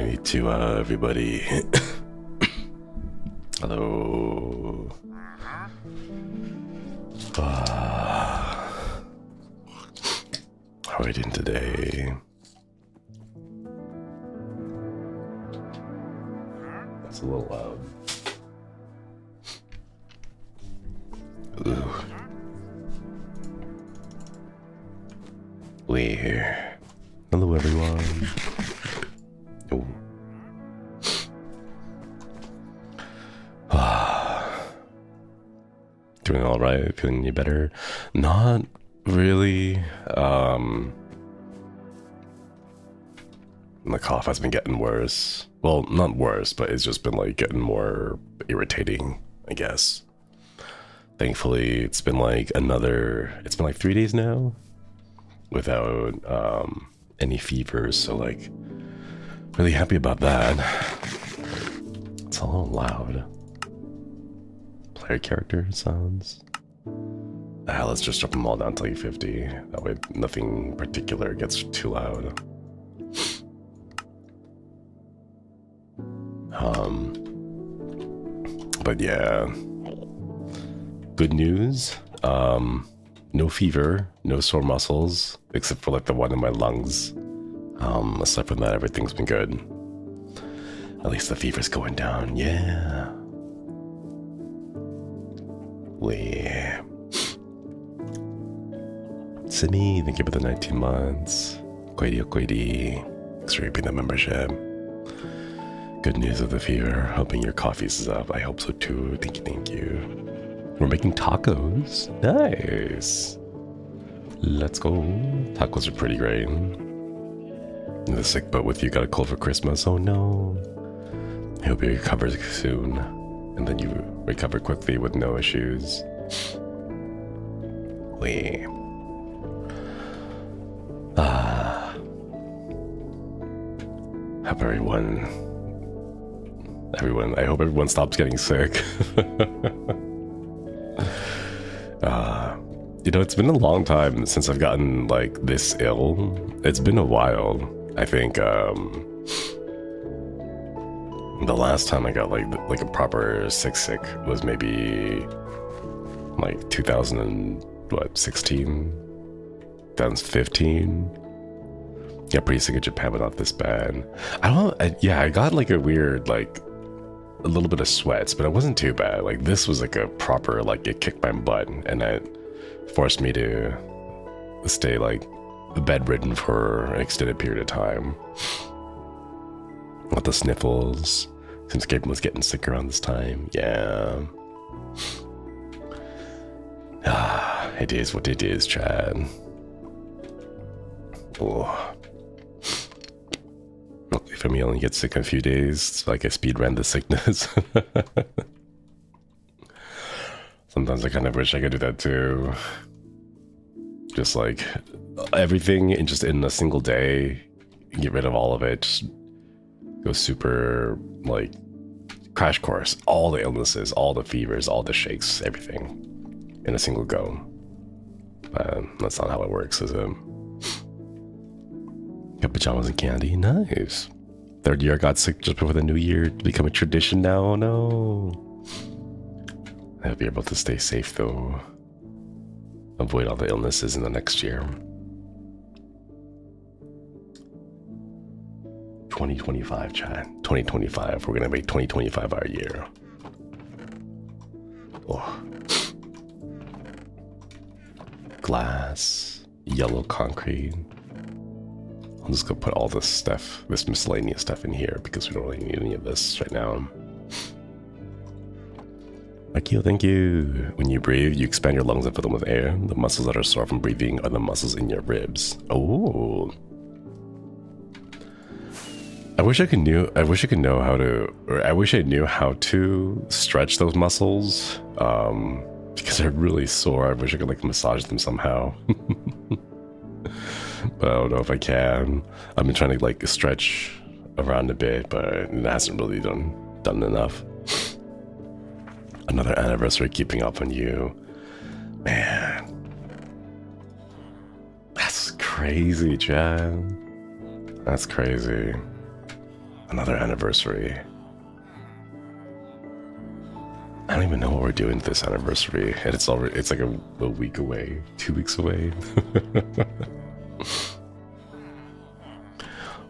Hi to everybody. Hello. How are we doing today? That's a little loud. Ooh. We're here. Hello everyone. Oh. Doing all right? Feeling any better? Not really. The cough has been getting worse. Well, not worse, but it's just been like getting more irritating, I guess. Thankfully, it's been like 3 days now without any fevers, so like really happy about that. It's a little loud. Player character sounds. Let's just drop them all down to like 50. That way nothing particular gets too loud. But yeah, good news. No fever, no sore muscles, except for like the one in my lungs. Aside from that, everything's been good. At least the fever's going down, yeah. Yeah. Simi, thank you for the 19 months. Koidi, thanks for repeating the membership. Good news of the fever. Hoping your coffee's up. I hope so too. Thank you. We're making tacos. Nice. Let's go. Tacos are pretty great. In the sick boat with you. Got a cold for Christmas. Oh no. I hope you recover soon. And then you recover quickly with no issues. Wee. Hope I hope everyone stops getting sick. You know, it's been a long time since I've gotten like this ill. It's been a while. I think the last time I got like a proper sick was maybe like 2016, 2015. Yeah, pretty sick of Japan, but not this bad. I got like a weird, like, a little bit of sweats, but it wasn't too bad. Like, this was like a proper, like, it kicked my butt, and it forced me to stay, like, bedridden for an extended period of time. With the sniffles, since Gaben was getting sick around this time. Yeah. It is what it is, Chad. Oh. For me, I only get sick in a few days, so like I speed ran the sickness. Sometimes I kind of wish I could do that too. Just like everything and just in a single day, get rid of all of it. Just go super like crash course, all the illnesses, all the fevers, all the shakes, everything in a single go. But that's not how it works, is it? Got pajamas and candy, nice. Third year I got sick just before the new year. It's become a tradition now. Oh no. I hope you're able to stay safe though. Avoid all the illnesses in the next year. 2025, chat. 2025. We're gonna make 2025 our year. Oh. Glass, yellow concrete. I'm just gonna put all this stuff, this miscellaneous stuff in here because we don't really need any of this right now. Akio, thank you. When you breathe, you expand your lungs and fill them with air. The muscles that are sore from breathing are the muscles in your ribs. Oh. I wish I knew how to stretch those muscles. Because they're really sore. I wish I could like massage them somehow. But I don't know if I can. I've been trying to like stretch around a bit, but it hasn't really done enough. Another anniversary keeping up on you. Man. That's crazy, Chad. That's crazy. Another anniversary. I don't even know what we're doing this anniversary, and it's like a week away, 2 weeks away.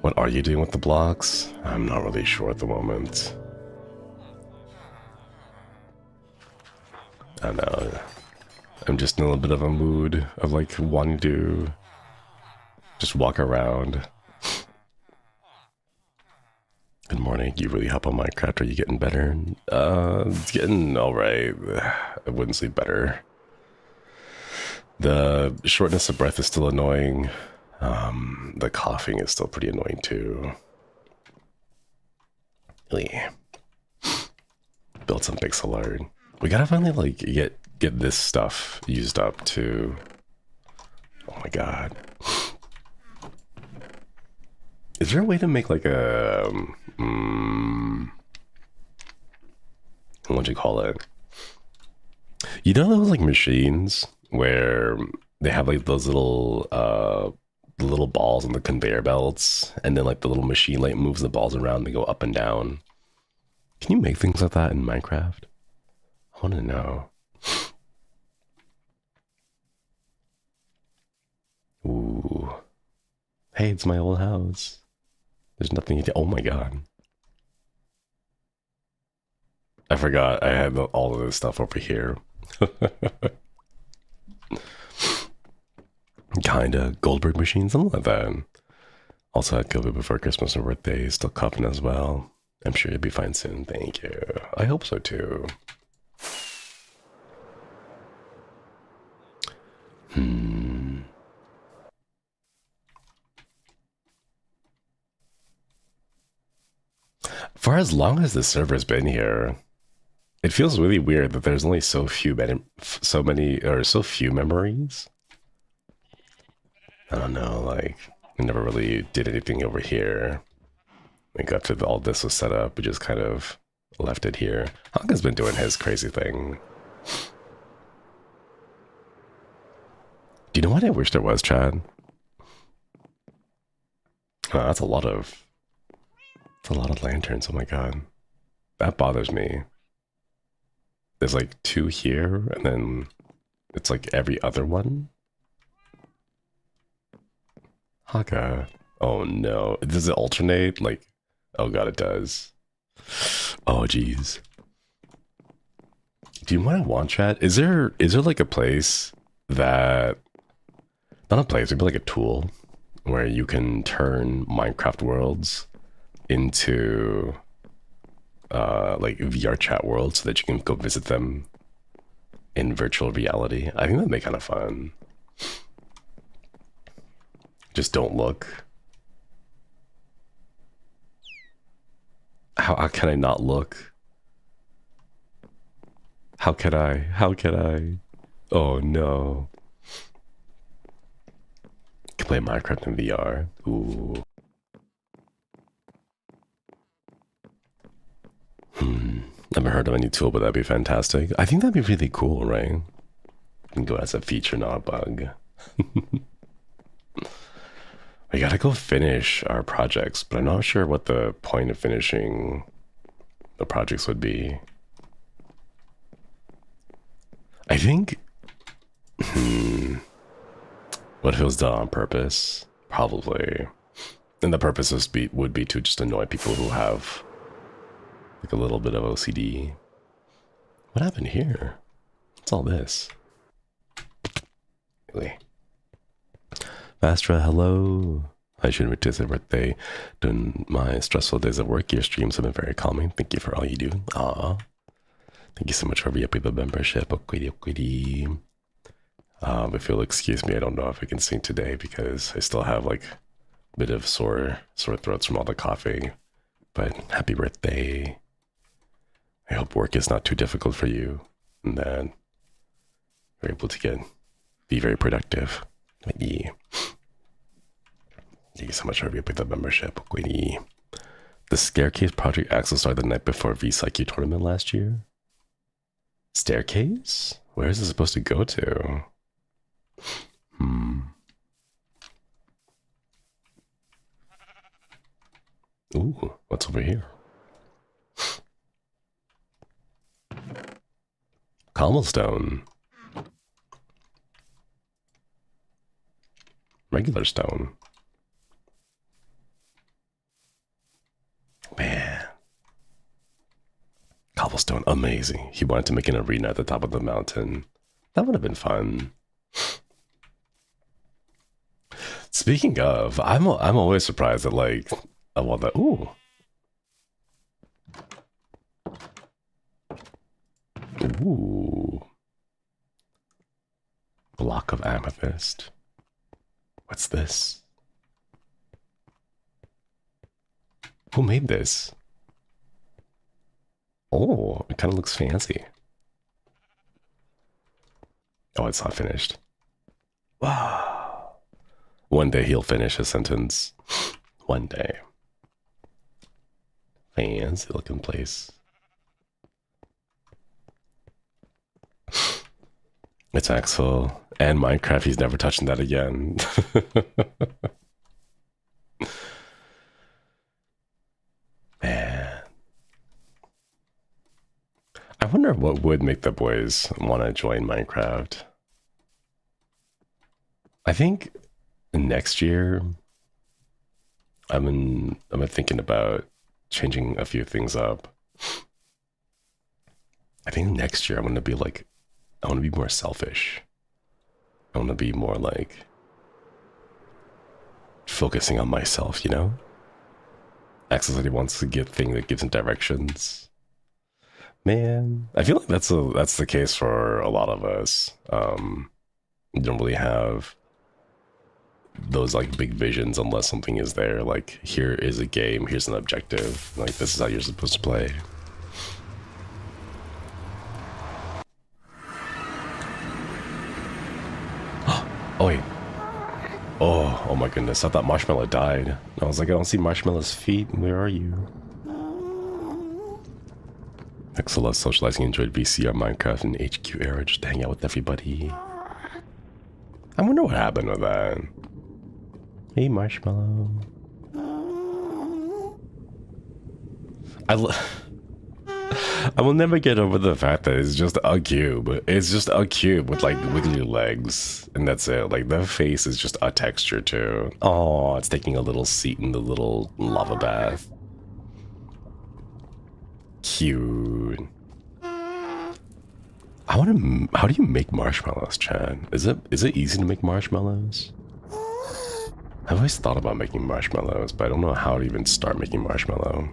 What are you doing with the blocks? I'm not really sure at the moment. I don't know. I'm just in a little bit of a mood of like wanting to just walk around. Good morning. You really help on Minecraft. Are you getting better? It's getting alright. I wouldn't say better. The shortness of breath is still annoying. The coughing is still pretty annoying too. Really. Build some pixel art. We gotta finally like get this stuff used up too. Oh my god. Is there a way to make like a what'd you call it? You know those like machines where they have like those little balls on the conveyor belts, and then like the little machine like moves the balls around, they go up and down. Can you make things like that in Minecraft? I want to know. Ooh. Hey, it's my old house. There's nothing you can. Oh my god. I forgot I had all of this stuff over here. Kinda. Goldberg machine, something like that. Also had COVID before Christmas and birthday. Still coughing as well. I'm sure you'll be fine soon. Thank you. I hope so too. For as long as the server's been here, it feels really weird that there's only so few memories. I don't know, like, I never really did anything over here. We got to all this was set up, we just kind of left it here. Honka's been doing his crazy thing. Do you know what I wish there was, Chad? Oh, that's a lot of lanterns, oh my god. That bothers me. There's like 2 here, and then it's like every other one. Haka. Oh no. Does it alternate? Like, oh god, it does. Oh jeez. Do you want chat? Is there like a place that, not a place, maybe like a tool where you can turn Minecraft worlds into like VR chat worlds so that you can go visit them in virtual reality? I think that'd be kind of fun. Just don't look. How can I not look? How can I? How can I? Oh no. Can play Minecraft in VR. Ooh. Never heard of any tool, but that'd be fantastic. I think that'd be really cool, right? You can go as a feature, not a bug. We gotta go finish our projects, but I'm not sure what the point of finishing the projects would be. I think, what if it was done on purpose? Probably. And the purpose would be to just annoy people who have like a little bit of OCD. What happened here? What's all this? Really? Vastra, hello. I should return to birthday. During my stressful days at work, your streams have been very calming. Thank you for all you do. Aww. Thank you so much for re-upping the membership. If you'll excuse me, I don't know if I can sing today because I still have like a bit of sore throats from all the coughing. But happy birthday. I hope work is not too difficult for you and that you're able to be very productive. Yeah. Thank you so much for re-upping the membership. The Staircase project access started the night before VSIQ tournament last year. Staircase? Where is it supposed to go to? I Ooh, what's over here? Cobblestone. Regular stone. Man. Cobblestone, amazing. He wanted to make an arena at the top of the mountain. That would have been fun. Speaking of, I'm always surprised at like, I want that. Ooh. Ooh. Block of amethyst. What's this? Who made this? Oh, it kind of looks fancy. Oh, it's not finished. Wow. One day he'll finish his sentence. One day. Fancy looking place. It's Axel and Minecraft. He's never touching that again. Man. I wonder what would make the boys want to join Minecraft. I think next year I'm thinking about changing a few things up. I think next year I want to be like, I want to be more selfish. I want to be more like focusing on myself, you know? Axel said he wants to get thing that gives him directions. Man, I feel like that's the case for a lot of us. You don't really have those like big visions unless something is there. Like, here is a game, here's an objective. Like, this is how you're supposed to play. Oh wait. Oh my goodness, I thought Marshmallow died. I was like, I don't see Marshmallow's feet. Where are you? Excellent socializing, enjoyed VCR, Minecraft, and HQ era, just hang out with everybody. I wonder what happened with that. Hey, Marshmallow. I will never get over the fact that it's just a cube. It's just a cube with like wiggly legs, and that's it. Like, the face is just a texture too. Oh, it's taking a little seat in the little lava bath. Cute. I want to. How do you make marshmallows, Chad? Is it easy to make marshmallows? I've always thought about making marshmallows, but I don't know how to even start making marshmallow.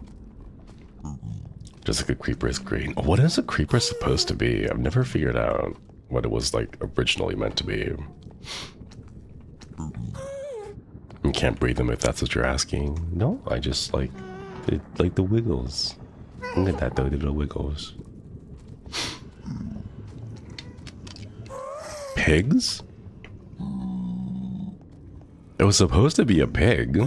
Just like a creeper is green. What is a creeper supposed to be? I've never figured out what it was like originally meant to be. You can't breathe them if that's what you're asking. No, I just like the wiggles. Look at that, the little wiggles. Pigs? It was supposed to be a pig.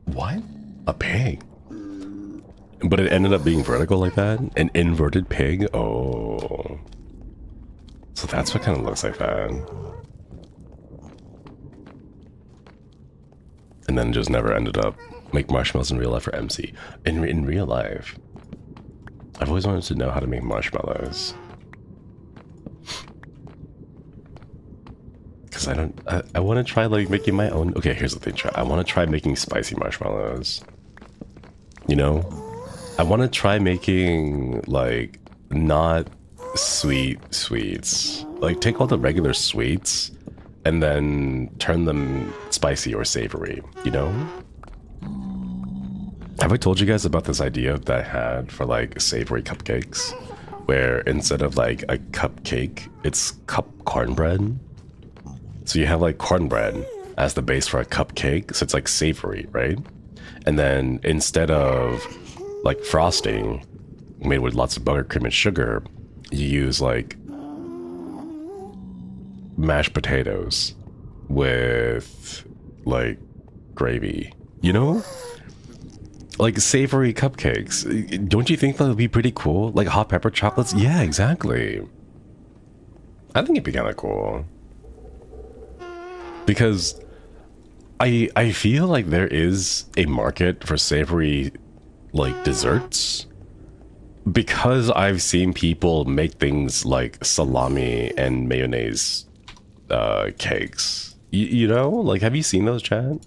What? A pig? But it ended up being vertical like that? An inverted pig? Oh. So that's what kind of looks like that. And then just never ended up. Make marshmallows in real life or MC? In real life. I've always wanted to know how to make marshmallows. Because I want to try like making my own. Okay, here's the thing. I want to try making spicy marshmallows. You know? I want to try making like not sweet sweets. Like, take all the regular sweets and then turn them spicy or savory, you know? Have I told you guys about this idea that I had for like savory cupcakes? Where instead of like a cupcake, it's cornbread. So you have like cornbread as the base for a cupcake, so it's like savory, right? And then instead of like frosting made with lots of buttercream and sugar, you use like mashed potatoes with like gravy, you know? Like savory cupcakes. Don't you think that would be pretty cool? Like hot pepper chocolates? Yeah, exactly. I think it'd be kind of cool. Because I feel like there is a market for savory like desserts, because I've seen people make things like salami and mayonnaise cakes. You know, like, have you seen those, Chad?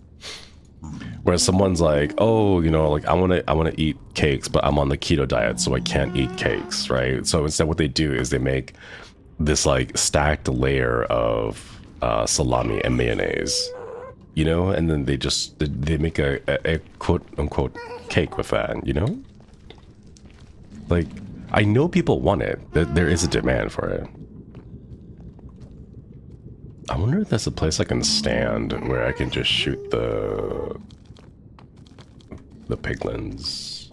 Where someone's like, oh, you know, like I want to eat cakes, but I'm on the keto diet, so I can't eat cakes, right? So instead, what they do is they make this like stacked layer of salami and mayonnaise, you know, and then they make a quote unquote cake with that, you know. Like, I know people want it. There is a demand for it. I wonder if there's a place I can stand where I can just shoot the piglins.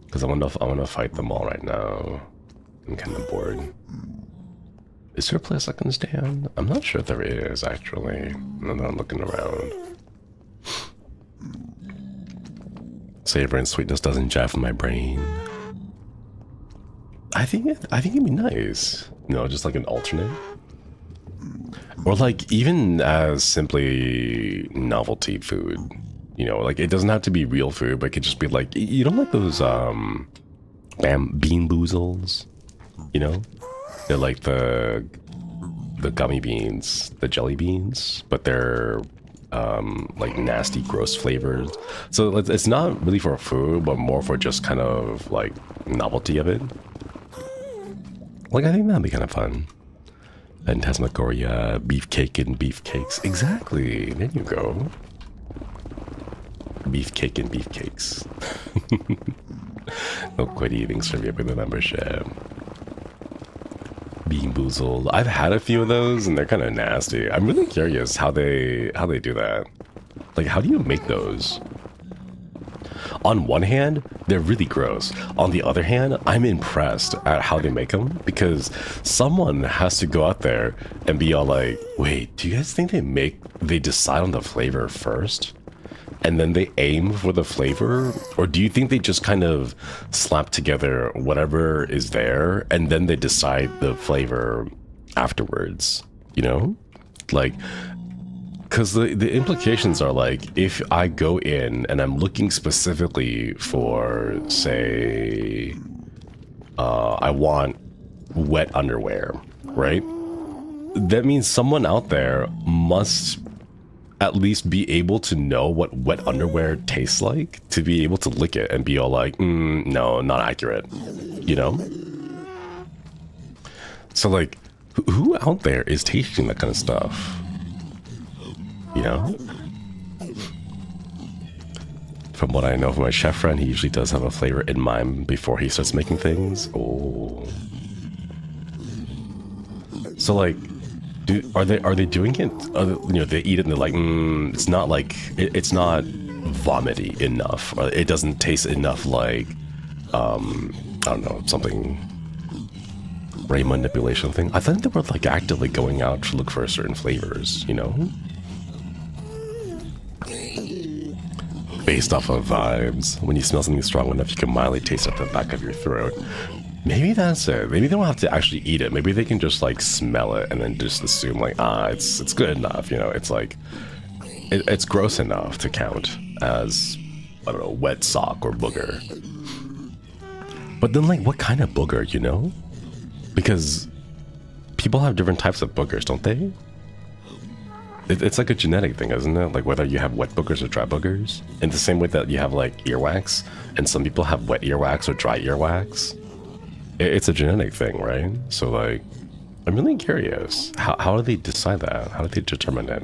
Because I want to fight them all right now. I'm kind of bored. Is there a place I can stand? I'm not sure if there is, actually. Now that I'm looking around. Savor and sweetness doesn't jive with my brain. I think it'd be nice. You know, just like an alternate. Or like even as simply novelty food. You know, like it doesn't have to be real food, but it could just be like, you don't like those bean boozles? You know? They're like the gummy beans, the jelly beans, but they're like nasty, gross flavors. So it's not really for food, but more for just kind of like novelty of it. Like, I think that'd be kind of fun. Phantasmagoria, beefcake and beefcakes. Exactly. There you go. Beefcake and beefcakes. No quit eating trivia with the membership. Bean boozled. I've had a few of those and they're kind of nasty. I'm really curious how they do that. Like, how do you make those? On one hand, they're really gross. On the other hand, I'm impressed at how they make them, because someone has to go out there and be all like, wait, do you guys think they decide on the flavor first? And then they aim for the flavor? Or do you think they just kind of slap together whatever is there and then they decide the flavor afterwards? You know? Like, because the implications are like, if I go in and I'm looking specifically for, say, I want wet underwear, right? That means someone out there must at least be able to know what wet underwear tastes like, to be able to lick it and be all like, no, not accurate, you know? So like, who out there is tasting that kind of stuff? You know? From what I know from my chef friend, he usually does have a flavor in mind before he starts making things. Oh. So like, are they doing it? You know, they eat it and they're like, it's not like, it's not vomity enough. It doesn't taste enough like, I don't know, something, brain manipulation thing. I think they were like actively going out to look for certain flavors, you know? Based off of vibes. When you smell something strong enough, you can mildly taste it at the back of your throat. Maybe that's it. Maybe they don't have to actually eat it. Maybe they can just like smell it and then just assume like, it's good enough. You know, it's like, it's gross enough to count as, I don't know, wet sock or booger. But then like, what kind of booger, you know? Because people have different types of boogers, don't they? It's like a genetic thing, isn't it? Like whether you have wet boogers or dry boogers. In the same way that you have like earwax, and some people have wet earwax or dry earwax. It's a genetic thing, right? So like, I'm really curious. How do they decide that? How do they determine it?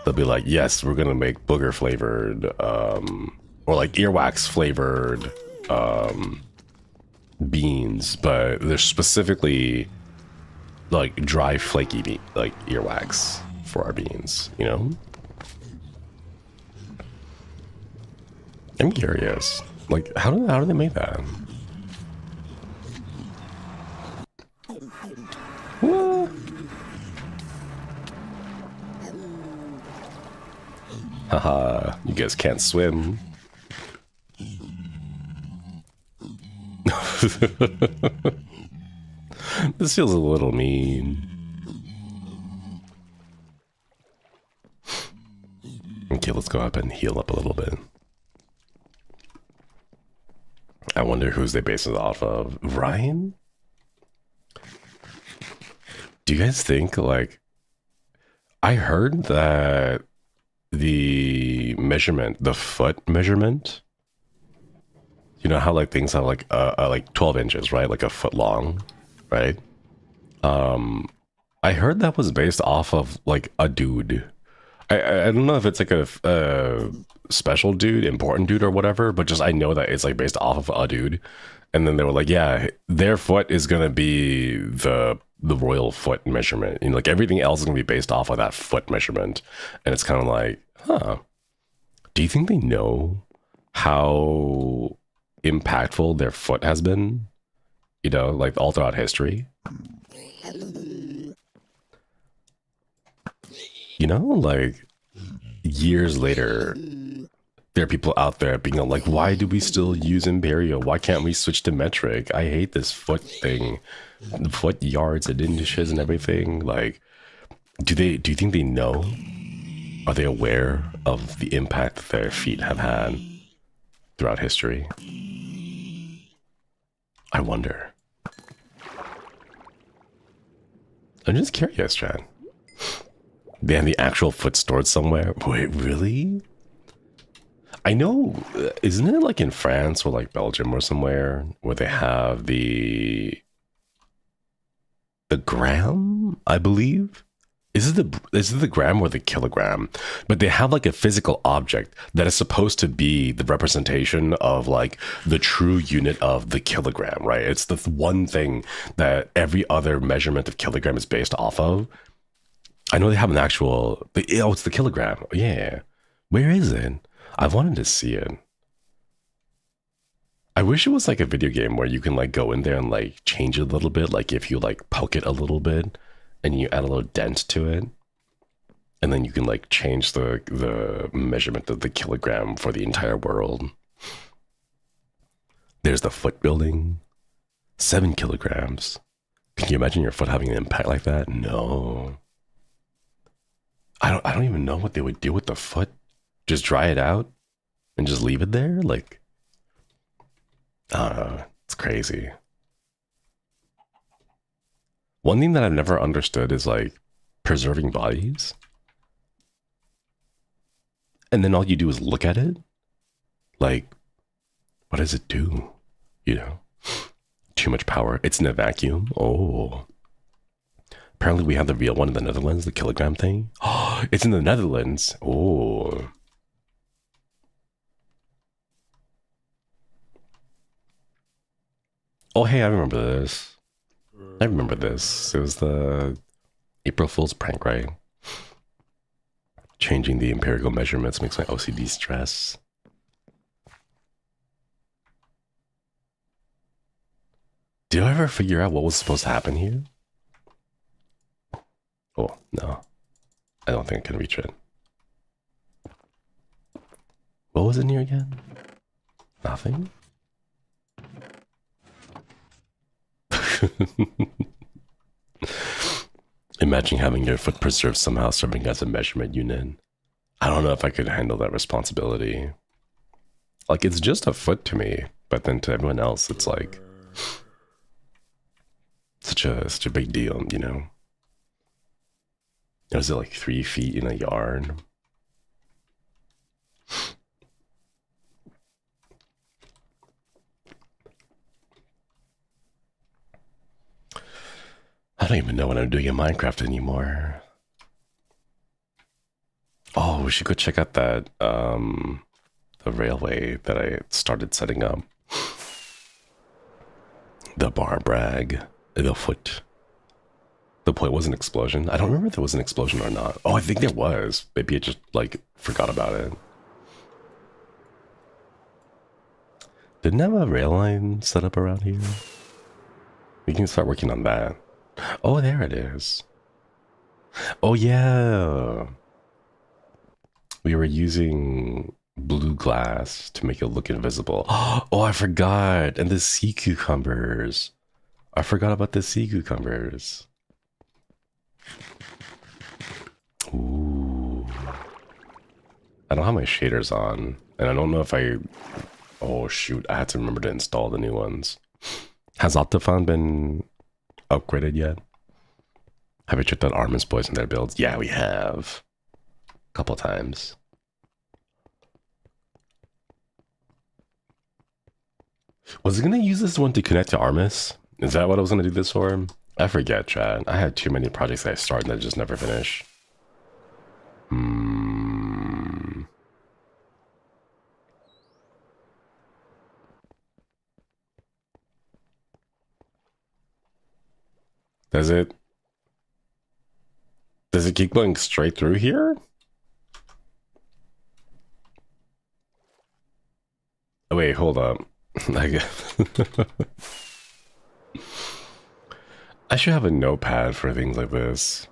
They'll be like, yes, we're gonna make booger flavored, or like earwax flavored beans, but they're specifically like dry flaky like earwax for our beans, you know? I'm curious. Like, how do they make that? What? Haha, you guys can't swim. This feels a little mean. Okay, let's go up and heal up a little bit. I wonder who's they base it off of. Ryan? Do you guys think, like, I heard that the measurement, the foot measurement, you know how like things have like 12 inches, right? Like a foot long, right? I heard that was based off of like a dude. I don't know if it's like a special dude, important dude or whatever, but just I know that it's like based off of a dude. And then they were like, yeah, their foot is gonna be the royal foot measurement. You know, like everything else is gonna be based off of that foot measurement. And it's kind of like, huh. Do you think they know how impactful their foot has been? You know, like all throughout history? You know, like years later, there are people out there being like, why do we still use imperial? Why can't we switch to metric? I hate this foot thing, foot yards and inches and everything. Like, do you think they know? Are they aware of the impact that their feet have had throughout history? I wonder. I'm just curious, Chad. They have the actual foot stored somewhere? Wait, really? I know, isn't it like in France or like Belgium or somewhere where they have the gram, I believe? Is it the gram or the kilogram? But they have like a physical object that is supposed to be the representation of like the true unit of the kilogram, right? It's the one thing that every other measurement of kilogram is based off of. I know they have an actual, oh, it's the kilogram. Yeah. Where is it? I wanted to see it. I wish it was like a video game where you can like go in there and like change it a little bit. Like if you like poke it a little bit and you add a little dent to it, and then you can like change the measurement of the kilogram for the entire world. There's the foot building, 7 kilograms. Can you imagine your foot having an impact like that? No. I don't even know what they would do with the foot. Just dry it out and just leave it there? Like, it's crazy. One thing that I've never understood is like preserving bodies. And then all you do is look at it. Like, what does it do? You know, too much power. It's in a vacuum. Oh. Apparently we have the real one in the Netherlands, the kilogram thing. Oh, it's in the Netherlands. Oh. Oh, hey, I remember this. I remember this. It was the April Fool's prank, right? Changing the empirical measurements makes my OCD stress. Did I ever figure out what was supposed to happen here? Oh, no. I don't think I can reach it. What was in here again? Nothing? Imagine having your foot preserved somehow serving as a measurement unit. I don't know if I could handle that responsibility. Like, it's just a foot to me, but then to everyone else, it's like such a big deal, you know? Is it like 3 feet in a yard? I don't even know what I'm doing in Minecraft anymore. Oh, we should go check out that the railway that I started setting up. The bar brag, the foot. The point was an explosion. I don't remember if there was an explosion or not. Oh, I think there was. Maybe I just like forgot about it. Didn't have a rail line set up around here. We can start working on that. Oh, there it is. Oh, yeah. We were using blue glass to make it look invisible. Oh, I forgot. And the sea cucumbers. I forgot about the sea cucumbers. Ooh. I don't have my shaders on. And I don't know if I... Oh, shoot. I had to remember to install the new ones. Has Optifine been upgraded yet? Have you checked out Armin's Boys and their builds? Yeah, we have. A couple times. Was I going to use this one to connect to Armis? Is that what I was going to do this for? I forget, Chad. I had too many projects that I started and I just never finish. Does it keep going straight through here? Oh, wait, hold up. I should have a notepad for things like this.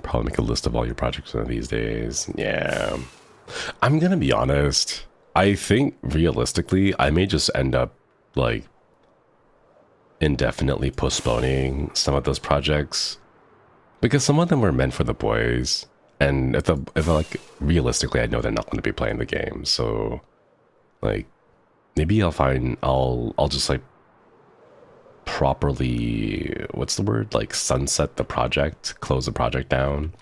Probably make a list of all your projects one of these days. Yeah. I'm gonna be honest. I think realistically, I may just end up like indefinitely postponing some of those projects because some of them were meant for the boys, and if like realistically, I know they're not going to be playing the game, so like maybe I'll just like properly, what's the word, like sunset the project, close the project down,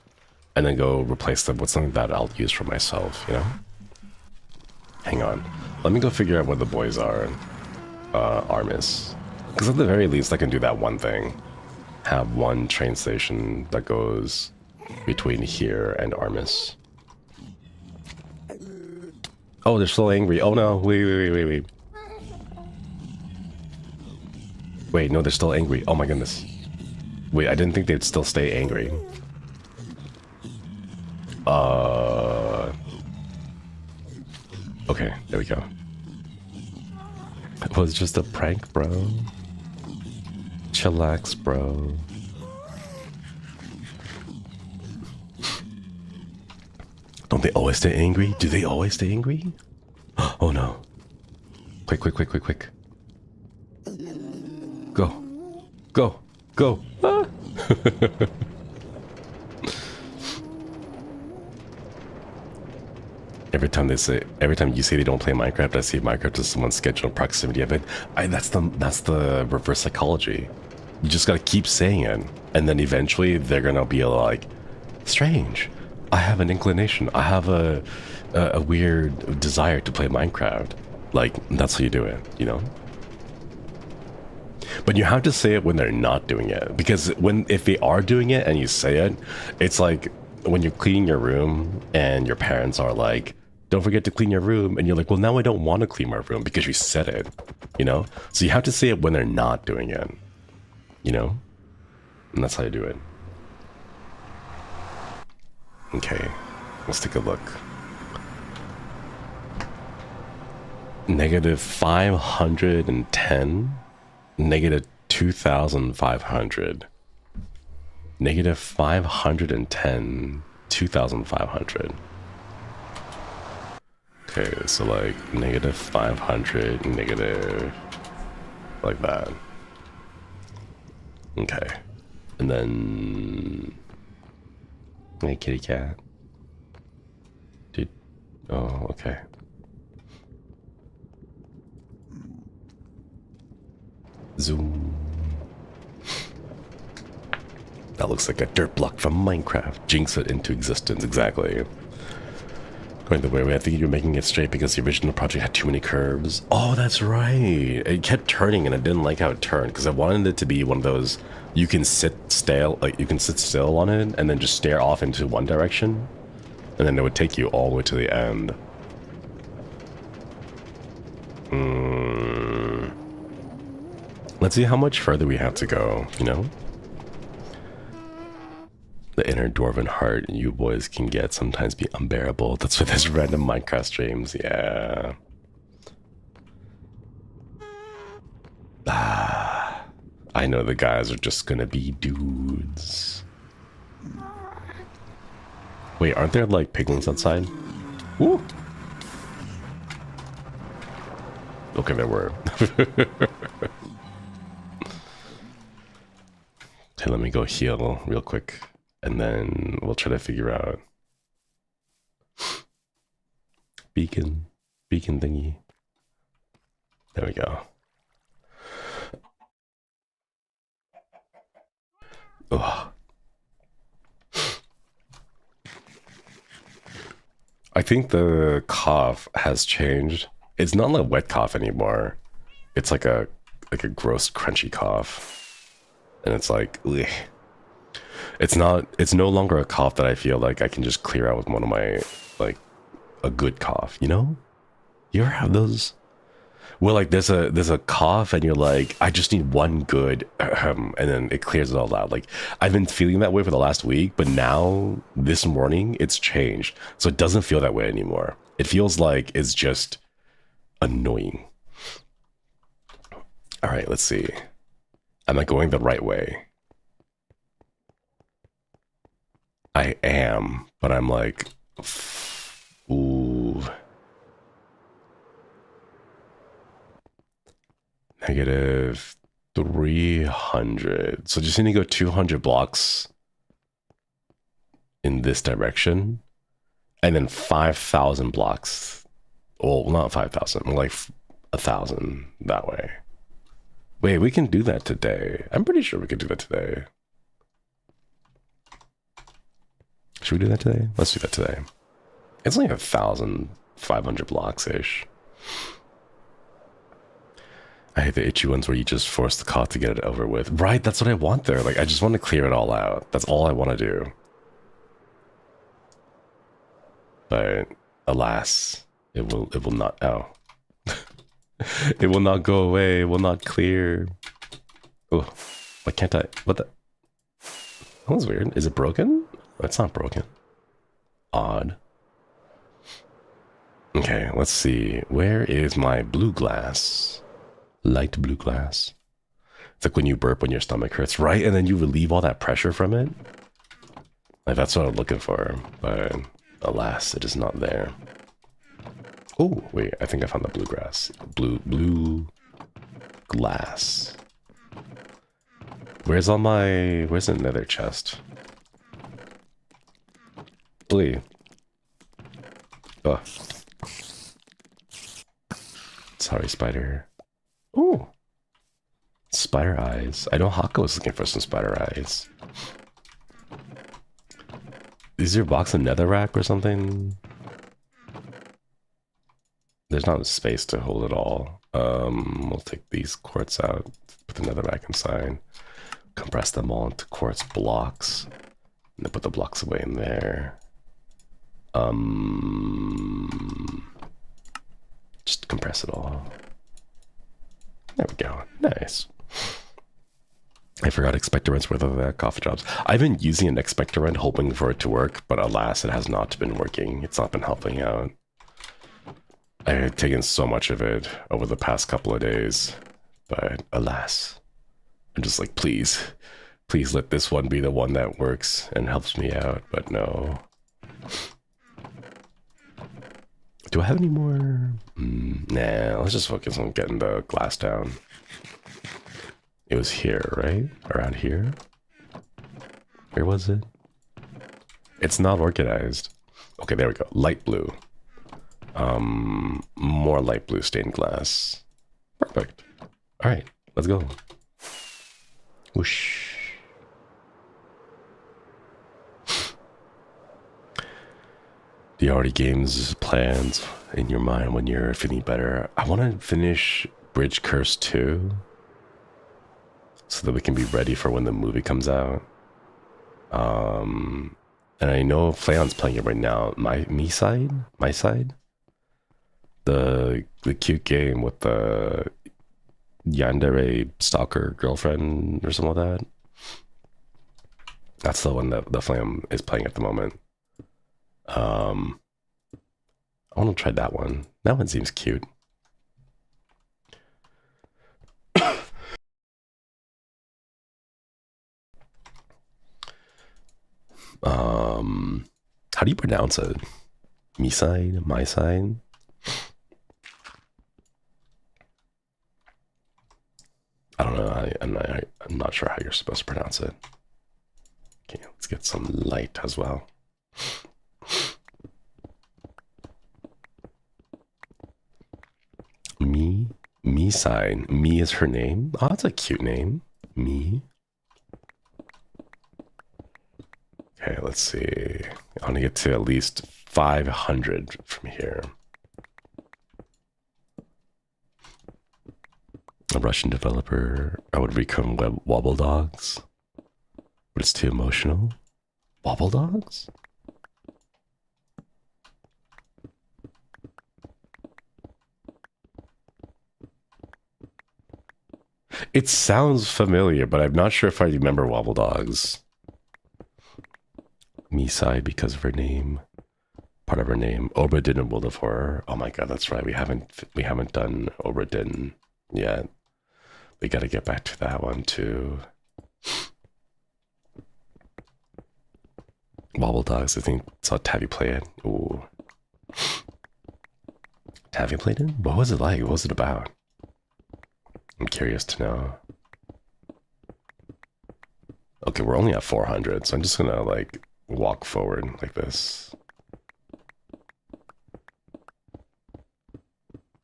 and then go replace them with something that I'll use for myself, you know? Hang on, let me go figure out what the boys are. Armis, because at the very least I can do that one thing, have one train station that goes between here and Armis. Oh, they're so angry. Oh no, wait. Wait, no, they're still angry. Oh my goodness. Wait, I didn't think they'd still stay angry. Okay, there we go. It was just a prank, bro. Chillax, bro. Don't they always stay angry? Do they always stay angry? Oh no. Quick. Go. Ah. Every time you say they don't play Minecraft, I see Minecraft as someone's scheduled proximity of it. That's the reverse psychology. You just gotta keep saying it, and then eventually they're gonna be like, strange. I have an inclination. I have a weird desire to play Minecraft. Like, that's how you do it, you know? But you have to say it when they're not doing it, because if they are doing it and you say it, it's like when you're cleaning your room and your parents are like, don't forget to clean your room, and you're like, well, now I don't want to clean my room because you said it, you know? So you have to say it when they're not doing it, you know? And that's how you do it. Okay, let's take a look. Negative 510, negative 2,500, negative 510, 2,500. Okay, so like negative 500, negative, like that. Okay, and then, hey kitty cat. Dude, oh, okay. Zoom. That looks like a dirt block from Minecraft. Jinx it into existence, exactly. Going the way, I think you're making it straight because the original project had too many curves. Oh, that's right. It kept turning and I didn't like how it turned because I wanted it to be one of those you can sit still, like you can sit still on it and then just stare off into one direction, and then it would take you all the way to the end. Let's see how much further we have to go, you know? The inner dwarven heart you boys can get sometimes be unbearable. That's what this random Minecraft streams, yeah. I know the guys are just gonna be dudes. Wait, aren't there like piglins outside? Woo! Okay, there were. Okay, let me go heal real quick, and then we'll try to figure out beacon thingy. There we go. Ugh. I think the cough has changed. It's not like a wet cough anymore. It's like a gross crunchy cough. And it's like, ugh. It's no longer a cough that I feel like I can just clear out with one of my, like, a good cough, you know? You ever have those? Well, like there's a cough and you're like, I just need one good and then it clears it all out. Like I've been feeling that way for the last week, but now this morning it's changed. So it doesn't feel that way anymore. It feels like it's just annoying. All right, let's see. Am I going the right way? I am, but I'm like, ooh. Negative 300. So just need to go 200 blocks in this direction. And then 5,000 blocks. Well, not 5,000, more like 1,000 that way. Wait, we can do that today. I'm pretty sure we could do that today. Should we do that today? Let's do that today. It's like 1,500 blocks-ish. I hate the itchy ones where you just force the cough to get it over with. Right, that's what I want there. Like, I just want to clear it all out. That's all I want to do. But alas, it will not. Oh, it will not go away. It will not clear. Oh, why can't I? What the? That was weird. Is it broken? It's not broken. Odd. Okay, let's see. Where is my blue glass? Light blue glass. It's like when you burp when your stomach hurts, right? And then you relieve all that pressure from it. Like that's what I'm looking for, but alas, it is not there. Oh, wait, I think I found the blue glass. Blue glass. Where's the nether chest? Blue. Oh. Sorry, spider. Ooh. Spider eyes. I know Hako was looking for some spider eyes. Is your box a netherrack or something? There's not a space to hold it all. We'll take these quartz out, put the netherrack inside, compress them all into quartz blocks, and then put the blocks away in there. Just compress it all. There we go. Nice. I forgot expectorants were the coffee drops. I've been using an expectorant hoping for it to work, but alas, it has not been working. It's not been helping out. I had taken so much of it over the past couple of days, but alas. I'm just like, please let this one be the one that works and helps me out, but no. Do I have any more? Nah, let's just focus on getting the glass down. It was here, right? Around here? Where was it? It's not organized. Okay, there we go. Light blue. More light blue stained glass. Perfect. All right, let's go. Whoosh. Do you already games plans in your mind when you're feeling better? I want to finish Bridge Curse 2 so that we can be ready for when the movie comes out. And I know Flayon's playing it right now. My side, the cute game with the yandere stalker girlfriend or something like that. That's the one that the Flayon is playing at the moment. I want to try that one. That one seems cute. How do you pronounce it? Me side? My side? I don't know. I'm not sure how you're supposed to pronounce it. Okay, let's get some light as well. Me sign. Me is her name. Oh, that's a cute name. Me. Okay, let's see. I want to get to at least 500 from here. A Russian developer. I would recon web wobble dogs, but it's too emotional. Wobble dogs? It sounds familiar, but I'm not sure if I remember wobble dogs. Me side because of her name. Part of her name. Obra Dinn World of Horror. Oh my god, that's right. We haven't done Obra Dinn yet. We gotta get back to that one too. Wobble dogs, I think saw Tavi play it. Ooh. Tavi played it? What was it like? What was it about? I'm curious to know. Okay, we're only at 400, so I'm just gonna like walk forward like this.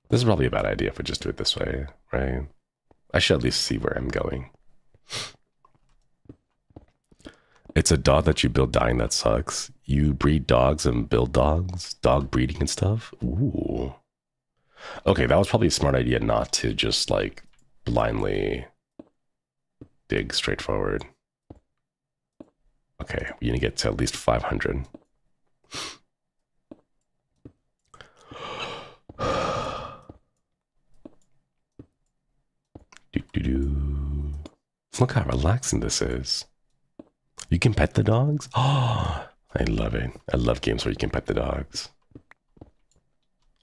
This is probably a bad idea if we just do it this way, right? I should at least see where I'm going. It's a dog that you build dying that sucks. You breed dogs and build dogs? Dog breeding and stuff? Ooh. Okay, that was probably a smart idea not to just like blindly dig straight forward. Okay, we need to get to at least 500. Look how relaxing this is. You can pet the dogs? Oh, I love it. I love games where you can pet the dogs.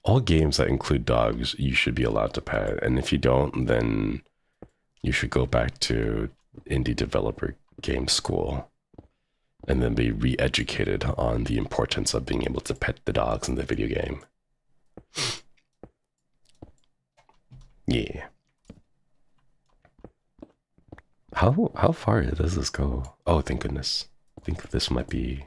All games that include dogs, you should be allowed to pet. And if you don't, then you should go back to indie developer game school and then be re-educated on the importance of being able to pet the dogs in the video game. Yeah. How far does this go? Oh, thank goodness. I think this might be...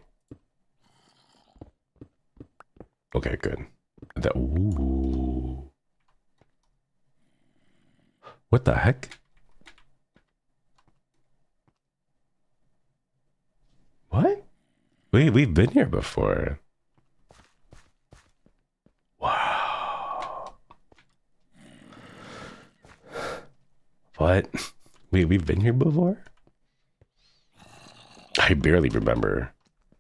Okay, good. That, ooh. What the heck? What? We've been here before. Wow. What? We've been here before? I barely remember.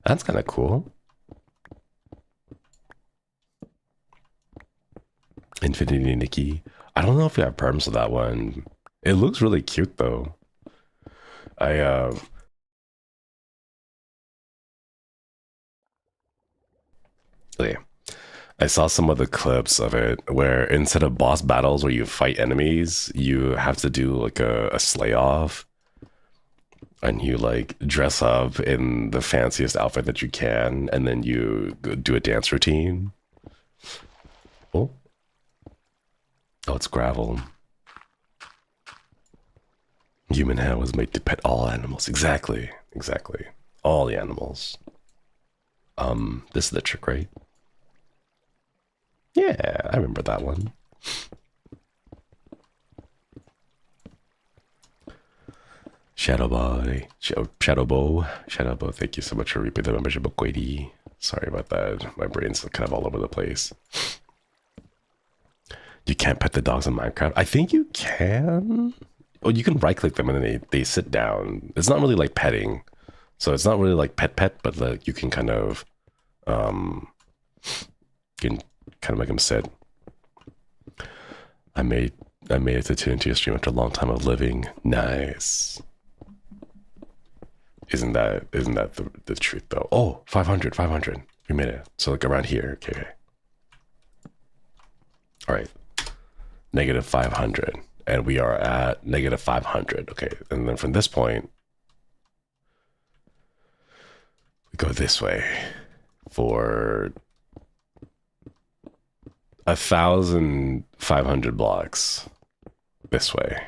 That's kind of cool. Infinity Nikki. I don't know if we have perms for that one. It looks really cute though. Okay. I saw some of the clips of it where instead of boss battles where you fight enemies, you have to do like a slay off. And you like dress up in the fanciest outfit that you can, and then you do a dance routine. Oh. Oh, it's gravel. Human hair was made to pet all animals. Exactly. Exactly. All the animals. This is the trick, right? Yeah, I remember that one. Shadowboy, Shadowbow, thank you so much for repeating the membership of Quady. Sorry about that. My brain's kind of all over the place. You can't pet the dogs in Minecraft? I think you can. Oh, you can right click them and then they sit down. It's not really like petting. So it's not really like pet, but like you can kind of make them sit. I made it to tune into your stream after a long time of living. Nice. Isn't that the truth though? Oh, 500. We made it. So like around here. Okay. All right. Negative 500. And we are at negative 500. Okay. And then from this point, we go this way for 1,500 blocks this way.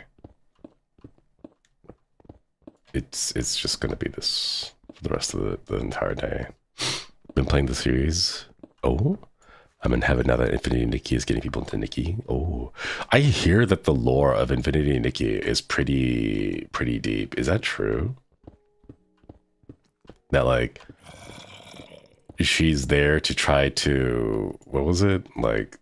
it's just gonna be this for the rest of the entire day. Been playing the series. Oh, I'm in heaven now that Infinity Nikki is getting people into Nikki. Oh, I hear that the lore of Infinity Nikki is pretty deep. Is that true? That like she's there to try to, what was it, like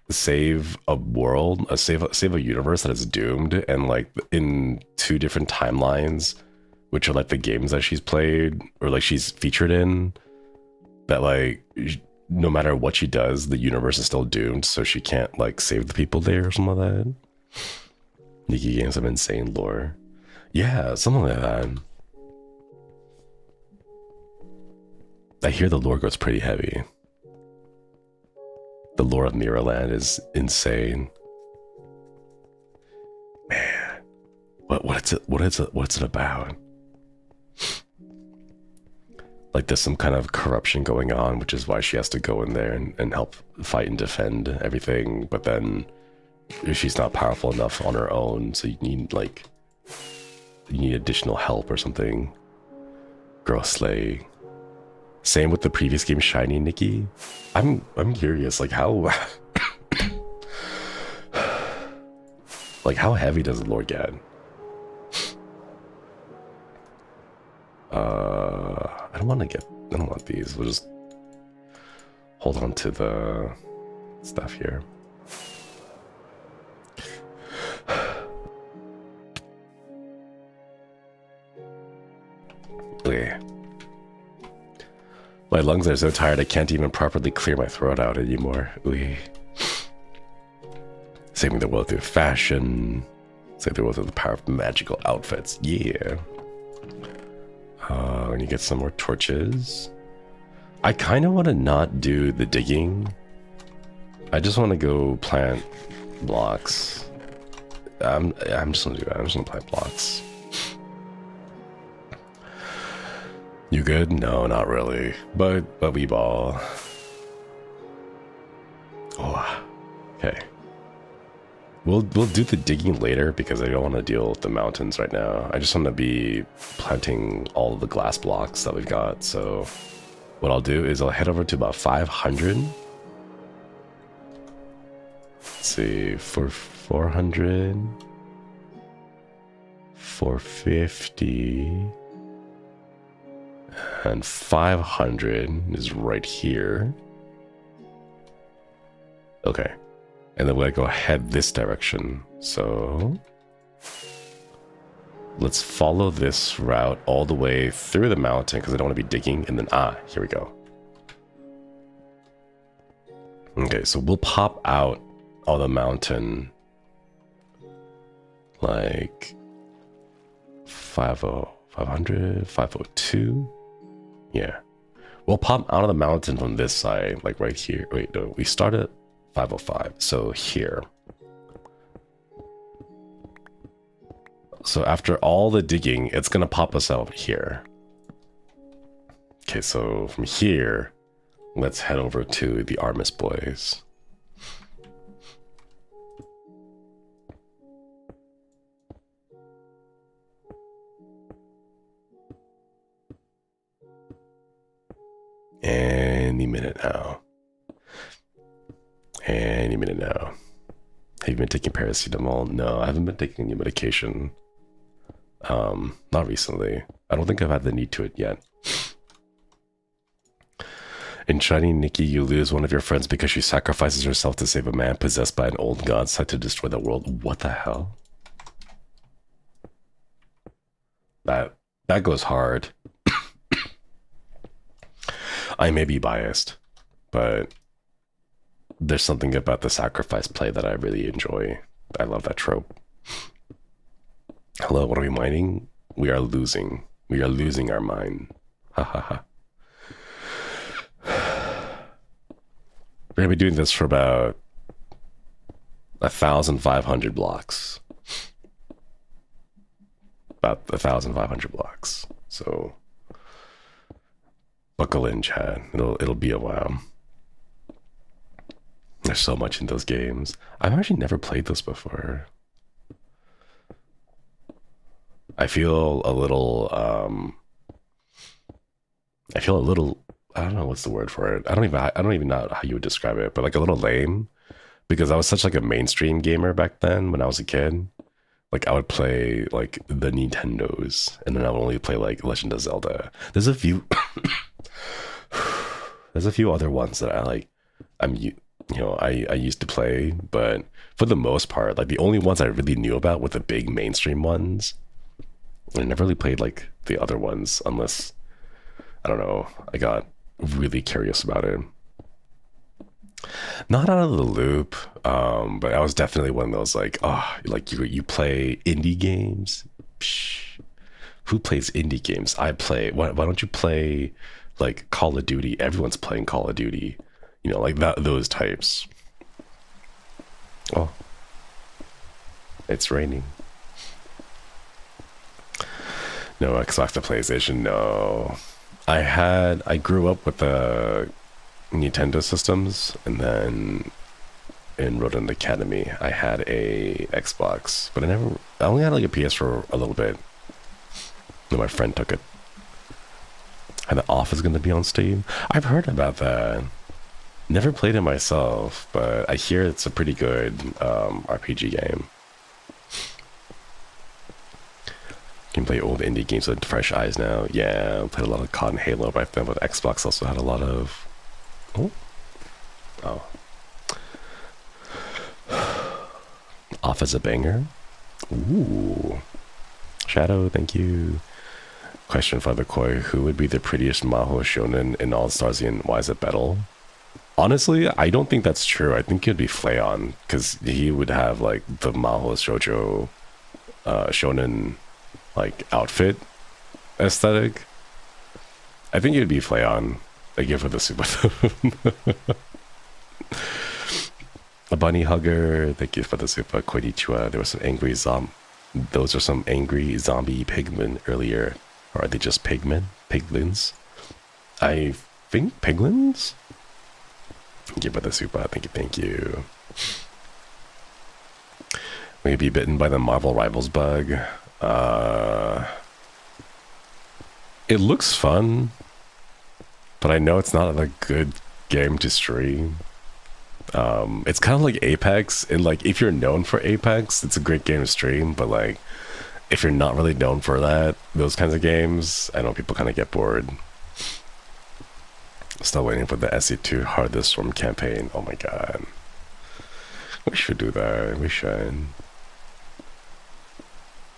save a world, save a universe that is doomed, and like in 2 different timelines, which are like the games that she's played or like she's featured in, that like no matter what she does, the universe is still doomed, so she can't like save the people there or something like that. Nikki games have insane lore. Yeah, something like that. I hear the lore goes pretty heavy. The lore of Mirrorland is insane. Man, what's it about? Like there's some kind of corruption going on, which is why she has to go in there and help fight and defend everything. But then she's not powerful enough on her own, so you need additional help or something. Girl slay. Same with the previous game, Shiny Nikki. I'm curious, like how like how heavy does the lore get? I don't want these. We'll just hold on to the stuff here. Okay. My lungs are so tired I can't even properly clear my throat out anymore. Ooh. Saving the world through fashion. Save the world through the power of magical outfits. Yeah. And you get some more torches. I kind of want to not do the digging. I just want to go plant blocks. I'm just gonna do that. I'm just gonna plant blocks. You good? No, not really. But we ball. Oh, okay. We'll do the digging later because I don't want to deal with the mountains right now. I just want to be planting all of the glass blocks that we've got. So what I'll do is I'll head over to about 500. Let's see, for 400, 450, and 500 is right here. Okay. And then we're gonna go head this direction. So let's follow this route all the way through the mountain because I don't want to be digging. And then, here we go. Okay, so we'll pop out of the mountain like 500, 502. Yeah. We'll pop out of the mountain from this side, like right here. Wait, no, we started 505, so here. So after all the digging, it's gonna pop us out here. Okay, so from here, let's head over to the Armis boys. Any minute now. Any minute now. Have you been taking paracetamol? No, I haven't been taking any medication. Not recently. I don't think I've had the need to it yet. In Shiny Nikki, you lose one of your friends because she sacrifices herself to save a man possessed by an old god set to destroy the world. What the hell? That goes hard. I may be biased, but there's something about the sacrifice play that I really enjoy. I love that trope. Hello, what are we mining? We are losing. We are losing our mine. Ha ha ha. We're gonna be doing this for about 1,500 blocks. About 1,500 blocks. So buckle in, Chad. It'll be a while. There's so much in those games. I've actually never played those before. I feel a little I feel a little, I don't know what's the word for it. I don't even know how you would describe it, but like a little lame because I was such like a mainstream gamer back then when I was a kid. Like I would play like the Nintendos and then I would only play like Legend of Zelda. There's a few there's a few other ones that I like I used to play, but for the most part, like the only ones I really knew about were the big mainstream ones. I never really played like the other ones unless I don't know, I got really curious about it. Not out of the loop, but I was definitely one of those like, oh, like you play indie games? Psh, who plays indie games? I play. Why don't you play like Call of Duty? Everyone's playing Call of Duty. You know, like that those types. Oh, it's raining. No Xbox to PlayStation. No, I grew up with the Nintendo systems, and then in Rodent Academy, I had a Xbox, but I only had like a PS for a little bit. Then my friend took it. And the Off is going to be on Steam. I've heard about that. Never played it myself, but I hear it's a pretty good RPG game. You can play old indie games with fresh eyes now. Yeah, I played a lot of COD and Halo back then, but Xbox also had a lot of... Oh. Off as a banger. Ooh. Shadow, thank you. Question for the Koi. Who would be the prettiest Maho Shonen in All-Stars-EN? Why is it Battle? Honestly, I don't think that's true. I think it'd be Flayon, because he would have like the Maho Shoujo Shonen like outfit aesthetic. I think it'd be Flayon. Thank you for the super. A bunny hugger. Thank you for the super. Konnichiwa. There was some angry Those are some angry zombie pigmen earlier. Or are they just pigmen? Piglins? I think piglins? Thank you for the super. Thank you. Maybe bitten by the Marvel Rivals bug. It looks fun, but I know it's not a good game to stream. It's kind of like Apex, and like if you're known for Apex, it's a great game to stream, but like if you're not really known for those kinds of games, I know people kind of get bored. Still waiting for the SE2 Hard This Storm campaign. Oh my god. We should do that. We should.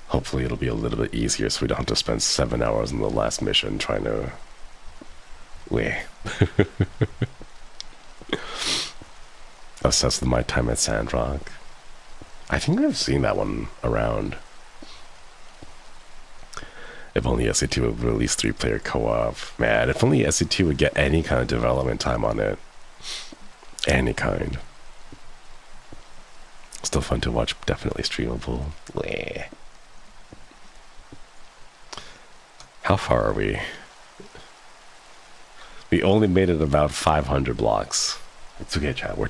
Hopefully it'll be a little bit easier so we don't have to spend 7 hours on the last mission trying to... assess my time at Sandrock. I think I've seen that one around. If only SE2 would release 3-player co-op. Man, if only SE2 would get any kind of development time on it. Any kind. Still fun to watch, definitely streamable. How far are we? We only made it about 500 blocks. It's okay, chat. We're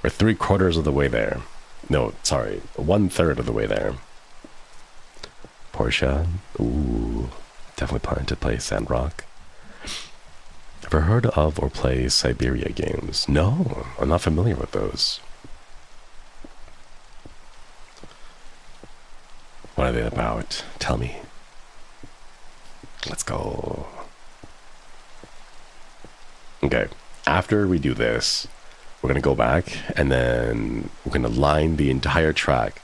3/4 of the way there. No, sorry, 1/3 of the way there. Portia. Ooh, definitely planning to play Sandrock. Ever heard of or play Siberia games? No, I'm not familiar with those. What are they about? Tell me. Let's go. Okay, after we do this, we're gonna go back and then we're gonna line the entire track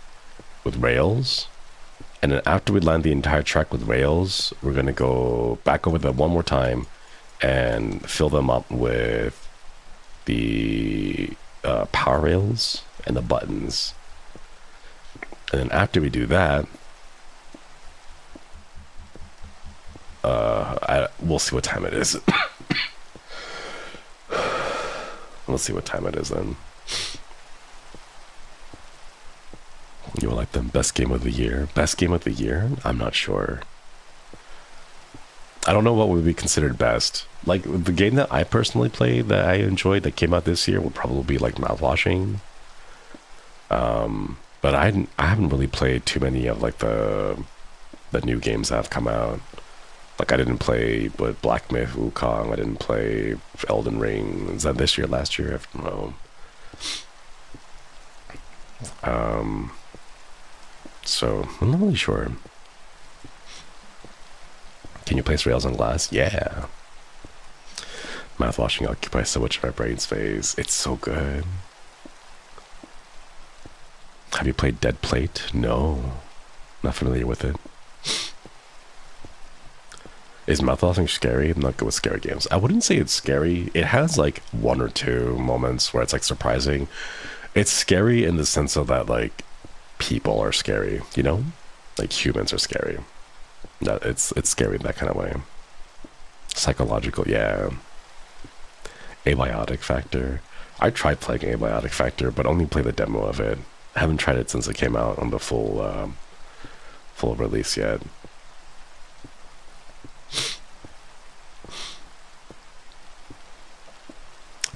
with rails. And then after we line the entire track with rails, we're gonna go back over that one more time and fill them up with the power rails and the buttons. And then after we do that, we'll see what time it is. Let's see what time it is then. You will like them. Best game of the year. Best game of the year? I'm not sure. I don't know what would be considered best. Like, the game that I personally played that I enjoyed that came out this year would probably be like Mouthwashing. But I haven't really played too many of like the the new games that have come out. Like I didn't play Black Myth Wukong. I didn't play Elden Ring. Is that this year? Last year? I don't know. So I'm not really sure. Can you place Rails on Glass? Yeah. Math washing occupies so much of my brain space. It's so good. Have you played Dead Plate? No. Not familiar with it. Is math washing scary? I'm not good with scary games. I wouldn't say it's scary. It has like one or two moments where it's like surprising. It's scary in the sense of that like people are scary, you know? Like humans are scary. No, it's scary in that kind of way. Psychological, yeah. Abiotic Factor. I tried playing Abiotic Factor, but only played the demo of it. I haven't tried it since it came out on the full release yet.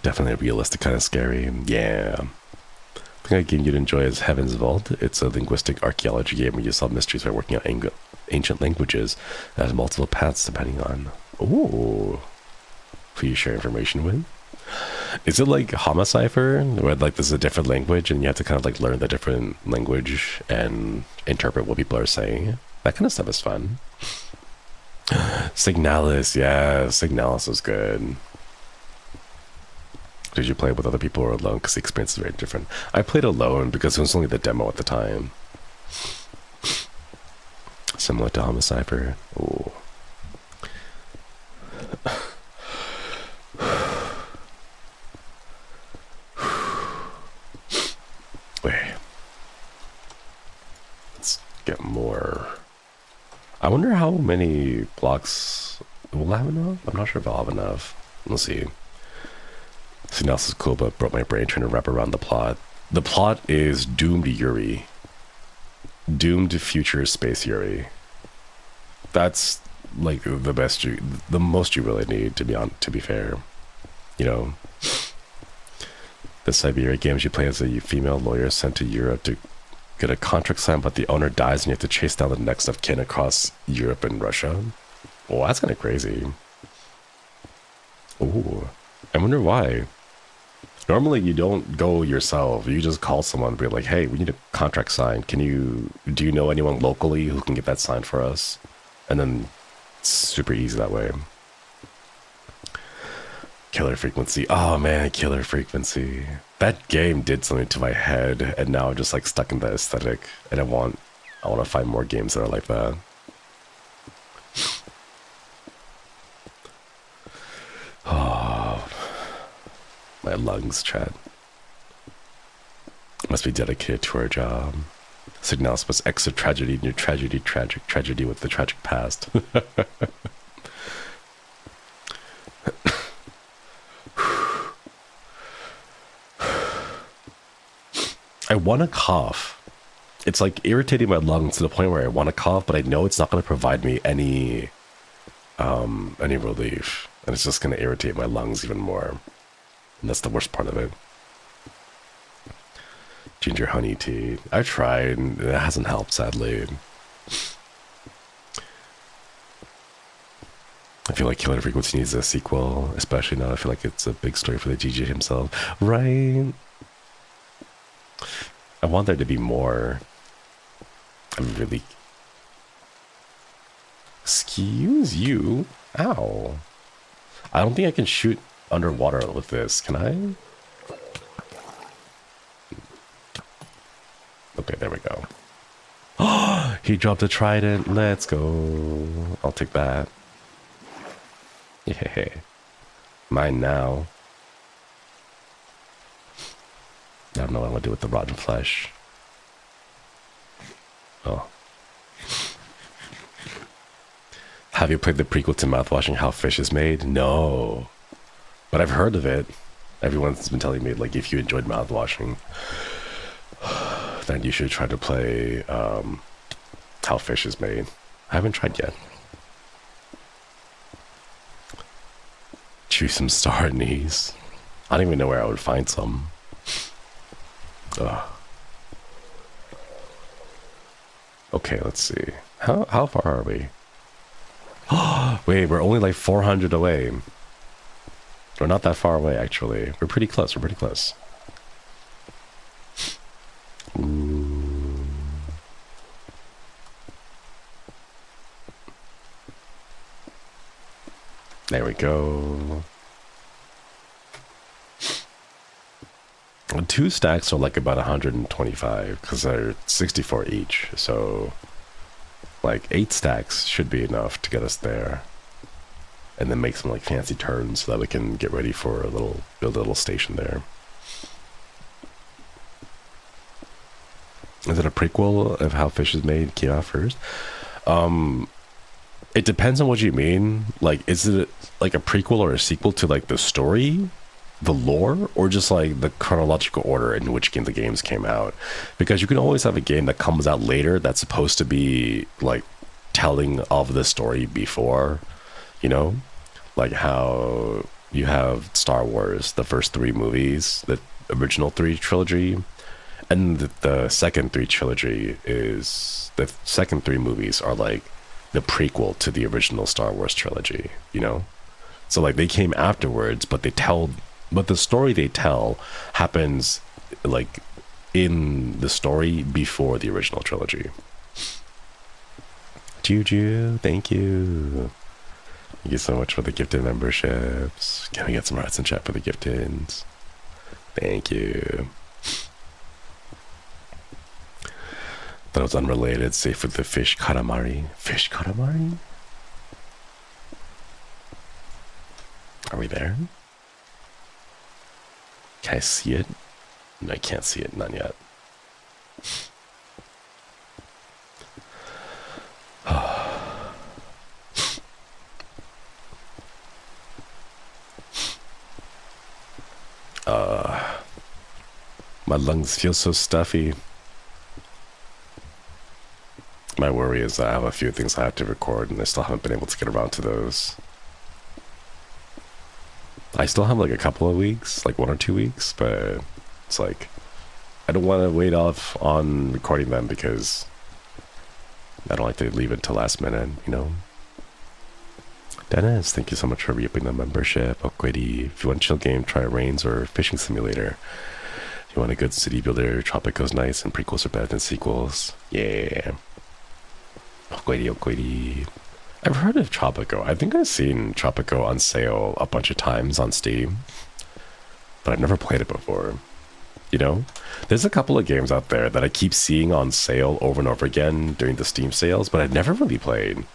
Definitely realistic, kind of scary. Yeah. I think a game you'd enjoy is Heaven's Vault. It's a linguistic archaeology game where you solve mysteries by working out ancient languages that has multiple paths depending on... Ooh. Who you share information with? Is it like Homicipher, where like this is a different language and you have to kind of like learn the different language and interpret what people are saying? That kind of stuff is fun. Signalis, yeah, Signalis is good. Did you play with other people or alone? Because the experience is very different. I played alone because it was only the demo at the time. Similar to Homicipher. Ooh. Wait. Let's get more. I wonder how many blocks will I have enough? I'm not sure if I'll have enough. Let's see. Something else is cool, but broke my brain trying to wrap around the plot. The plot is Doomed Yuri. Doomed Future Space Yuri. That's like the most you really need to be fair. You know, the Siberia games you play as a female lawyer sent to Europe to get a contract signed, but the owner dies and you have to chase down the next of kin across Europe and Russia. Well, that's kind of crazy. Ooh, I wonder why. Normally you don't go yourself. You just call someone and be like, hey, we need a contract signed. Do you know anyone locally who can get that signed for us? And then it's super easy that way. Killer Frequency. Oh man, Killer Frequency. That game did something to my head and now I'm just like stuck in that aesthetic and I want to find more games that are like that. Oh, my lungs, chat. Must be dedicated to our job. Signalis was extra tragedy in your tragedy with the tragic past. I want to cough. It's like irritating my lungs to the point where I want to cough, but I know it's not going to provide me any relief. And it's just going to irritate my lungs even more. And that's the worst part of it. Ginger honey tea. I tried, and it hasn't helped, sadly. I feel like Killer Frequency needs a sequel, especially now I feel like it's a big story for the DJ himself. Right? I want there to be more. I'm really... Excuse you? Ow. I don't think I can shoot underwater with this, can I? Okay, there we go. Oh, he dropped a trident. Let's go. I'll take that. Yeah. Mine now. I don't know what I'm going to do with the rotten flesh. Oh. Have you played the prequel to Mouthwashing How Fish is Made? No. But I've heard of it. Everyone's been telling me, like, if you enjoyed Mouthwashing, then you should try to play How Fish is Made. I haven't tried yet. Choose some star anise. I don't even know where I would find some. Ugh. Okay, let's see. How far are we? Wait, we're only like 400 away. We're not that far away, actually. We're pretty close. We're pretty close. Ooh. There we go. 2 stacks are like about 125 because they're 64 each. So like 8 stacks should be enough to get us there. And then make some like fancy turns so that we can get ready for build a little station there. Is it a prequel of how fish is made came out first? It depends on what you mean. Like, is it like a prequel or a sequel to like the story, the lore, or just like the chronological order in which the games came out? Because you can always have a game that comes out later that's supposed to be like telling of the story before, you know, like how you have Star Wars, the first 3 movies, the original 3 trilogy, and the second 3 trilogy is the second 3 movies are like the prequel to the original Star Wars trilogy, you know? So like they came afterwards, but the story they tell happens like in the story before the original trilogy. Juju, thank you. Thank you so much for the gifted memberships. Can we get some hearts in chat for the gifteds? Thank you. That was unrelated, save for the fish katamari. Fish katamari? Are we there? Can I see it? No, I can't see it, not yet. My lungs feel so stuffy. My worry is I have a few things I have to record and I still haven't been able to get around to those. I still have like a couple of weeks, like 1 or 2 weeks, but it's like I don't want to wait off on recording them because I don't like to leave it till last minute, you know? Dennis, thank you so much for re-upping the membership. Okwedi, if you want a chill game, try Reigns or Fishing Simulator. If you want a good city builder, Tropico's nice and prequels are better than sequels. Yeah. Okwedi. I've heard of Tropico. I think I've seen Tropico on sale a bunch of times on Steam, but I've never played it before. You know, there's a couple of games out there that I keep seeing on sale over and over again during the Steam sales, but I've never really played.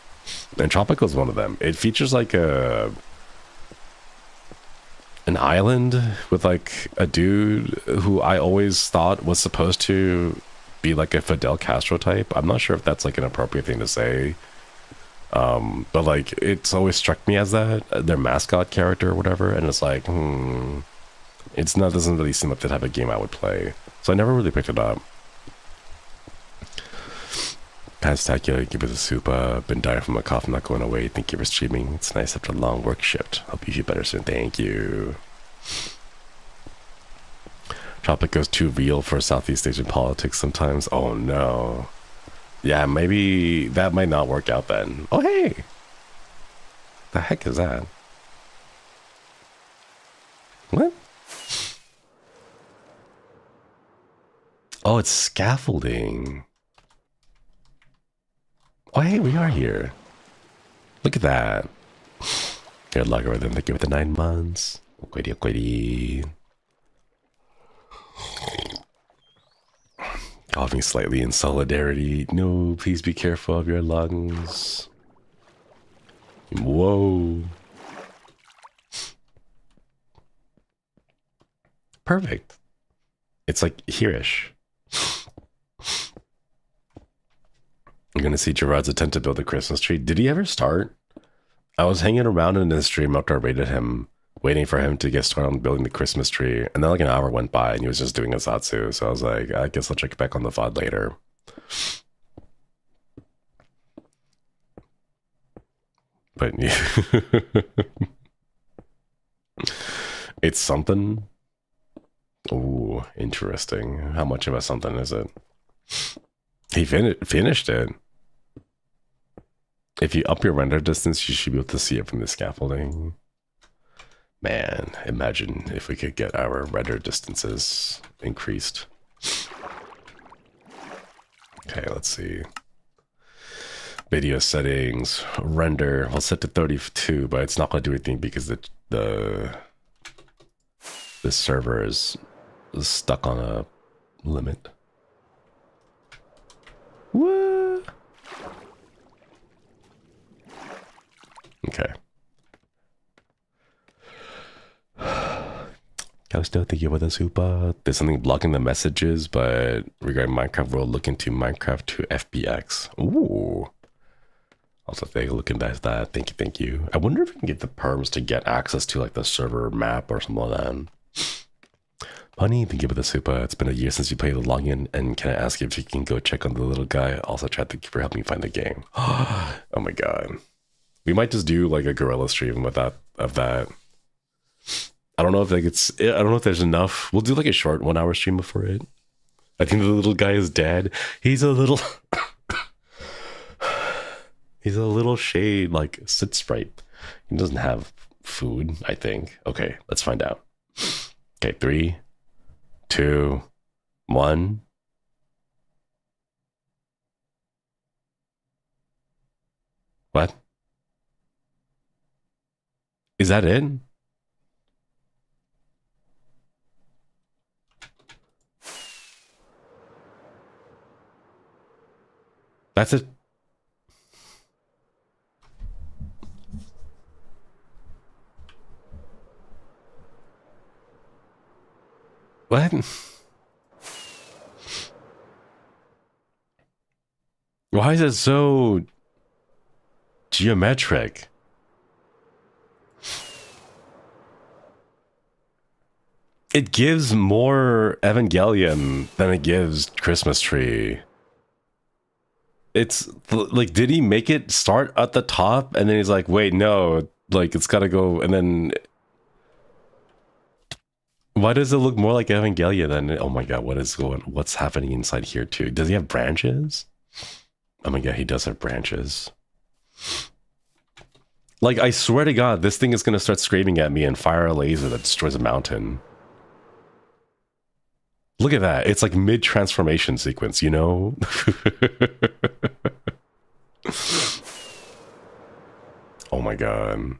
And Tropico is one of them. It features like an island with like a dude who I always thought was supposed to be like a Fidel Castro type. I'm not sure if that's like an appropriate thing to say. But like it's always struck me as that, their mascot character or whatever, and it's like, it's not, doesn't really seem like the type of game I would play. So I never really picked it up. Hashtag give us a soup. Been dying from a cough, not going away. Thank you for streaming. It's nice after a long work shift. Hope you feel better soon. Thank you. Tropico's too real for Southeast Asian politics sometimes. Oh no. Yeah, maybe that might not work out then. Oh hey! The heck is that? What? Oh, it's scaffolding. Oh hey, we are here. Look at that. Here, logarithm, thank you for the 9 months. Okwedi. Coughing slightly in solidarity. No, please be careful of your lungs. Whoa. Perfect. It's like here-ish. I'm gonna see Gerard's attempt to build a Christmas tree. Did he ever start? I was hanging around in his stream after I raided him, waiting for him to get started on building the Christmas tree, and then like an hour went by and he was just doing a Zatsu, so I was like, I guess I'll check back on the VOD later. But yeah. It's something. Ooh, interesting. How much of a something is it? He finished it. If you up your render distance, you should be able to see it from the scaffolding. Man, imagine if we could get our render distances increased. Okay, let's see. Video settings, render, I'll set to 32, but it's not going to do anything because the server is stuck on a limit. What? Okay. I was still thinking about the super. There's something blocking the messages, but regarding Minecraft, we'll look into Minecraft to FBX. Ooh. Also, take a look into that. Thank you. I wonder if we can get the perms to get access to like the server map or something like that. Bunny, thank you for the super. It's been a year since you played the login, and can I ask if you can go check on the little guy? Also, try to for helping me find the game. Oh my god. We might just do like a gorilla stream with that of that. I don't know if like I don't know if there's enough. We'll do like a short 1 hour stream before it. I think the little guy is dead. He's a little he's a little shade like sit sprite. He doesn't have food, I think. Okay, let's find out. Okay, 3, 2, 1. What? Is that it? That's it. What? Why is it so geometric? It gives more Evangelion than it gives Christmas tree. It's like, did he make it start at the top and then he's like, wait, no, like it's gotta go, and then why does it look more like Evangelion than, oh my god, what's happening inside here too? Does he have branches? Oh my god, he does have branches. Like, I swear to god, this thing is gonna start screaming at me and fire a laser that destroys a mountain. Look at that. It's like mid-transformation sequence, you know? Oh my god.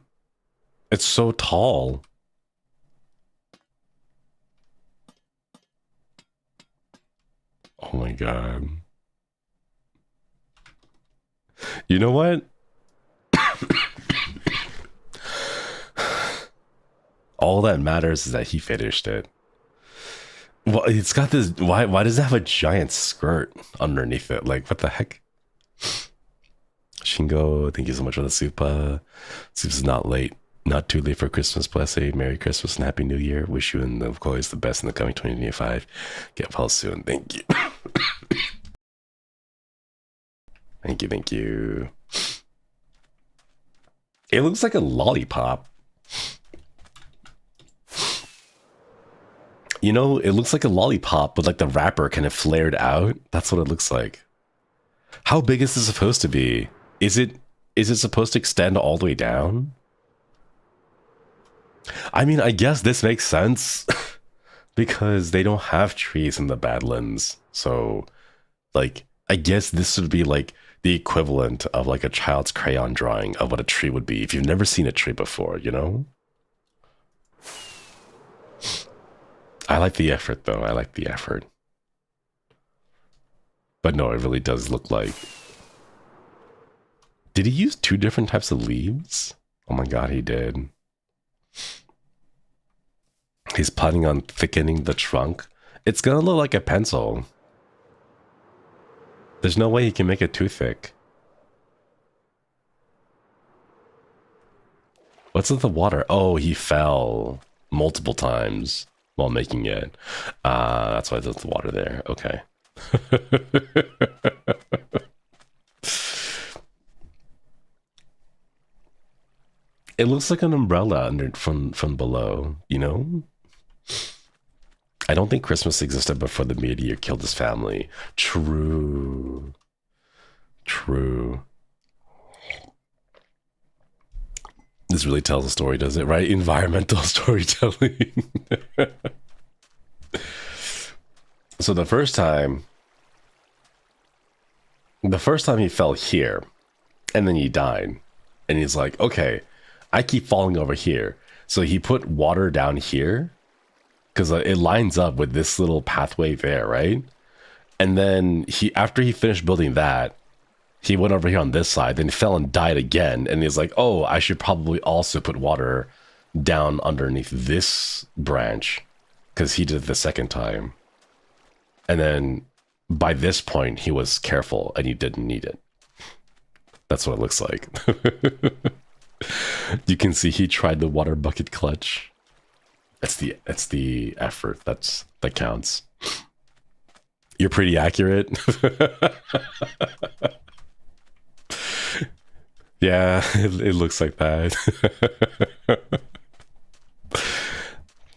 It's so tall. Oh my god. You know what? All that matters is that he finished it. Well, it's got this. Why does it have a giant skirt underneath it? Like, what the heck? Shingo, thank you so much for the super. Soup's not late. Not too late for Christmas. Bless you. Merry Christmas and Happy New Year. Wish you and of course the best in the coming 2025. Get well soon. Thank you. Thank you. It looks like a lollipop. You know, it looks like a lollipop, but like the wrapper kind of flared out. That's what it looks like. How big is this supposed to be? Is it supposed to extend all the way down? I mean, I guess this makes sense because they don't have trees in the Badlands. So, like, I guess this would be like the equivalent of like a child's crayon drawing of what a tree would be if you've never seen a tree before, you know? I like the effort, though. I like the effort. But no, it really does look like... Did he use 2 different types of leaves? Oh my god, he did. He's planning on thickening the trunk. It's gonna look like a pencil. There's no way he can make it too thick. What's with the water? Oh, he fell multiple times while making it. That's why there's the water there. Okay. It looks like an umbrella under from below, you know? I don't think Christmas existed before the meteor killed his family. True. True. This really tells a story, does it? Right? Environmental storytelling. So the first time he fell here, and then he died, and he's like, okay, I keep falling over here. So he put water down here because it lines up with this little pathway there, right? And then after he finished building that, he went over here on this side, then he fell and died again. And he's like, oh, I should probably also put water down underneath this branch because he did it the second time. And then by this point, he was careful and he didn't need it. That's what it looks like. You can see he tried the water bucket clutch. That's the effort that counts. You're pretty accurate. Yeah, it looks like that.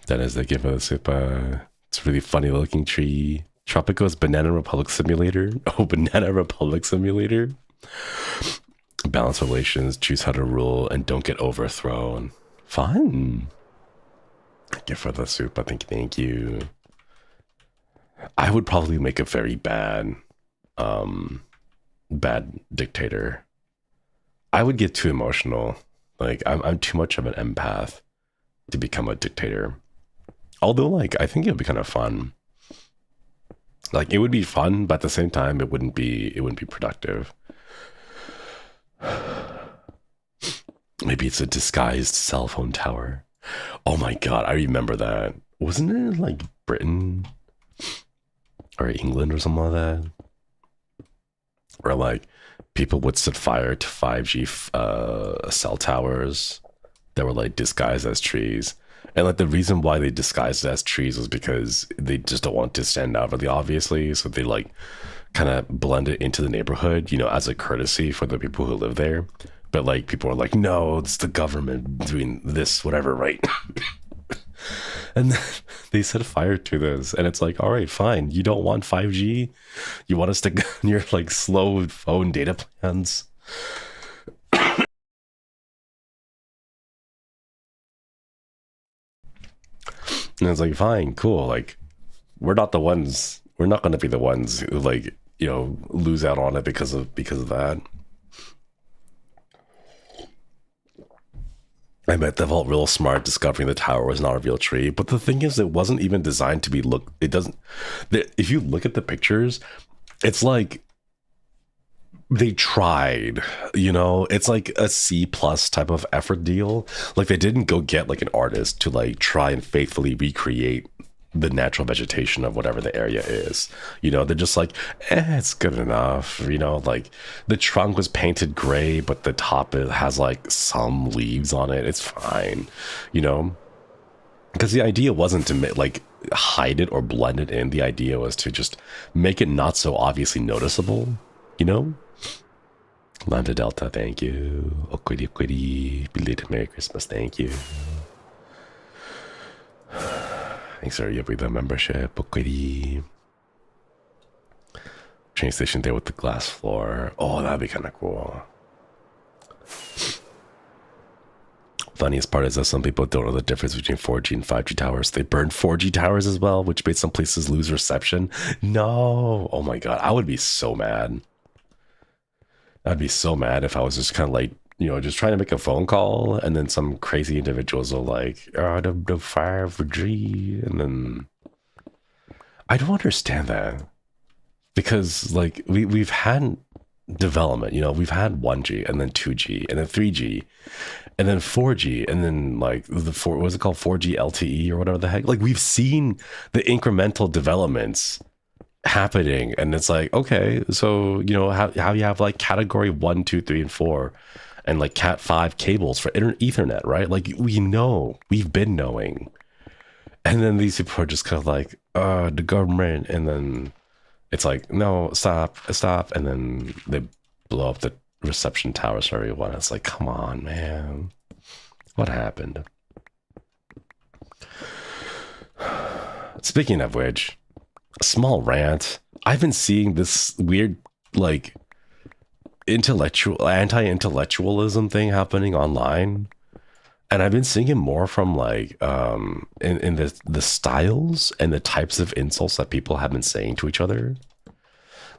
That is the give us it's a really funny looking tree. Tropico's Banana Republic Simulator. Oh, Banana Republic Simulator. Balance relations, choose how to rule, and don't get overthrown. Fun. Thank you for the soup. I think thank you. I would probably make a very bad dictator. I would get too emotional. Like I'm too much of an empath to become a dictator. Although, like, I think it would be kind of fun. Like, it would be fun, but at the same time, it wouldn't be productive. Maybe it's a disguised cell phone tower. Oh my god, I remember that. Wasn't it like Britain or England or something like that? Where like people would set fire to 5G cell towers that were like disguised as trees. And like the reason why they disguised it as trees was because they just don't want to stand out really obviously. So they like kind of blend it into the neighborhood, you know, as a courtesy for the people who live there. But like people are like, no, it's the government doing this, whatever, right? And they set fire to this, and it's like, all right, fine. You don't want 5G? You want us to go on your like slow phone data plans? And it's like, fine, cool. Like, we're not going to be the ones who like, you know, lose out on it because of that. I bet they felt real smart discovering the tower was not a real tree. But the thing is, it wasn't even designed to be if you look at the pictures, it's like they tried, you know, it's like a C+ type of effort deal. Like they didn't go get like an artist to like try and faithfully recreate the natural vegetation of whatever the area is. You know, they're just like, it's good enough. You know, like the trunk was painted gray, but the top it has like some leaves on it. It's fine, you know, because the idea wasn't to like hide it or blend it in. The idea was to just make it not so obviously noticeable, you know. Lambda Delta, thank you. Okwidi Okwidi, belated Merry Christmas, thank you. Thanks for the membership. Okwidi. Train station there with the glass floor. Oh, that'd be kind of cool. Funniest part is that some people don't know the difference between 4G and 5G towers. They burned 4G towers as well, which made some places lose reception. No. Oh my god, I would be so mad. I'd be so mad if I was just kind of like, you know, just trying to make a phone call and then some crazy individuals are like, oh, the 5G. And then I don't understand that, because like we've had development, you know, we've had 1G and then 2G and then 3G and then 4G and then like what was it called, 4G LTE or whatever the heck. Like we've seen the incremental developments happening, and it's like, okay, so you know how you have like category 1, 2, 3, and 4 and like cat 5 cables for ethernet, right? Like we've been knowing, and then these people are just kind of like, the government, and then it's like, no, stop, and then they blow up the reception towers for everyone. It's like, come on, man, what happened? Speaking of which, small rant. I've been seeing this weird like anti-intellectualism thing happening online, And I've been seeing it more from like in the styles and the types of insults that people have been saying to each other.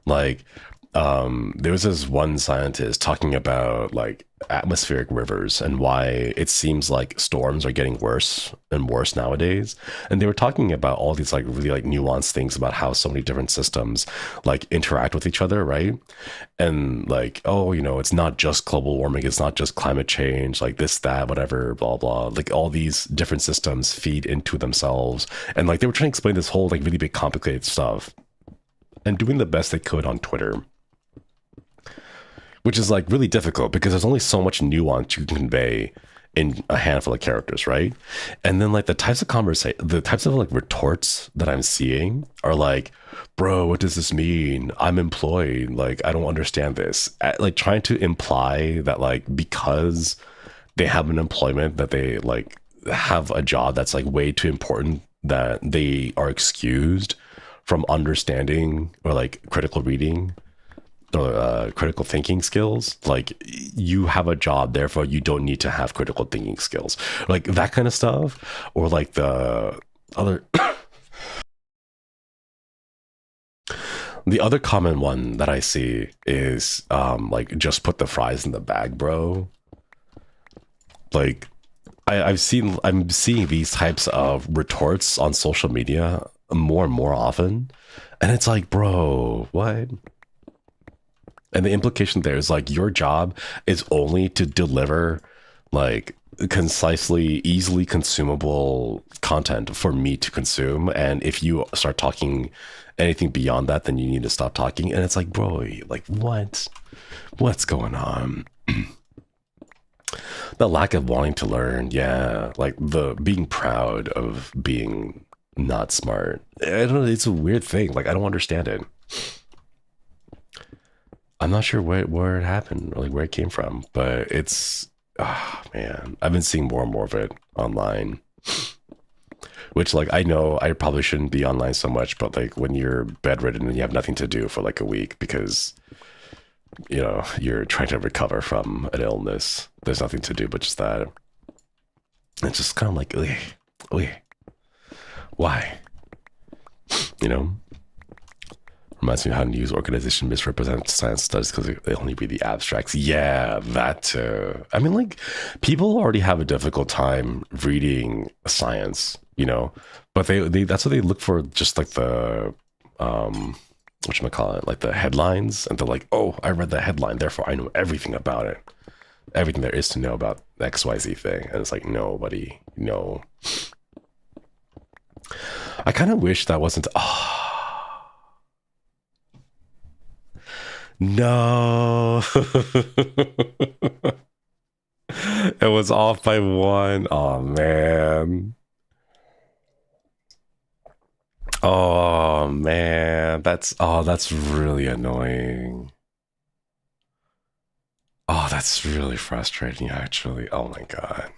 Like there was this one scientist talking about like atmospheric rivers and why it seems like storms are getting worse and worse nowadays. And they were talking about all these like really like nuanced things about how so many different systems like interact with each other, right? And like, oh, you know, it's not just global warming, it's not just climate change, like this, that, whatever, blah, blah. Like all these different systems feed into themselves. And like they were trying to explain this whole like really big complicated stuff and doing the best they could on Twitter, which is like really difficult because there's only so much nuance you can convey in a handful of characters, right? And then like the types of like retorts that I'm seeing are like, bro, what does this mean? I'm employed, like I don't understand this. Like trying to imply that like because they have an employment that they like have a job that's like way too important that they are excused from understanding or like critical reading or critical thinking skills. Like you have a job, therefore you don't need to have critical thinking skills, like that kind of stuff. Or like the other the other common one that I see is like just put the fries in the bag, bro. Like I'm seeing these types of retorts on social media more and more often, and it's like, bro, what? And the implication there is like your job is only to deliver like concisely, easily consumable content for me to consume. And if you start talking anything beyond that, then you need to stop talking. And it's like, bro, like what? What's going on? The lack of wanting to learn, yeah, like the being proud of being not smart. I don't know, it's a weird thing. Like I don't understand it. I'm not sure where it happened or like where it came from, but it's, oh man, I've been seeing more and more of it online. Which like I know I probably shouldn't be online so much, but like when you're bedridden and you have nothing to do for like a week because you know you're trying to recover from an illness, there's nothing to do but just that. It's just kind of like, why? You know? Reminds me of how news organization misrepresent science studies because they only read the abstracts. Yeah, that too. I mean, like, people already have a difficult time reading science, you know, but they that's what they look for, just like the whatchamacallit, like the headlines, and they're like, oh, I read the headline, therefore I know everything about it. Everything there is to know about XYZ thing. And it's like, nobody, no. I kind of wish that wasn't no. It was off by one. Oh man. Oh man. That's really annoying. Oh, that's really frustrating actually. Oh my god.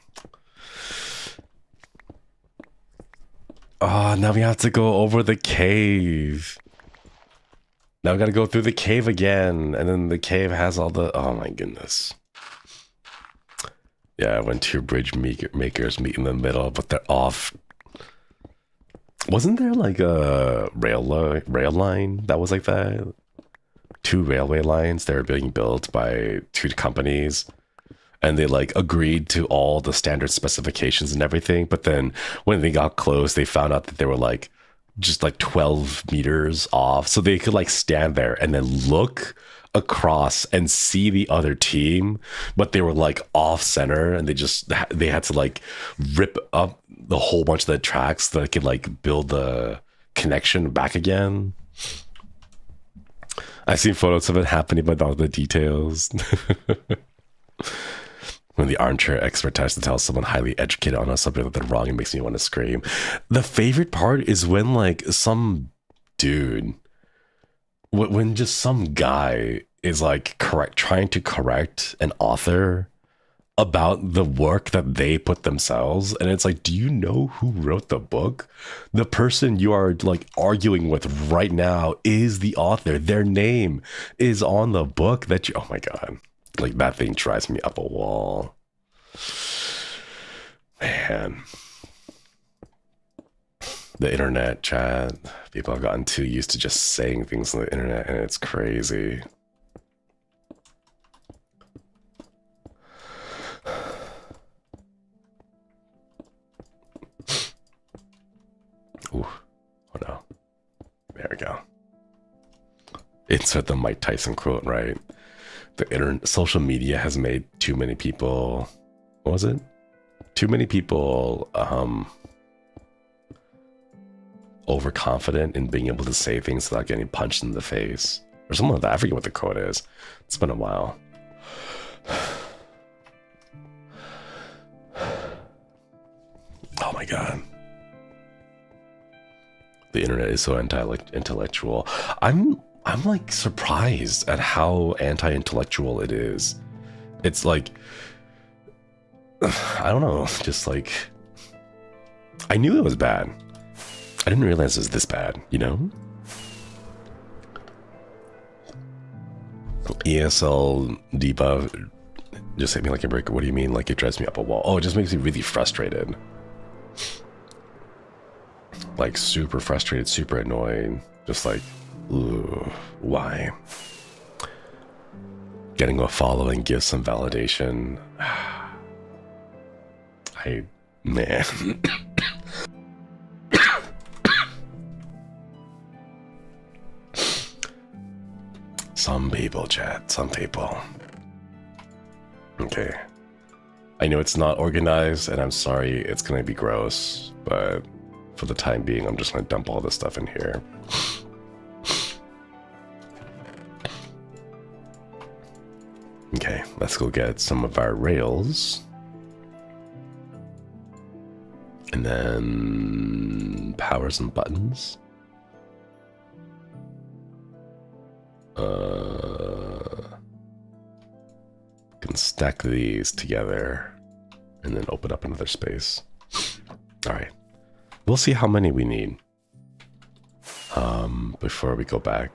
Oh, now we have to go over the cave. Now we gotta go through the cave again, and then the cave has all the, oh my goodness. Yeah, when two bridge makers meet in the middle, but they're off. Wasn't there like a rail line that was like that? Two railway lines that were being built by two companies, and they like agreed to all the standard specifications and everything, but then when they got close, they found out that they were like just like 12 meters off, so they could like stand there and then look across and see the other team, but they were like off center, and they had to like rip up the whole bunch of the tracks so they could like build the connection back again. I've seen photos of it happening, but not the details. When the armchair expert tries to tell someone highly educated on a subject that they're wrong, it makes me want to scream. The favorite part is when like some dude, when just some guy is like trying to correct an author about the work that they put themselves, and it's like, do you know who wrote the book? The person you are like arguing with right now is the author. Their name is on the book that you, oh my god. Like that thing drives me up a wall. Man, the internet chat, people have gotten too used to just saying things on the internet, and it's crazy. Ooh, oh no. There we go. Insert the Mike Tyson quote, right? The social media has made too many people, what was it? Too many people overconfident in being able to say things without getting punched in the face. Or something like that. I forget what the quote is. It's been a while. Oh my god. The internet is so anti-intellectual. I'm like surprised at how anti-intellectual it is. It's like, I don't know, just like, I knew it was bad. I didn't realize it was this bad, you know? ESL debuff just hit me like a brick. What do you mean? Like it drives me up a wall? Oh, it just makes me really frustrated. Like super frustrated, super annoyed. Just like, ooh, why? Getting a following gives some validation. Man. Some people, chat, some people. Okay. I know it's not organized, and I'm sorry it's gonna be gross, but for the time being, I'm just gonna dump all this stuff in here. Okay, let's go get some of our rails. And then powers and buttons. Can stack these together and then open up another space. All right, we'll see how many we need before we go back.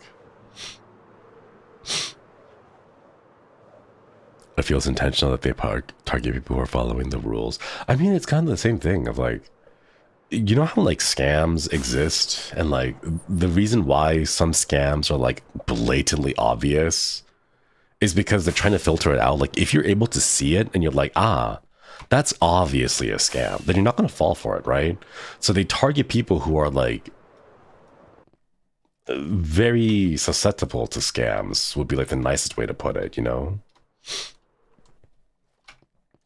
It feels intentional that they target people who are following the rules. I mean, it's kind of the same thing of like, you know how like scams exist, and like the reason why some scams are like blatantly obvious is because they're trying to filter it out. Like if you're able to see it and you're like, ah, that's obviously a scam, then you're not going to fall for it, right? So they target people who are like very susceptible to scams, would be like the nicest way to put it, you know?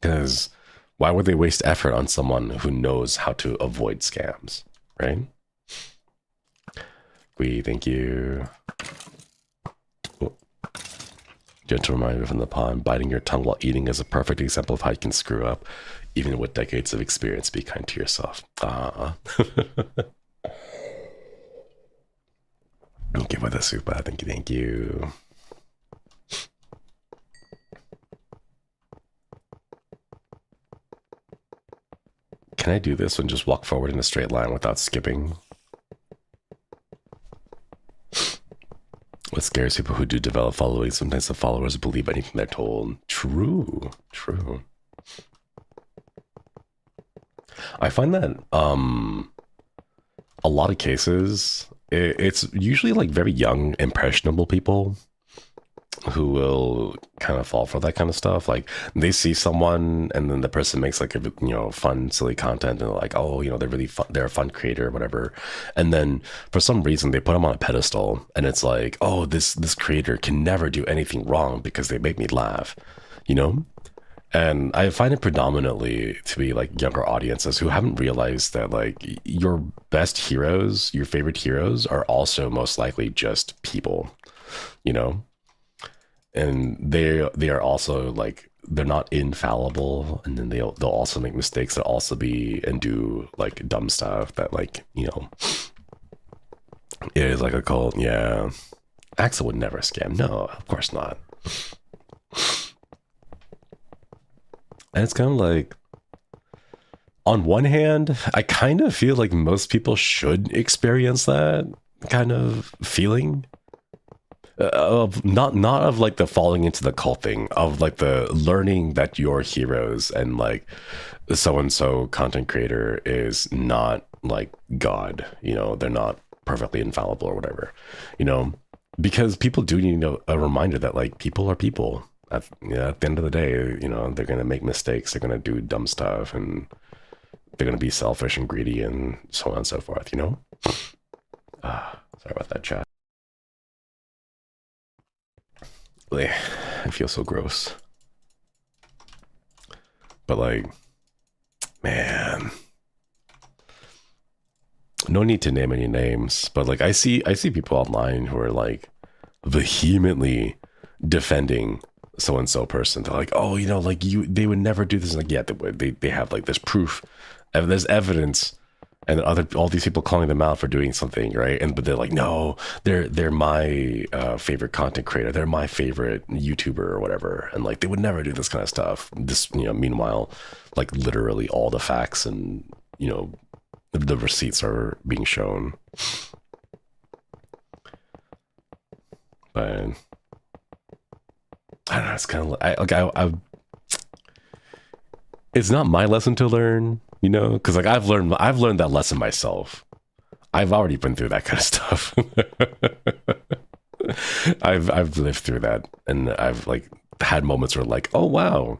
Because why would they waste effort on someone who knows how to avoid scams, right? Thank you. Oh. Gentle reminder from the pond, biting your tongue while eating is a perfect example of how you can screw up. Even with decades of experience, be kind to yourself. Ah. Okay, with the super. Thank you, thank you. Can I do this and just walk forward in a straight line without skipping? What scares people who do develop following, sometimes the followers believe anything they're told. True, true. I find that a lot of cases, it's usually like very young, impressionable people who will kind of fall for that kind of stuff. Like they see someone and then the person makes like a, you know, fun, silly content, and they're like, oh, you know, they're really fun, they're a fun creator or whatever. And then for some reason they put them on a pedestal, and it's like, oh, this creator can never do anything wrong because they make me laugh, you know? And I find it predominantly to be like younger audiences who haven't realized that like your best heroes, your favorite heroes, are also most likely just people, you know? And they are also like, they're not infallible, and then they'll also make mistakes that also be and do like dumb stuff that, like, you know, it is like a cult. Yeah, Axel would never scam. No, of course not. And it's kind of like, on one hand, I kind of feel like most people should experience that kind of feeling. of not of like the falling into the cult thing, of like the learning that your heroes and like so and so content creator is not like God, you know, they're not perfectly infallible or whatever, you know, because people do need a reminder that like people are people. At the end of the day, you know, they're gonna make mistakes, they're gonna do dumb stuff, and they're gonna be selfish and greedy and so on and so forth, you know. Sorry about that, chat. I feel so gross. But like, man, no need to name any names, but like I see people online who are like vehemently defending so and so person. They're like, oh, you know, like they would never do this. Like, yeah, they would. They have like this proof, and there's evidence, and all these people calling them out for doing something, right? And but they're like, no, they're my favorite content creator. They're my favorite YouTuber or whatever, and like they would never do this kind of stuff. This, you know, meanwhile, like literally all the facts and, you know, the receipts are being shown. But I don't know, it's kind of I it's not my lesson to learn, you know, because like I've learned that lesson myself. I've already been through that kind of stuff. I've lived through that, and I've like had moments where like, oh wow,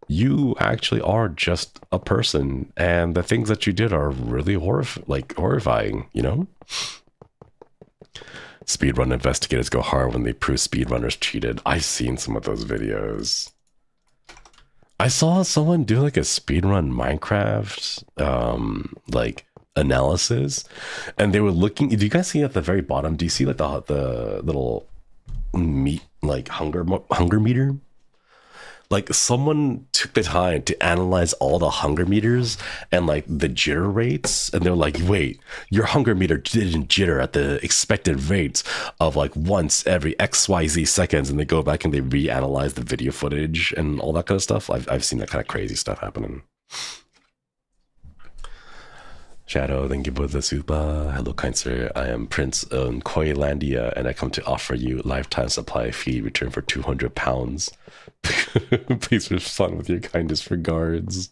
you actually are just a person, and the things that you did are really horrifying, you know. Speedrun investigators go hard when they prove speedrunners cheated. I've seen some of those videos. I saw someone do like a speedrun Minecraft like analysis, and they were looking. Do you guys see at the very bottom? Do you see like the little meat like hunger meter? Like someone took the time to analyze all the hunger meters and like the jitter rates, and they're like, wait, your hunger meter didn't jitter at the expected rates of like once every XYZ seconds, and they go back and they reanalyze the video footage and all that kind of stuff. I've seen that kind of crazy stuff happening. Shadow, thank you for the super. Hello, kind sir. I am Prince in Koilandia, and I come to offer you lifetime supply fee return for 200 pounds. Please respond with your kindest regards.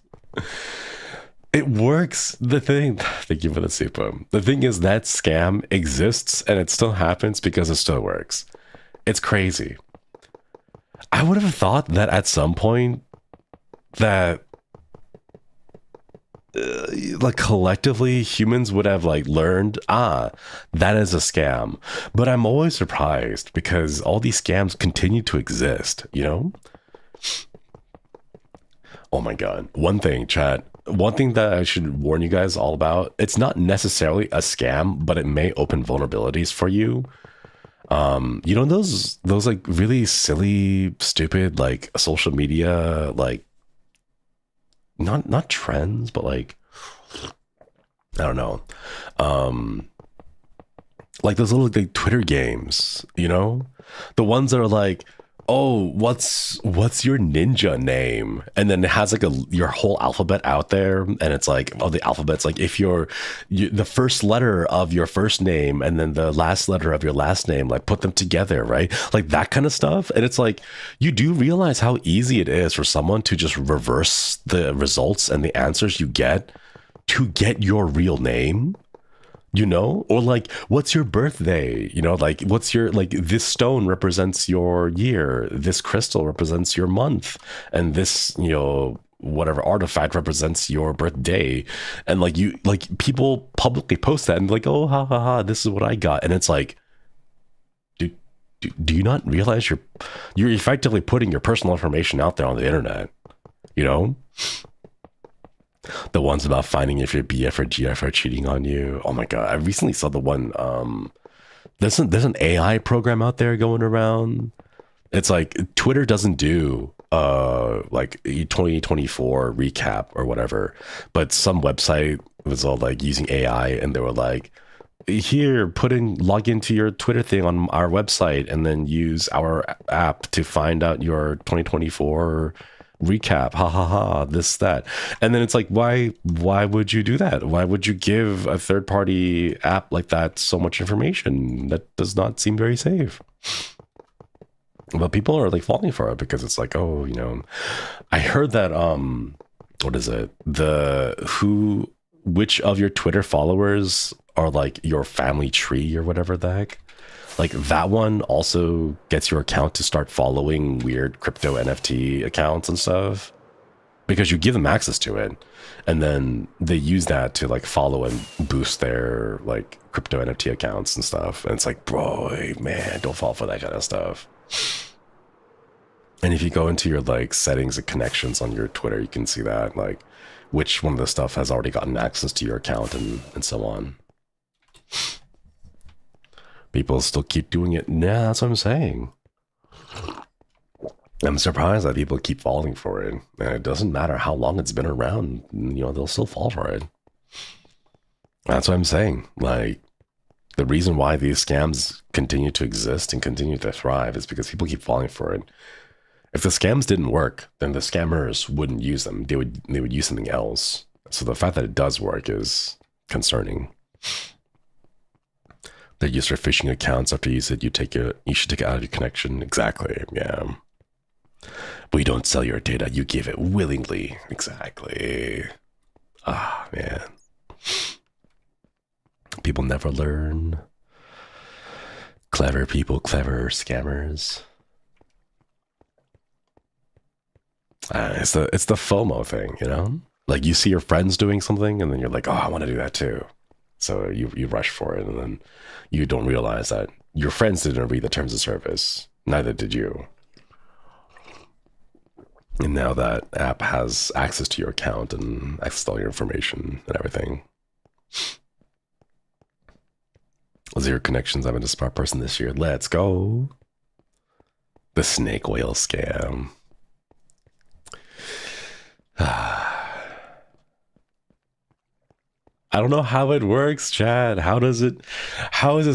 It works. The thing, thank you for the super. The thing is that scam exists and it still happens because it still works. It's crazy. I would have thought that at some point that like collectively humans would have like learned, that is a scam. But I'm always surprised because all these scams continue to exist, you know? Oh my god. One thing, chat, one thing that I should warn you guys all about, it's not necessarily a scam, but it may open vulnerabilities for you. You know, those like really silly, stupid, like social media, like not trends, but like, I don't know, like those little like Twitter games, you know, the ones that are like, oh, what's your ninja name? And then it has like your whole alphabet out there, and it's like, oh, the alphabet's like if you're the first letter of your first name and then the last letter of your last name, like put them together, right? Like that kind of stuff. And it's like, you do realize how easy it is for someone to just reverse the results and the answers you get to get your real name. You know, or like, what's your birthday? You know, like, what's your, like, this stone represents your year, this crystal represents your month, and this, you know, whatever artifact represents your birthday. And like, you, like, people publicly post that and like, oh, ha ha ha, this is what I got. And it's like, do you not realize you're effectively putting your personal information out there on the internet, you know? The ones about finding if your BF or GF are cheating on you. Oh my god! I recently saw the one. There's an AI program out there going around. It's like Twitter doesn't do like 2024 recap or whatever, but some website was all like using AI, and they were like, here, log into your Twitter thing on our website, and then use our app to find out your 2024 recap, ha ha ha, this, that. And then it's like, why would you do that? Why would you give a third-party app like that so much information? That does not seem very safe. But people are like falling for it because it's like, oh, I heard that what is it? Which of your Twitter followers are like your family tree or whatever the heck? Like that one also gets your account to start following weird crypto NFT accounts and stuff because you give them access to it. And then they use that to like follow and boost their like crypto NFT accounts and stuff. And it's like, bro, man, don't fall for that kind of stuff. And if you go into your like settings and connections on your Twitter, you can see that like which one of the stuff has already gotten access to your account and so on. People still keep doing it. Yeah, that's what I'm saying. I'm surprised that people keep falling for it. And it doesn't matter how long it's been around, they'll still fall for it. That's what I'm saying. Like, the reason why these scams continue to exist and continue to thrive is because people keep falling for it. If the scams didn't work, then the scammers wouldn't use them. They would use something else. So the fact that it does work is concerning. They use their phishing accounts after you use it. You should take it out of your connection. Exactly. Yeah. We don't sell your data. You give it willingly. Exactly. Ah, man. People never learn. Clever people, clever scammers. It's the FOMO thing, Like you see your friends doing something and then you're like, oh, I want to do that too. So you rush for it and then you don't realize that your friends didn't read the terms of service. Neither did you. And now that app has access to your account and access to all your information and everything. Zero connections. I'm a smart person this year. Let's go. The snake oil scam. I don't know how it works, Chad. How is it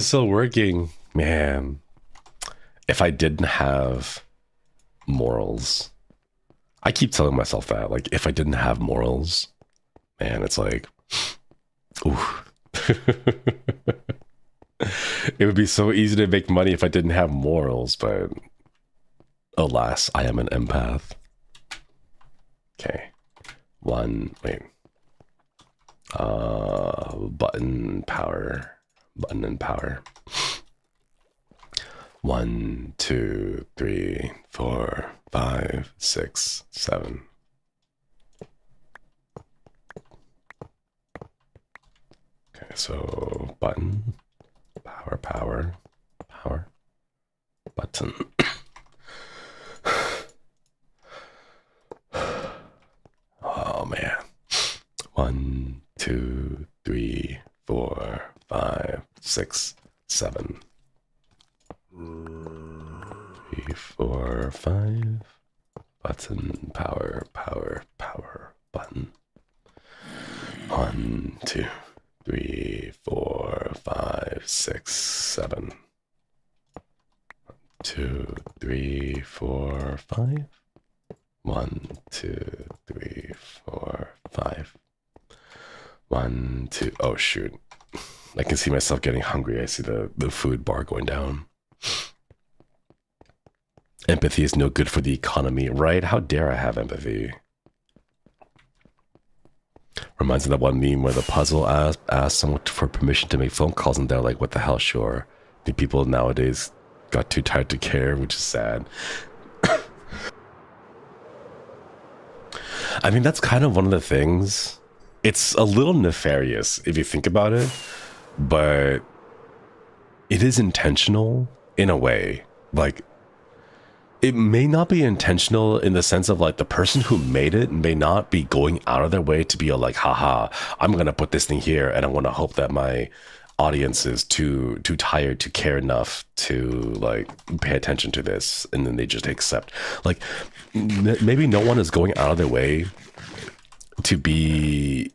still working? Man, if I didn't have morals, I keep telling myself that, like, if I didn't have morals, man, it's like, ooh. It would be so easy to make money if I didn't have morals, but alas, I am an empath. Okay. Button and power. 1, 2, 3, 4, 5, 6, 7. Okay, so button, power, button. Oh man. 1, 2, 3, 4, 5, 6, 7. 3, 4, 5. Button, power, button. 1, 2, 3, 4, 5, 6, 7. 2, 3, 4, 5. 1, 2, 3, 4, 5. 1, 2. Oh shoot! I can see myself getting hungry. I see the food bar going down. Empathy is no good for the economy, right? How dare I have empathy? Reminds me of that one meme where the puzzle asked someone for permission to make phone calls, and they're like, "What the hell? Sure." The people nowadays got too tired to care, which is sad. I mean, that's kind of one of the things. It's a little nefarious if you think about it, but it is intentional in a way. Like, it may not be intentional in the sense of like the person who made it may not be going out of their way to be like, haha, I'm going to put this thing here and I want to hope that my audience is too tired to care enough to like pay attention to this, and then they just accept. Like, maybe no one is going out of their way to be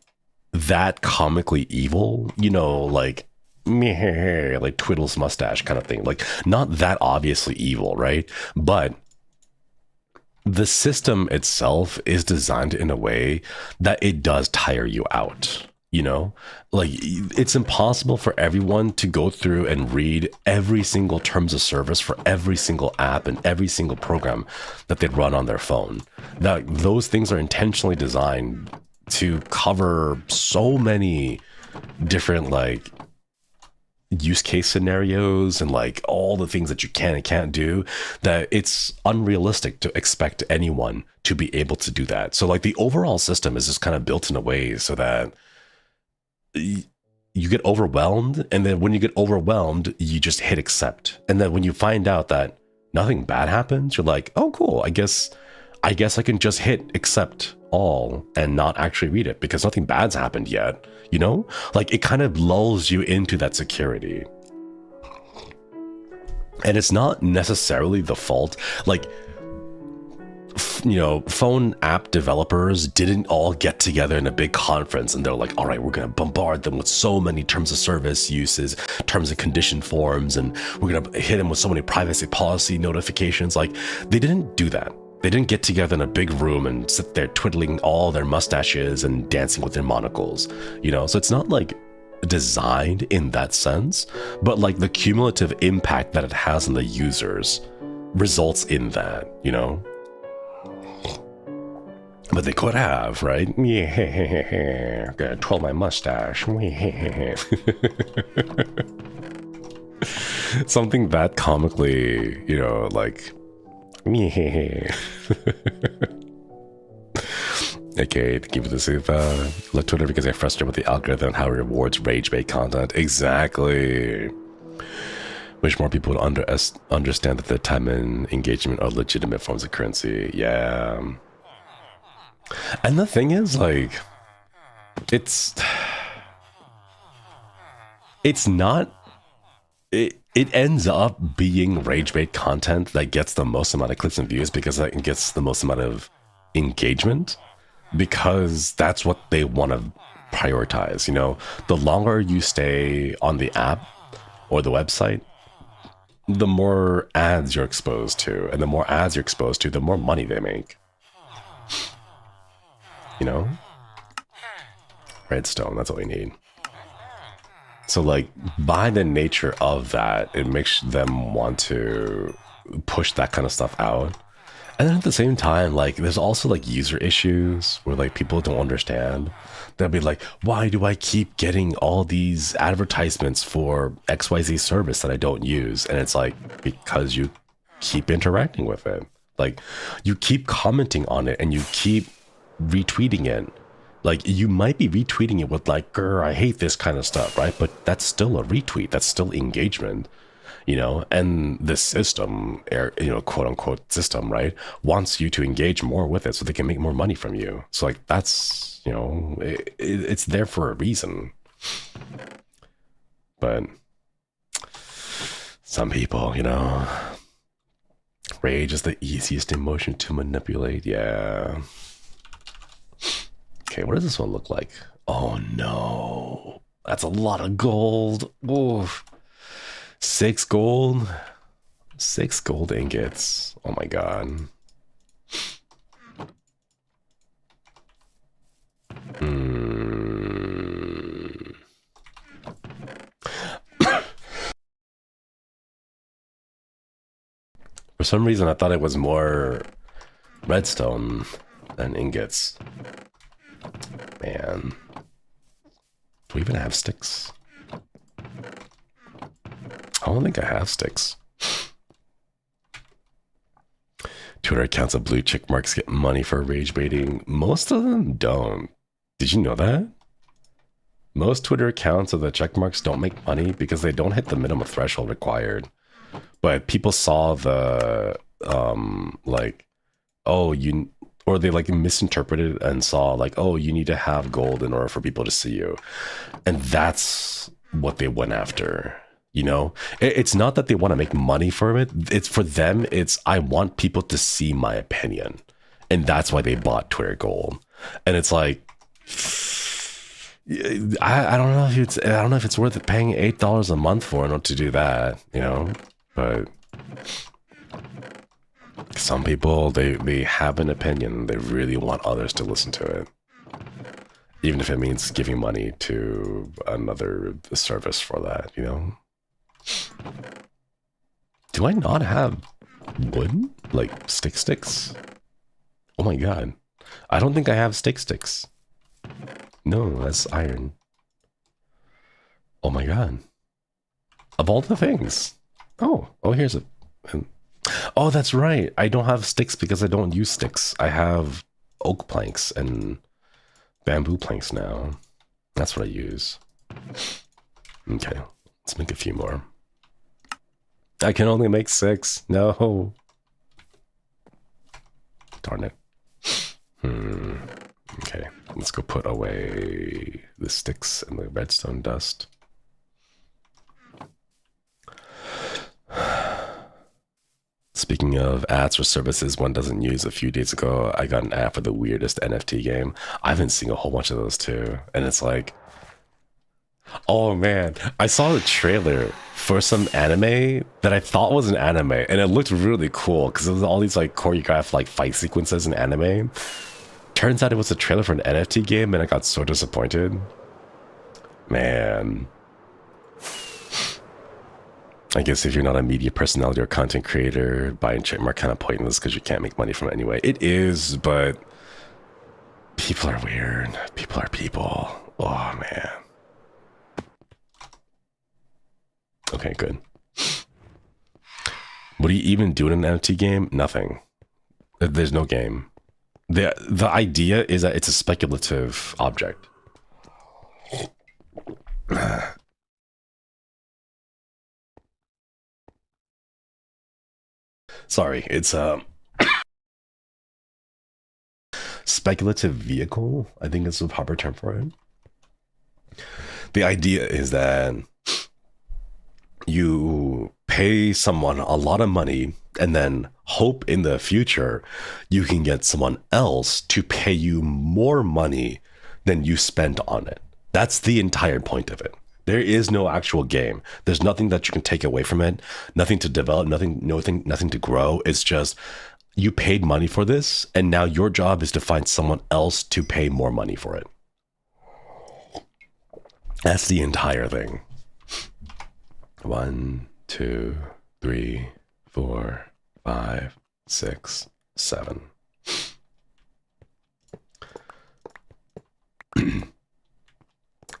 that comically evil, like twiddles mustache kind of thing, like not that obviously evil, right? But the system itself is designed in a way that it does tire you out. You know, like it's impossible for everyone to go through and read every single terms of service for every single app and every single program that they run on their phone. Now, those things are intentionally designed to cover so many different like use case scenarios and like all the things that you can and can't do, that it's unrealistic to expect anyone to be able to do that. So like the overall system is just kind of built in a way so that you get overwhelmed, and then when you get overwhelmed you just hit accept, and then when you find out that nothing bad happens, you're like, oh cool, I guess I can just hit accept all and not actually read it because nothing bad's happened yet, you know? Like it kind of lulls you into that security. And it's not necessarily the fault, like, you know, phone app developers didn't all get together in a big conference and they're like, all right, we're going to bombard them with so many terms of service uses, terms and condition forms, and we're going to hit them with so many privacy policy notifications. Like, they didn't do that. They didn't get together in a big room and sit there twiddling all their mustaches and dancing with their monocles, you know? So it's not like designed in that sense, but like the cumulative impact that it has on the users results in that, you know? But they could have, right? Yeah, gonna twirl my mustache. Something that comically, you know, like, okay, thank you for the super. Let Twitter because they're frustrated with the algorithm and how it rewards rage bait content. Exactly. Wish more people would understand that their time and engagement are legitimate forms of currency. Yeah. And the thing is, like, it's not, it ends up being rage bait content that gets the most amount of clicks and views because it gets the most amount of engagement, because that's what they want to prioritize. You know, the longer you stay on the app or the website, the more ads you're exposed to, and the more ads you're exposed to, the more money they make. You know? Redstone, that's what we need. So like, by the nature of that, it makes them want to push that kind of stuff out. And then at the same time, like, there's also like user issues where like people don't understand. They'll be like, why do I keep getting all these advertisements for XYZ service that I don't use? And it's like, because you keep interacting with it. Like, you keep commenting on it and you keep retweeting it. Like, you might be retweeting it with like, grr, I hate this kind of stuff, right? But that's still a retweet. That's still engagement, you know? And the system, you know, quote unquote system, right, wants you to engage more with it so they can make more money from you. So like, that's, you know, it's there for a reason. But some people, you know, rage is the easiest emotion to manipulate. Yeah. Okay, what does this one look like? Oh no, that's a lot of gold. Oof. 6 gold? 6 gold ingots. Oh my god. For some reason, I thought it was more redstone than ingots. Man. Do we even have sticks? I don't think I have sticks. Twitter accounts of blue check marks get money for rage baiting. Most of them don't. Did you know that? Most Twitter accounts of the check marks don't make money because they don't hit the minimum threshold required. But people saw the, like, oh, you... or they like misinterpreted and saw like, oh, you need to have gold in order for people to see you. And that's what they went after, you know? It's not that they want to make money from it. It's for them, it's, I want people to see my opinion. And that's why they bought Twitter Gold. And it's like, I don't know if it's worth it paying $8 a month for in order to do that, you know? But some people, they have an opinion. They really want others to listen to it. Even if it means giving money to another service for that, you know? Do I not have wood? Like sticks? Oh my god. I don't think I have sticks. No, that's iron. Oh my god. Of all the things. Oh, here's a... Oh, that's right. I don't have sticks because I don't use sticks. I have oak planks and bamboo planks now. That's what I use. Okay, let's make a few more. I can only make 6. No. Darn it. Okay, let's go put away the sticks and the redstone dust. Speaking of ads or services one doesn't use, a few days ago, I got an ad for the weirdest NFT game. I've been seeing a whole bunch of those too. And it's like, oh man, I saw the trailer for some anime that I thought was an anime. And it looked really cool because it was all these like choreographed like fight sequences in anime. Turns out it was a trailer for an NFT game and I got so disappointed. Man. I guess if you're not a media personality or content creator, buying trademark kind of pointless because you can't make money from it anyway. It is, but people are weird. People are people. Oh, man. Okay, good. What do you even do in an NFT game? Nothing. There's no game. The idea is that it's a speculative object. Sorry, it's a speculative vehicle. I think it's the proper term for it. The idea is that you pay someone a lot of money and then hope in the future you can get someone else to pay you more money than you spent on it. That's the entire point of it. There is no actual game. There's nothing that you can take away from it, nothing to develop, nothing to grow. It's just you paid money for this, and now your job is to find someone else to pay more money for it. That's the entire thing. 1, 2, 3, 4, 5, 6, 7.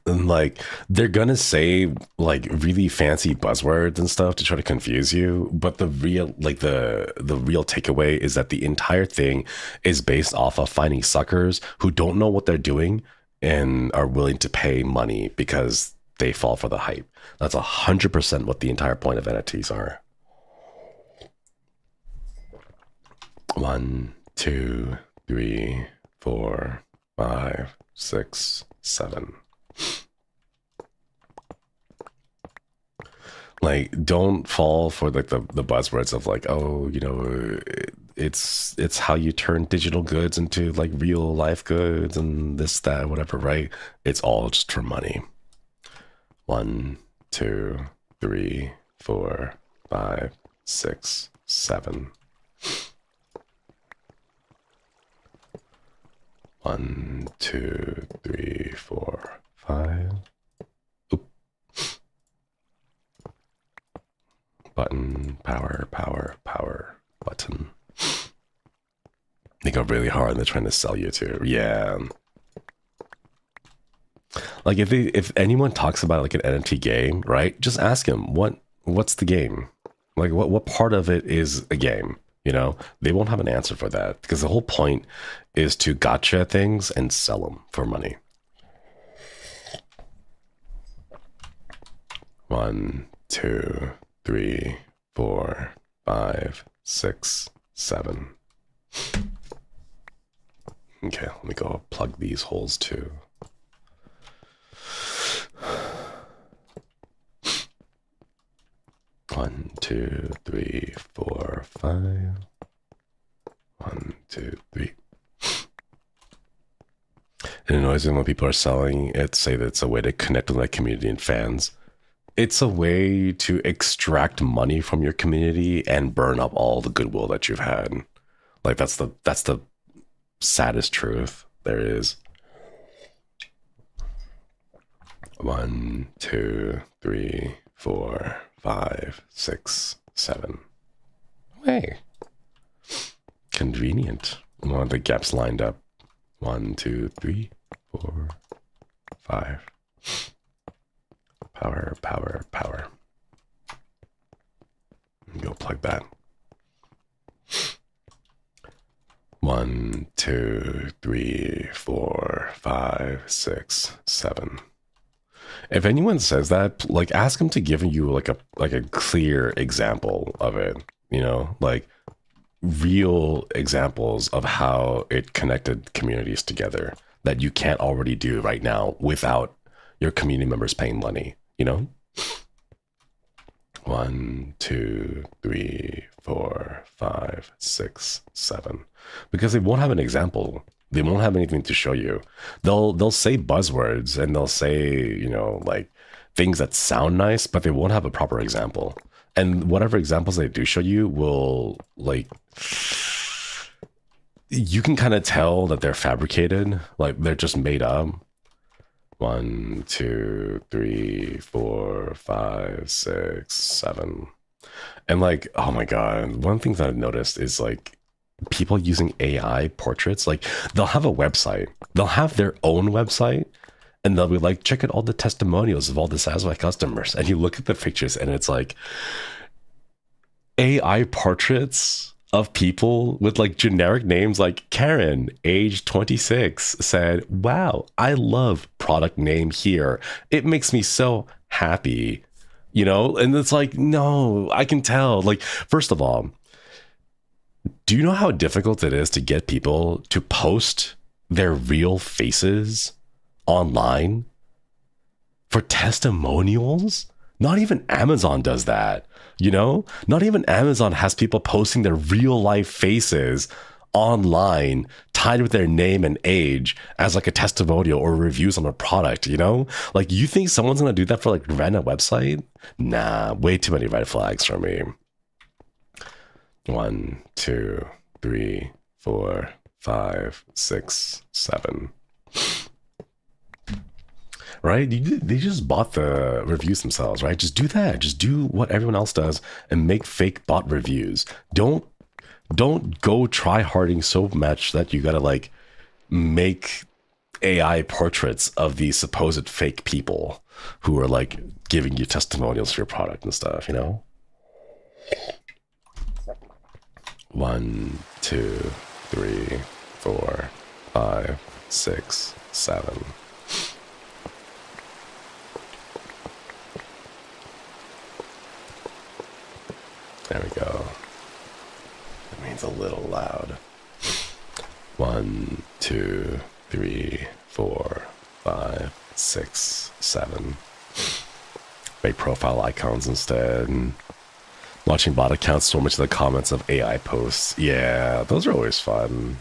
And like they're gonna say like really fancy buzzwords and stuff to try to confuse you, but the real takeaway is that the entire thing is based off of finding suckers who don't know what they're doing and are willing to pay money because they fall for the hype. That's 100% what the entire point of NFTs are. 1, 2, 3, 4, 5, 6, 7. Like, don't fall for like the buzzwords of like, oh, you know, it's how you turn digital goods into like real life goods and this, that, whatever, right? It's all just for money. 1, 2, 3, 4, 5, 6, 7. 1, 2, 3, 4, 5. Oop. Button, power, button. They go really hard and they're trying to sell you to. Yeah. Like if anyone talks about like an NFT game, right? Just ask them what's the game? Like what part of it is a game? You know, they won't have an answer for that because the whole point is to gotcha things and sell them for money. 1, 2, 3, 4, 5, 6, 7. Okay, let me go plug these holes too. One, 2, 3, 4, 5. 1, 2, 3. It annoys me when people are selling it, say that it's a way to connect with my community and fans. It's a way to extract money from your community and burn up all the goodwill that you've had. Like that's the saddest truth there is. 1, 2, 3, 4, 5, 6, 7. Hey, convenient. Want the gaps lined up. 1, 2, 3, 4, 5. Power, power, power. Go plug that. 1, 2, 3, 4, 5, 6, 7. If anyone says that, like, ask them to give you like a clear example of it. You know, like real examples of how it connected communities together that you can't already do right now without your community members paying money. You know. 1, 2, 3, 4, 5, 6, 7. Because they won't have an example. They won't have anything to show you. They'll say buzzwords and they'll say, you know, like things that sound nice, but they won't have a proper example. And whatever examples they do show you will, like, you can kind of tell that they're fabricated, like they're just made up. 1, 2, 3, 4, 5, 6, 7. And like, oh my God, one of the things that I've noticed is like people using AI portraits. Like they'll have a website, they'll have their own website, and they'll be like, check out all the testimonials of all the satisfied customers. And you look at the pictures and it's like AI portraits of people with like generic names like Karen, age 26, said, wow, I love product name here. It makes me so happy, you know? And it's like, no, I can tell. Like, first of all, do you know how difficult it is to get people to post their real faces online for testimonials? Not even Amazon does that. You know, not even Amazon has people posting their real life faces online tied with their name and age as like a testimonial or reviews on a product, you know? Like, you think someone's going to do that for like a random website? Nah, way too many red flags for me. 1, 2, 3, 4, 5, 6, 7. Right? They just bought the reviews themselves, right? Just do that. Just do what everyone else does and make fake bot reviews. Don't go try harding so much that you gotta like make AI portraits of these supposed fake people who are like giving you testimonials for your product and stuff, you know? 1, 2, 3, 4, 5, 6, 7. There we go. That means a little loud. 1, 2, 3, 4, 5, 6, 7. Make profile icons instead. Watching bot accounts so much of the comments of AI posts. Yeah, those are always fun.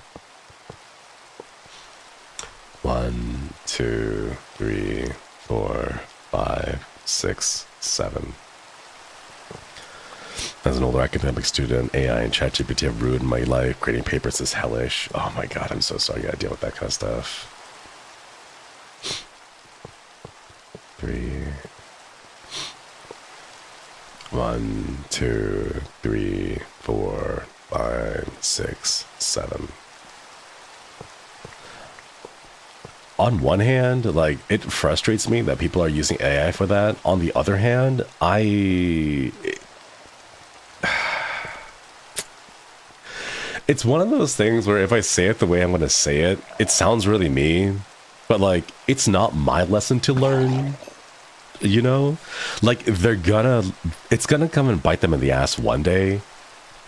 1, 2, 3, 4, 5, 6, 7. As an older academic student, AI and ChatGPT have ruined my life. Creating papers is hellish. Oh my God, I'm so sorry I gotta deal with that kind of stuff. 3. 1, 2, 3, 4, 5, 6, 7. On one hand, like, it frustrates me that people are using AI for that. On the other hand, it's one of those things where if I say it the way I'm going to say it, it sounds really mean, but like, it's not my lesson to learn, you know? Like, it's gonna come and bite them in the ass one day,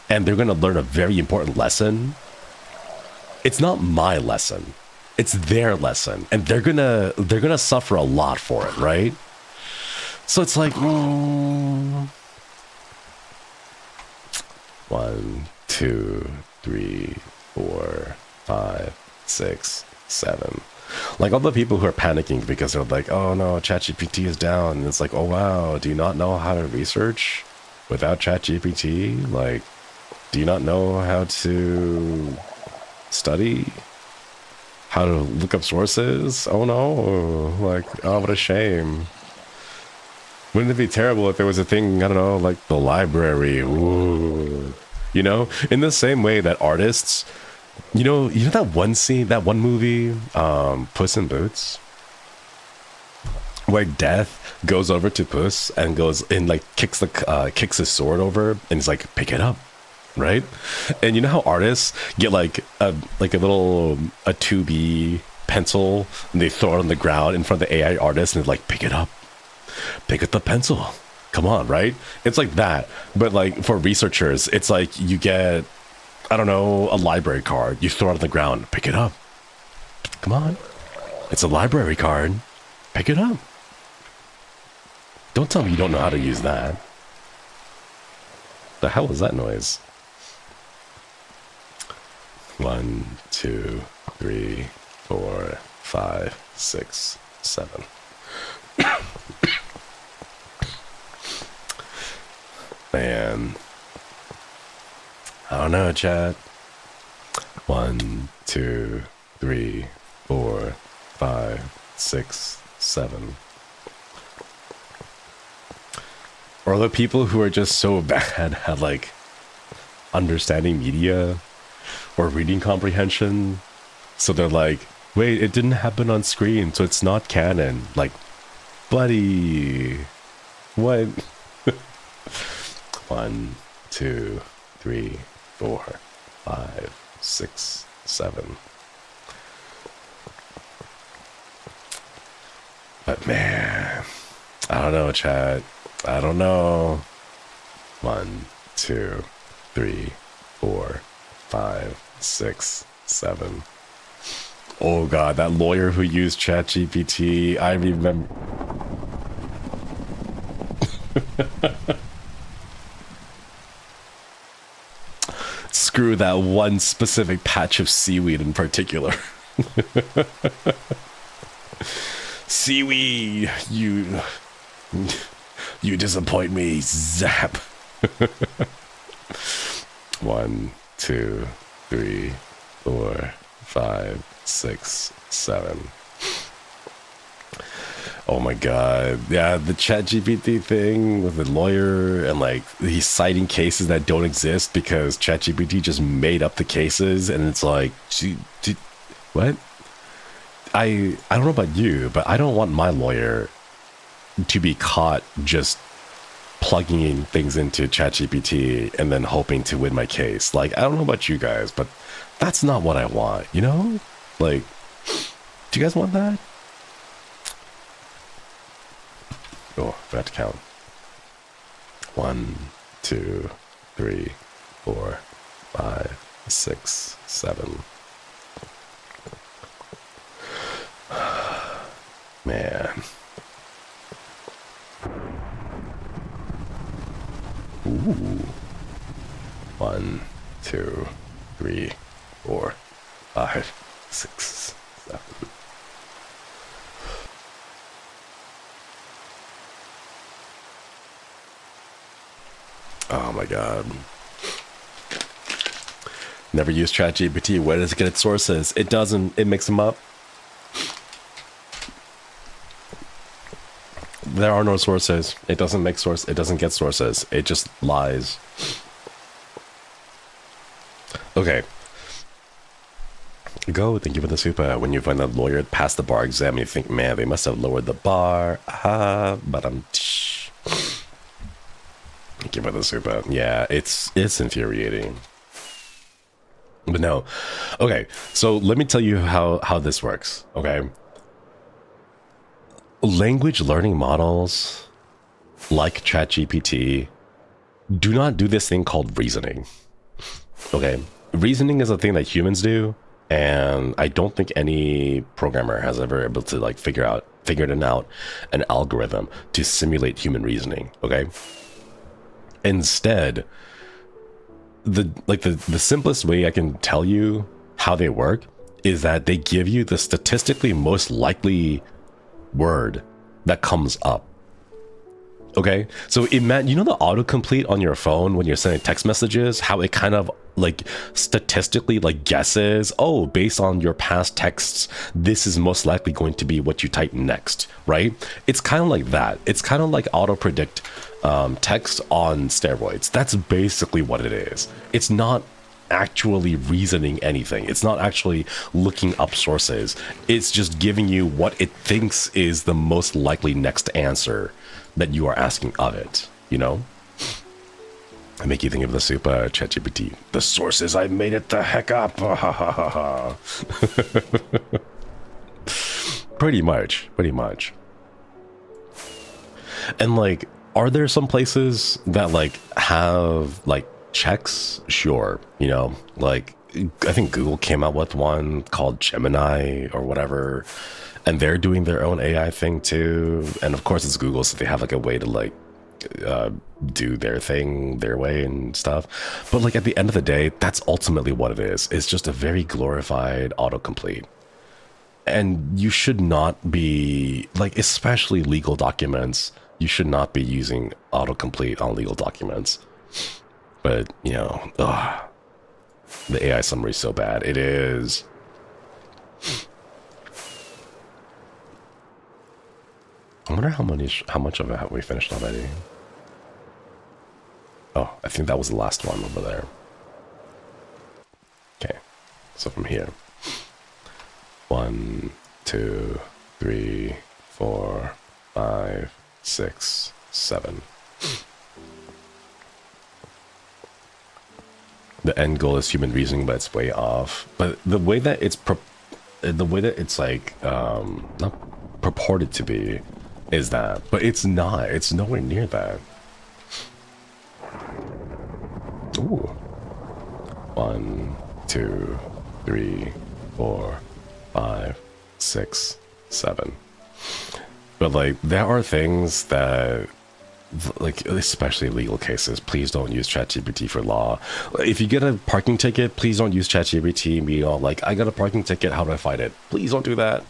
and they're gonna learn a very important lesson. It's not my lesson. It's their lesson, and they're gonna suffer a lot for it, right? So it's like, 1, 2, 3, 4, 5, 6, 7. Like all the people who are panicking because they're like, oh no, ChatGPT is down. And it's like, oh wow, do you not know how to research without ChatGPT? Like, do you not know how to study? how to look up sources. Oh no, like, oh, what a shame. Wouldn't it be terrible if there was a thing, I don't know, like the library? Ooh. You know, in the same way that artists, you know that one scene, that one movie, Puss in Boots, where Death goes over to Puss and goes and like kicks his sword over and he's like, pick it up, right? And you know how artists get like a little 2B pencil and they throw it on the ground in front of the AI artist and they're like, pick it up. Pick up the pencil. Come on, right? It's like that. But like for researchers, it's like you get, I don't know, a library card. You throw it on the ground. Pick it up. Come on. It's a library card. Pick it up. Don't tell me you don't know how to use that. The hell was that noise? 1, 2, 3, 4, 5, 6, 7. Man, I don't know, chat. 1, 2, 3, 4, 5, 6, 7. Or the people who are just so bad at like understanding media or reading comprehension, so they're like, wait, it didn't happen on screen, so it's not canon. Like, buddy, what? 1, 2, 3, 4, 5, 6, 7. But man, I don't know, chat. I don't know. 1, 2, 3, 4, 5, 6, 7. Oh god, that lawyer who used ChatGPT, I remember. Screw that one specific patch of seaweed in particular. Seaweed, you disappoint me, zap. 1, 2, 3, 4, 5, 6, 7. Oh my god. Yeah, the ChatGPT thing with the lawyer and like he's citing cases that don't exist because ChatGPT just made up the cases, and it's like, what? I don't know about you, but I don't want my lawyer to be caught just plugging in things into ChatGPT and then hoping to win my case. Like, I don't know about you guys, but that's not what I want, you know? Like, do you guys want that? Oh, I have to count. 1, 2, 3, 4, 5, 6, 7. Man. Ooh. 1, 2, 3, 4, 5, 6, 7. Oh my god. Never use ChatGPT. Where does it get its sources? It doesn't. It makes them up. There are no sources. It doesn't make source. It doesn't get sources. It just lies. Okay. Go. Thank you for the super. When you find a lawyer pass the bar exam, you think, man, they must have lowered the bar. But I'm. Thank you for the super. Yeah, it's infuriating. But no. Okay, so let me tell you how this works, okay? Language learning models like ChatGPT do not do this thing called reasoning. Okay? Reasoning is a thing that humans do, and I don't think any programmer has ever able to like figured out an algorithm to simulate human reasoning, okay? Instead, the simplest way I can tell you how they work is that they give you the statistically most likely word that comes up. Okay, so imagine, you know, the autocomplete on your phone when you're sending text messages, how it kind of like statistically like guesses, oh, based on your past texts, this is most likely going to be what you type next, right? It's kind of like that. It's kind of like auto predict text on steroids. That's basically what it is. It's not actually reasoning anything. It's not actually looking up sources. It's just giving you what it thinks is the most likely next answer that you are asking of it, you know? I make you think of the super ChatGPT. The sources, I made it the heck up. Pretty much. And like, are there some places that like have like checks? Sure, you know, like I think Google came out with one called Gemini or whatever, and they're doing their own AI thing too. And of course it's Google, so they have like a way to like do their thing their way and stuff. But like at the end of the day, that's ultimately what it is. It's just a very glorified autocomplete. And you should not be like, especially legal documents, you should not be using autocomplete on legal documents. But you know, the AI summary is so bad. It is. I wonder how much of it have we finished already? Oh, I think that was the last one over there. Okay, so from here. 1, 2, 3, 4, 5, 6, 7. The end goal is human reasoning, but it's way off. But the way that it's like not purported to be is that, but it's not. It's nowhere near that. Ooh. 1, 2, 3, 4, 5, 6, 7. But like, there are things that, like, especially legal cases, please don't use ChatGPT for law. If you get a parking ticket, please don't use ChatGPT and be all like, I got a parking ticket, how do I fight it? Please don't do that.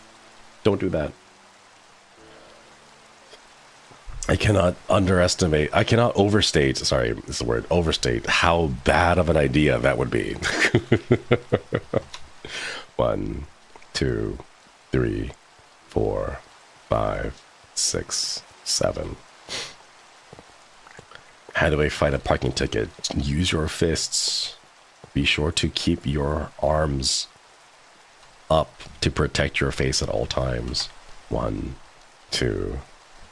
Don't do that. I cannot overstate, sorry, it's the word, overstate how bad of an idea that would be. 1, 2, 3, 4, 5, 6, 7. How do I fight a parking ticket? Use your fists. Be sure to keep your arms up to protect your face at all times. 1, 2,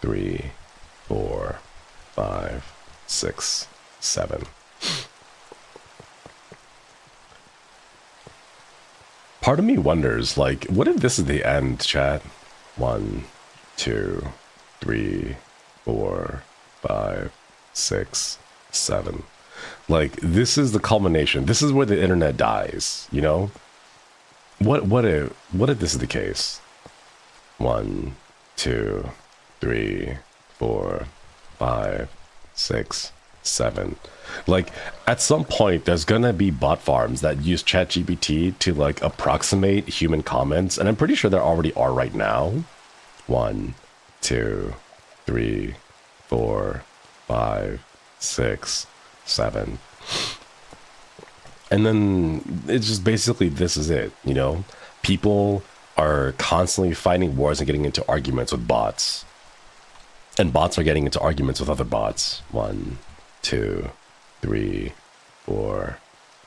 3, 4, 5, 6, 7. Part of me wonders, like, what if this is the end, chat? 1, 2, 3, 4, 5, 6, 7. Like, this is the culmination. This is where the internet dies, you know? What if this is the case? 1, 2, 3, 4, 5, 6, 7. Like, at some point, there's gonna be bot farms that use ChatGPT to like approximate human comments, and I'm pretty sure there already are right now. 1, 2, 3, 4, 5, 6, 7. And then it's just basically, this is it, you know? People are constantly fighting wars and getting into arguments with bots. And bots are getting into arguments with other bots. 1, 2, 3, 4,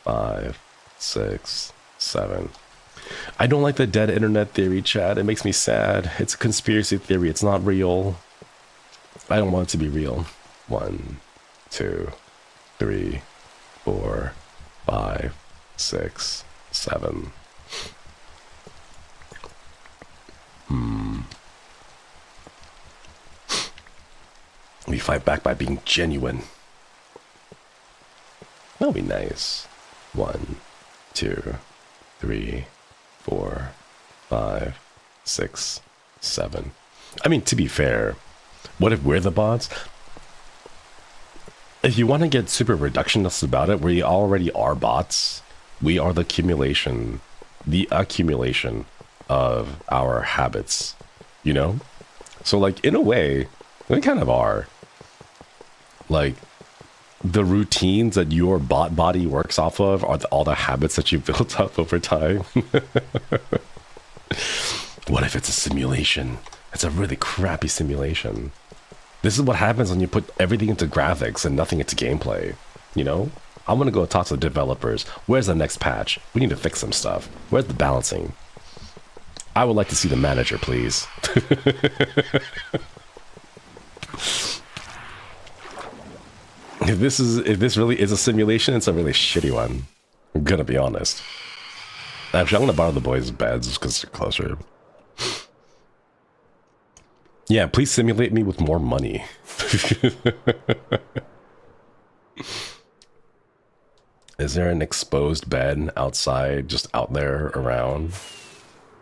5, 6, 7. I don't like the dead internet theory, chat. It makes me sad. It's a conspiracy theory. It's not real. I don't want it to be real. 1, 2, 3, 4, 5, 6, 7. We fight back by being genuine. That'll be nice. 1, 2, 3, 4, 5, 6, 7. I mean, to be fair, what if we're the bots? If you want to get super reductionist about it, we already are bots. We are the accumulation of our habits, you know? So like, in a way, we kind of are. Like, the routines that your body works off of are all the habits that you built up over time. What if it's a simulation? It's a really crappy simulation. This is what happens when you put everything into graphics and nothing into gameplay, you know? I'm gonna go talk to the developers. Where's the next patch? We need to fix some stuff. Where's the balancing? I would like to see the manager, please. If this really is a simulation, it's a really shitty one. I'm gonna be honest. Actually, I'm gonna borrow the boys' beds because they're closer. Yeah, please simulate me with more money. Is there an exposed bed outside, just out there around?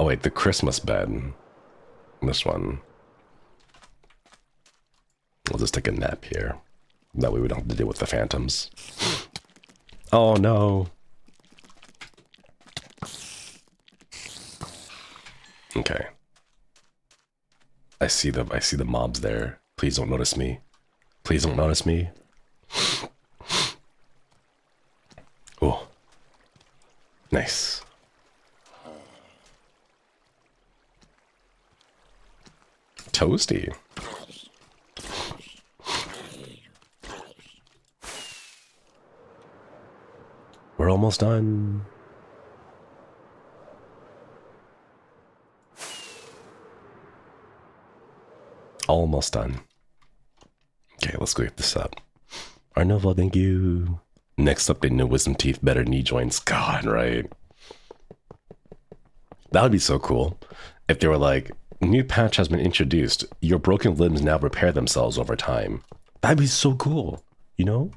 Oh wait, the Christmas bed. This one. We'll just take a nap here. That way we don't have to deal with the phantoms. Oh no. Okay. I see the mobs there. Please don't notice me. Please don't notice me. Oh. Nice. Toasty. We're almost done. Almost done. Okay, let's go get this up. Arnova, thank you. Next up, they know wisdom teeth, better knee joints. God, right? That would be so cool if they were like, new patch has been introduced. Your broken limbs now repair themselves over time. That'd be so cool, you know?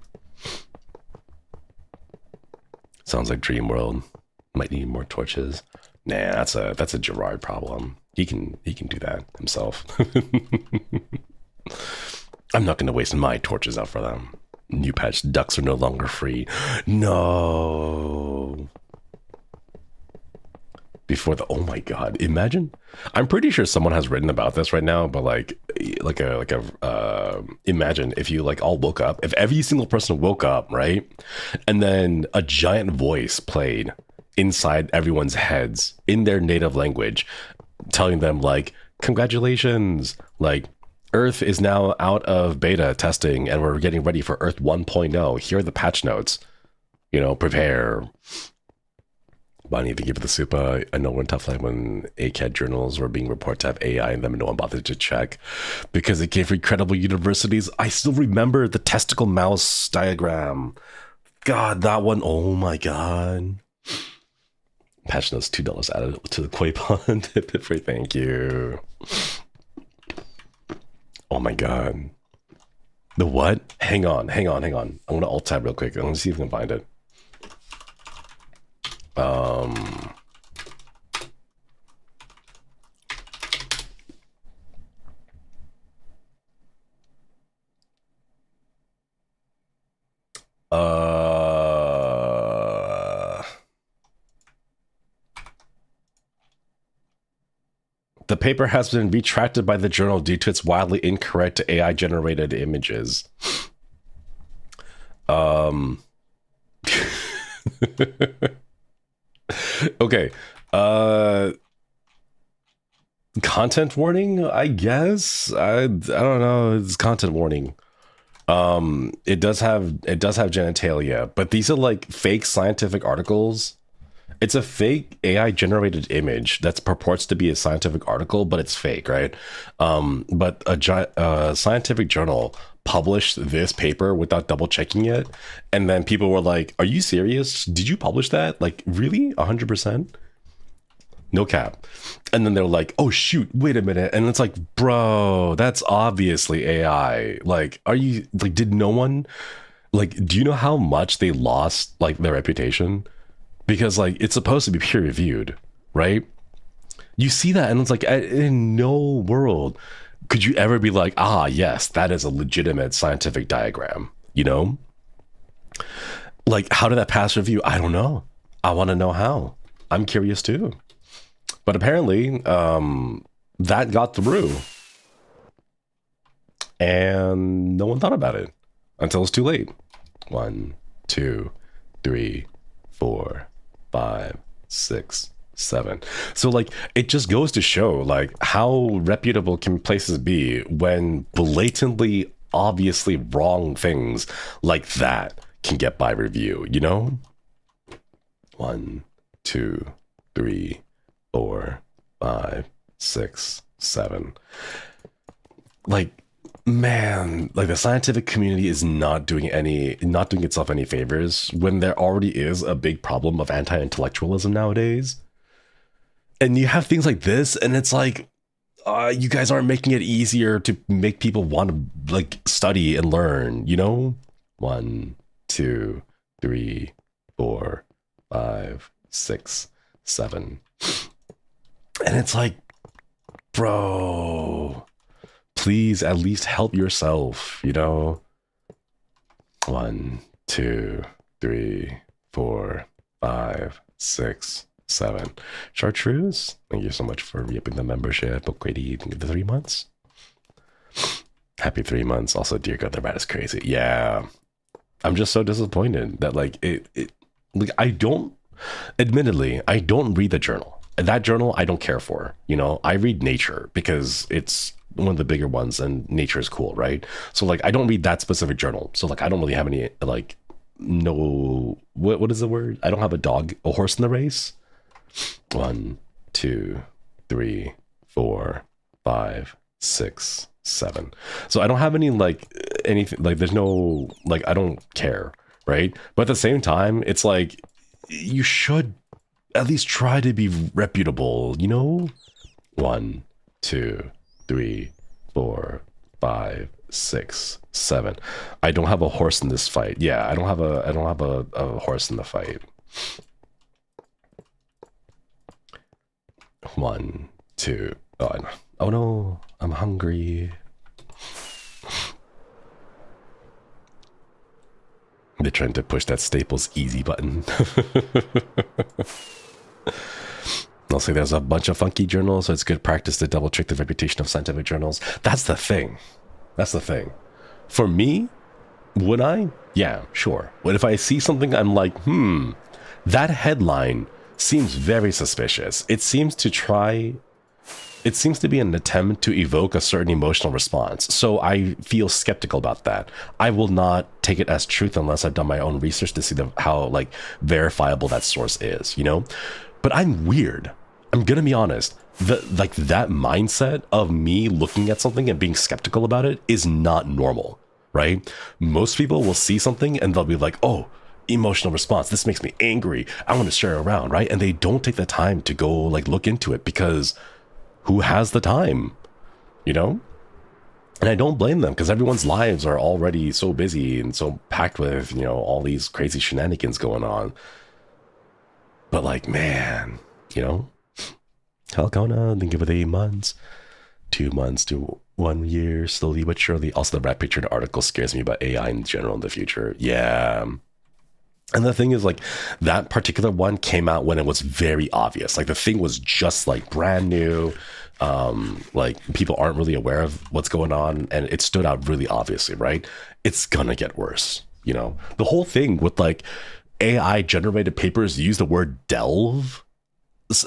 Sounds like Dream World. Might need more torches. Nah, that's a Gerard problem. He can do that himself. I'm not gonna waste my torches out for them. New patch, ducks are no longer free. No. Before the, oh my god, imagine. I'm pretty sure someone has written about this right now, but imagine if you like all woke up, if every single person woke up, right? And then a giant voice played inside everyone's heads in their native language, telling them like, congratulations, like Earth is now out of beta testing and we're getting ready for Earth 1.0. Here are the patch notes, you know, prepare. Bonnie, thank you for the super. I know we're in tough time when ACAD journals were being reported to have AI in them and no one bothered to check because it came from credible universities. I still remember the testicle mouse diagram. God, that one. Oh my god. Patch notes, $2 added to the koi pond. Thank you. Oh my god. The what? Hang on. I'm gonna alt tab real quick. I'm gonna see if I can find it. The paper has been retracted by the journal due to its wildly incorrect AI-generated images. Okay. Content warning, I guess. I don't know. It's content warning. It does have genitalia, but these are like fake scientific articles. It's a fake AI generated image that purports to be a scientific article, but it's fake, right? But a scientific journal published this paper without double checking it. And then people were like, are you serious? Did you publish that? Like, really? 100%? No cap. And then they're like, oh shoot, wait a minute. And it's like, bro, that's obviously AI. Like, are you like, did no one like, do you know how much they lost like their reputation? Because like, it's supposed to be peer reviewed, right? You see that and it's like, in no world could you ever be like, ah, yes, that is a legitimate scientific diagram, you know? Like, how did that pass review? I don't know. I want to know how. I'm curious too. But apparently, that got through. And no one thought about it. until it's too late. 1, 2, 3, 4, 5, 6, 7. So like it just goes to show like how reputable can places be when blatantly obviously wrong things like that can get by review, you know? 1, 2, 3, 4, 5, 6, 7. Like, man, like the scientific community is not doing itself any favors when there already is a big problem of anti-intellectualism nowadays. And you have things like this, and it's like, you guys aren't making it easier to make people want to like study and learn, you know? 1, 2, 3, 4, 5, 6, 7. And it's like, bro, please at least help yourself, you know? 1, 2, 3, 4, 5, 6, 7. Chartreuse, thank you so much for re-upping the membership. O'Grady, thank you for the 3 months. Happy 3 months. Also, dear God, the rat is crazy. Yeah, I'm just so disappointed that like like I don't, admittedly, I don't read the journal. That journal I don't care for, you know. I read Nature because it's one of the bigger ones and Nature is cool, right? So like I don't read that specific journal. So like I don't really have any like what is the word? I don't have a horse in the race. 1, 2, 3, 4, 5, 6, 7. So I don't have any like anything like there's no like I don't care, right? But at the same time, it's like you should at least try to be reputable, you know? 1, 2, 3, 4, 5, 6, 7. I don't have a horse in this fight. Yeah, I don't have a horse in the fight. 1, 2. Oh no, I'm hungry. They're trying to push that Staples easy button. I'll say there's a bunch of funky journals, so it's good practice to double check the reputation of scientific journals. That's the thing. That's the thing. For me, would I? Yeah, sure. But if I see something, I'm like, that headline seems very suspicious. It seems to be an attempt to evoke a certain emotional response. So I feel skeptical about that. I will not take it as truth unless I've done my own research to see how like verifiable that source is, you know? But I'm weird. I'm gonna be honest. That mindset of me looking at something and being skeptical about it is not normal, right? Most people will see something and they'll be like, oh, emotional response. This makes me angry. I want to share it around, right? And they don't take the time to go like look into it because who has the time, you know? And I don't blame them because everyone's lives are already so busy and so packed with, you know, all these crazy shenanigans going on. But like, man, you know, Halcona, thank you for the 8 months. 2 months to 1 year, slowly but surely. Also, the rat picture in the article scares me about AI in general in the future. Yeah. And the thing is, like, that particular one came out when it was very obvious. Like, the thing was just, like, brand new. Like, people aren't really aware of what's going on. And it stood out really obviously, right? It's gonna get worse, you know? The whole thing with, like, AI-generated papers use the word delve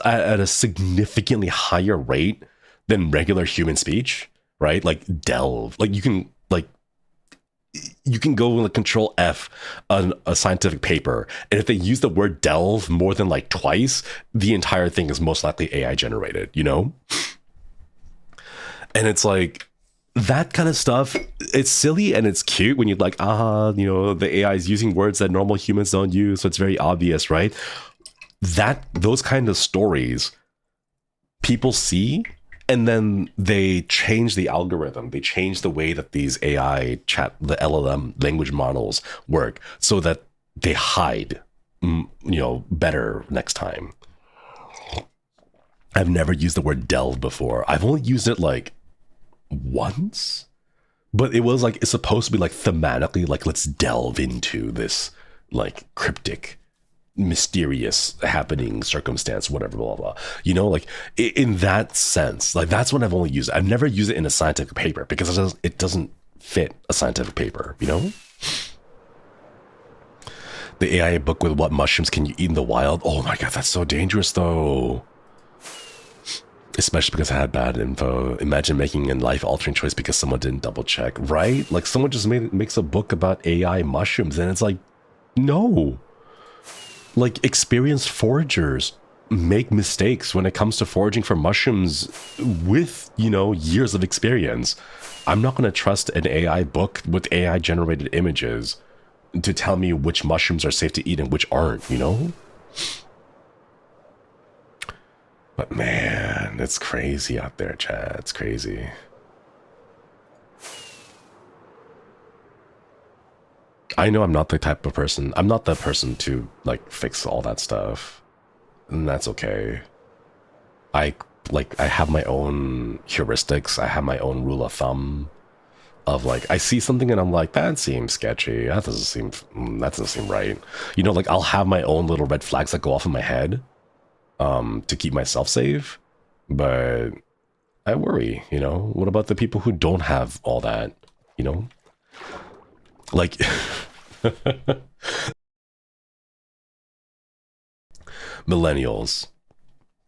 at a significantly higher rate than regular human speech, right? Like, delve. Like, you can go and control F on a scientific paper, and if they use the word delve more than like twice, the entire thing is most likely AI generated, you know? And it's like that kind of stuff, it's silly and it's cute when you're like, you know, the AI is using words that normal humans don't use, so it's very obvious, right? Those kind of stories people see, and then they change the algorithm. They change the way that these AI the LLM language models work so that they hide, you know, better next time. I've never used the word delve before. I've only used it like once, but it was like, it's supposed to be like thematically, like, let's delve into this like cryptic, mysterious happening, circumstance, whatever, blah, blah, you know, like in that sense, like that's when I've only used it. I've never used it in a scientific paper because it doesn't fit a scientific paper, you know? The AI book with what mushrooms can you eat in the wild? Oh my god, that's so dangerous though. Especially because I had bad info. Imagine making a life-altering choice because someone didn't double-check, right? Like someone just makes a book about AI mushrooms, and it's like, no. Like experienced foragers make mistakes when it comes to foraging for mushrooms with, you know, years of experience. I'm not going to trust an AI book with AI-generated images to tell me which mushrooms are safe to eat and which aren't, you know? But man, it's crazy out there, chat. It's crazy. I know I'm not the type of person. I'm not the person to like fix all that stuff. And that's okay. I have my own heuristics. I have my own rule of thumb of like, I see something and I'm like, that seems sketchy. That doesn't seem right. You know, like I'll have my own little red flags that go off in my head. To keep myself safe, but I worry, you know, what about the people who don't have all that, you know, like, millennials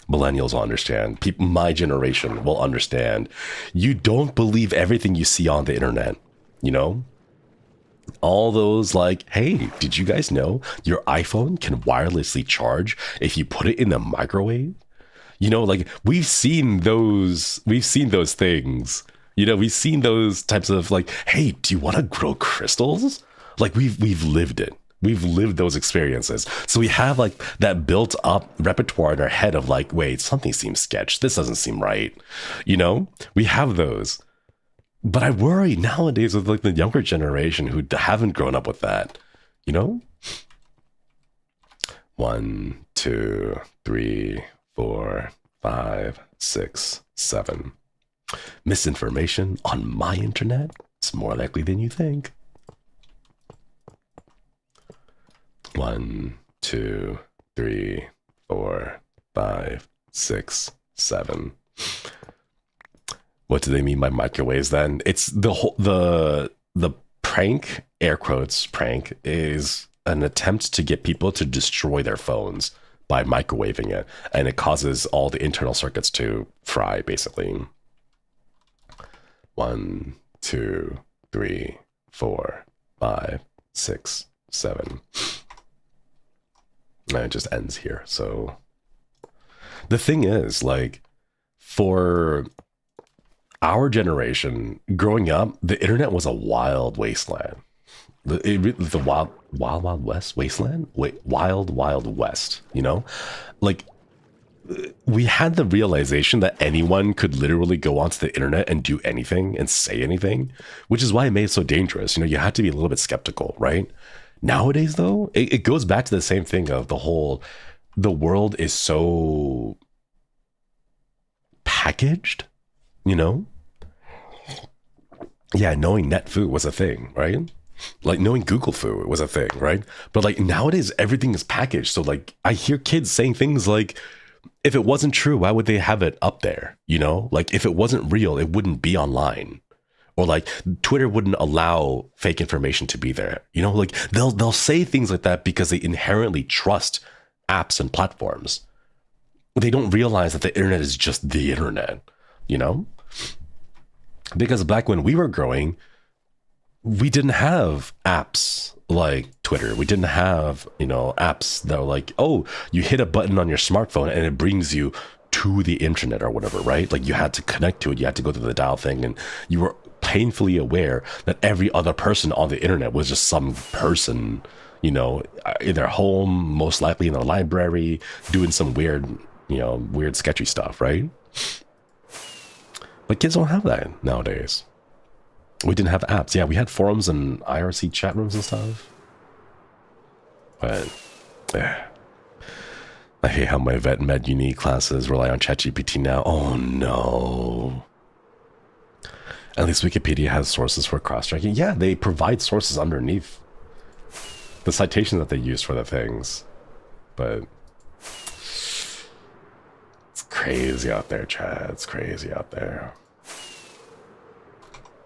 will understand. People, my generation will understand. You don't believe everything you see on the internet, you know? All those like, hey, did you guys know your iPhone can wirelessly charge if you put it in the microwave? You know, like we've seen those things. You know, we've seen those types of like, hey, do you want to grow crystals? Like we've lived it. We've lived those experiences. So we have like that built up repertoire in our head of like, wait, something seems sketch. This doesn't seem right. You know, we have those. But I worry nowadays with like the younger generation who haven't grown up with that, you know? 1, 2, 3, 4, 5, 6, 7. Misinformation on my internet? It's more likely than you think. 1, 2, 3, 4, 5, 6, 7. What do they mean by microwaves then? It's the whole, the prank, air quotes prank, is an attempt to get people to destroy their phones by microwaving it. And it causes all the internal circuits to fry, basically. 1, 2, 3, 4, 5, 6, 7. And it just ends here. So the thing is, like, for our generation growing up, the internet was a wild wasteland. The wild west wasteland. Wild west. You know, like we had the realization that anyone could literally go onto the internet and do anything and say anything, which is why it made it so dangerous. You know, you had to be a little bit skeptical, right? Nowadays, though, it goes back to the same thing of the world is so packaged. You know? Yeah, knowing NetFoo was a thing, right? Like knowing Google Foo was a thing, right? But like nowadays, everything is packaged. So like I hear kids saying things like, if it wasn't true, why would they have it up there? You know? Like if it wasn't real, it wouldn't be online. Or like Twitter wouldn't allow fake information to be there. You know, like they'll say things like that because they inherently trust apps and platforms. They don't realize that the internet is just the internet, you know? Because back when we were growing, we didn't have apps like Twitter. We didn't have, you know, apps that were like, oh, you hit a button on your smartphone and it brings you to the internet or whatever, right? Like you had to connect to it. You had to go through the dial thing, and you were painfully aware that every other person on the internet was just some person, you know, in their home, most likely in their library, doing some weird, you know, weird sketchy stuff, right? But kids don't have that nowadays. We didn't have apps. Yeah, we had forums and IRC chat rooms and stuff. But I hate how my vet med uni classes rely on ChatGPT now. Oh no. At least Wikipedia has sources for cross-checking. Yeah, they provide sources underneath the citations that they use for the things. But it's crazy out there, Chad. It's crazy out there.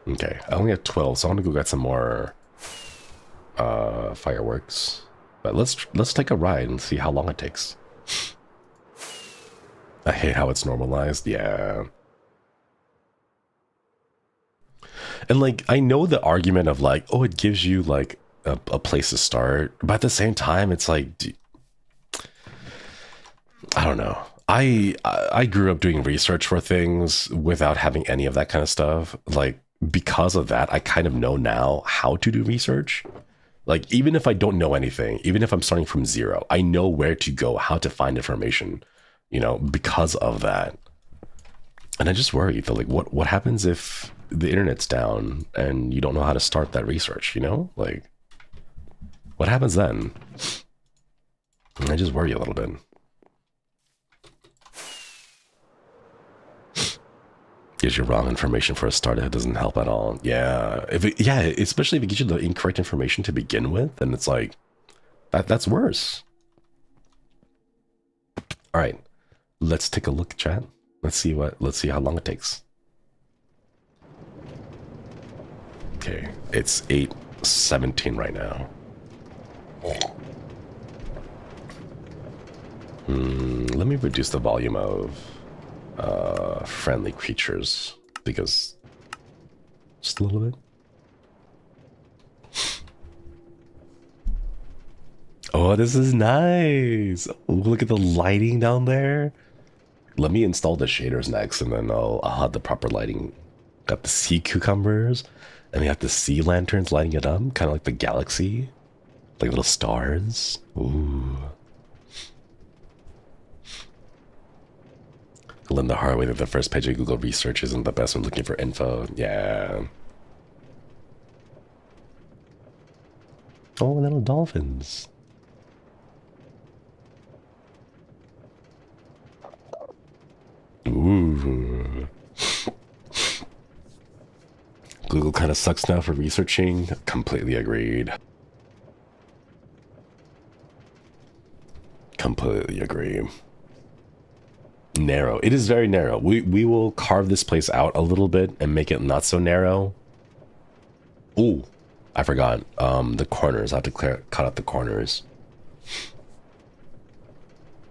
Okay, I only have 12, so I want to go get some more fireworks. But let's take a ride and see how long it takes. I hate how it's normalized. Yeah. And like, I know the argument of like, oh, it gives you like a place to start, but at the same time, it's like, I don't know. I grew up doing research for things without having any of that kind of stuff. Like, because of that, I kind of know now how to do research. Like, even if I don't know anything, even if I'm starting from zero, I know where to go, how to find information, you know, because of that. And I just worry that, like, what happens if the internet's down and you don't know how to start that research, you know? Like, what happens then? And I just worry a little bit. Gives you wrong information for a start, it doesn't help at all. Yeah, especially if it gives you the incorrect information to begin with, then it's like that's worse. All right, let's take a look, chat. Let's see how long it takes. Okay, it's 8:17 right now. Let me reduce the volume of friendly creatures, because just a little bit. Oh, this is nice. Ooh, look at the lighting down there. Let me install the shaders next, and then I'll have the proper lighting. Got the sea cucumbers, and we have the sea lanterns lighting it up, kind of like the galaxy, like little stars. Ooh. Learn the hard way that the first page of Google research isn't the best when looking for info. Yeah. Oh, little dolphins. Ooh. Google kind of sucks now for researching. Completely agreed. Completely agree. Narrow. It is very narrow. We will carve this place out a little bit and make it not so narrow. Ooh, I forgot. The corners. I have to cut out the corners.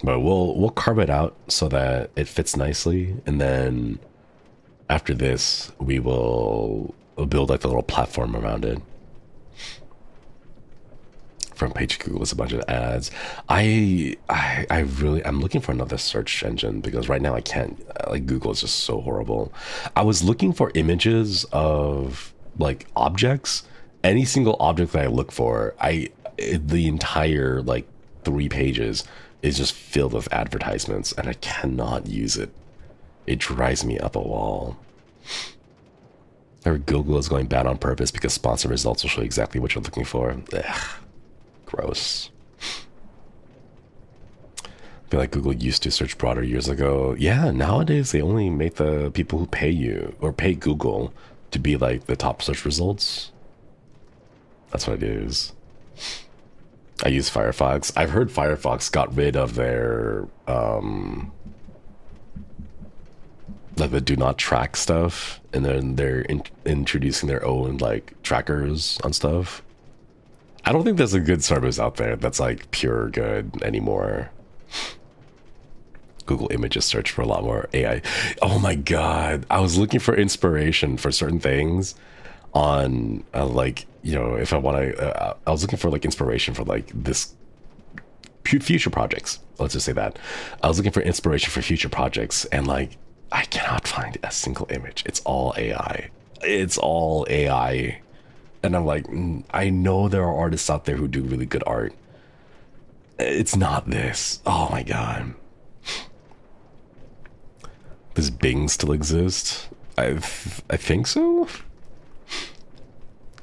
But we'll carve it out so that it fits nicely, and then after this, we will build like a little platform around it. Front page Google is a bunch of ads. I'm looking for another search engine, because right now I can't, like, Google is just so horrible. I was looking for images of like objects. Any single object that I look for, the entire like 3 pages is just filled with advertisements, and I cannot use it. It drives me up a wall. Or Google is going bad on purpose because sponsor results will show exactly what you're looking for. Ugh. Gross. I feel like Google used to search broader years ago. Yeah, nowadays they only make the people who pay you or pay Google to be like the top search results. That's what it is. I use Firefox. I've heard Firefox got rid of their like the do not track stuff, and then they're introducing their own like trackers on stuff. I don't think there's a good service out there that's like pure good anymore. Google Images search for a lot more AI. Oh my god, I was looking for inspiration for certain things on like, you know, if I want to, I was looking for like inspiration for like this future projects. Let's just say that. I was looking for inspiration for future projects, and like, I cannot find a single image. It's all AI. It's all AI. And I'm like, I know there are artists out there who do really good art. It's not this. Oh my god. Does Bing still exist? I think so.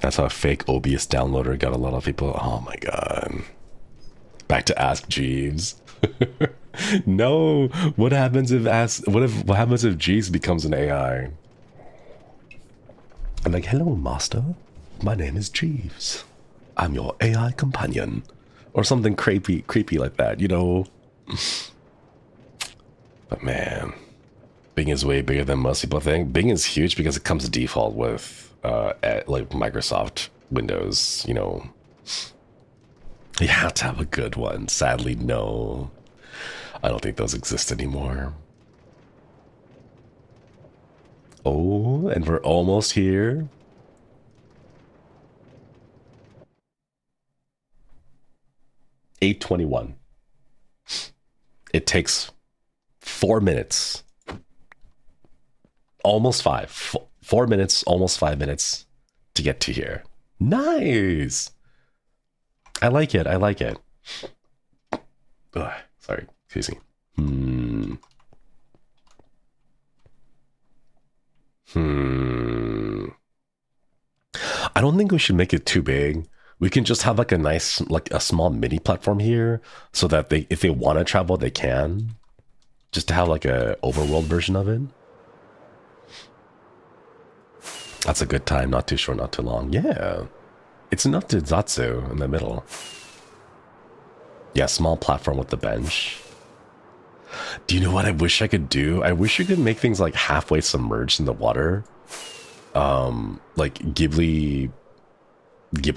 That's how a fake OBS downloader got a lot of people. Oh my god. Back to Ask Jeeves. No. What happens if what happens if Jeeves becomes an AI? I'm like, hello, master. My name is Jeeves. I'm your AI companion. Or something creepy like that, you know? But man, Bing is way bigger than most people think. Bing is huge because it comes default with like Microsoft Windows, you know, You have to have a good one. Sadly, no. I don't think those exist anymore. Oh, and we're almost here. $8:21. It takes 4 minutes. Almost 5. 4 minutes, almost 5 minutes to get to here. Nice. I like it. I like it. Ugh, sorry. Excuse me. I don't think we should make it too big. We can just have like a nice, like a small mini platform here so that they, if they want to travel, they can. Just to have like a overworld version of it. That's a good time. Not too short, not too long. Yeah. It's enough to Zatsu in the middle. Yeah, small platform with the bench. Do you know what I wish I could do? I wish you could make things like halfway submerged in the water. Like Ghibli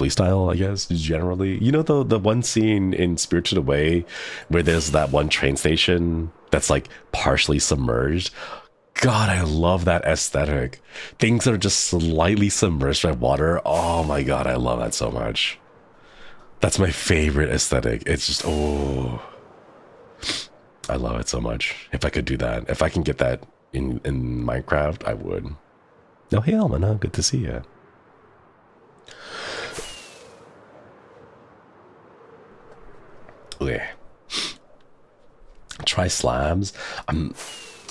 style, I guess, generally. You know the one scene in Spirited Away where there's that one train station that's like partially submerged? God, I love that aesthetic. Things that are just slightly submerged by water. Oh my god, I love that so much. That's my favorite aesthetic. It's just, oh, I love it so much. If I could do that, if I can get that in Minecraft, I would. Oh, hey, Almana, good to see you. Okay. Try slabs.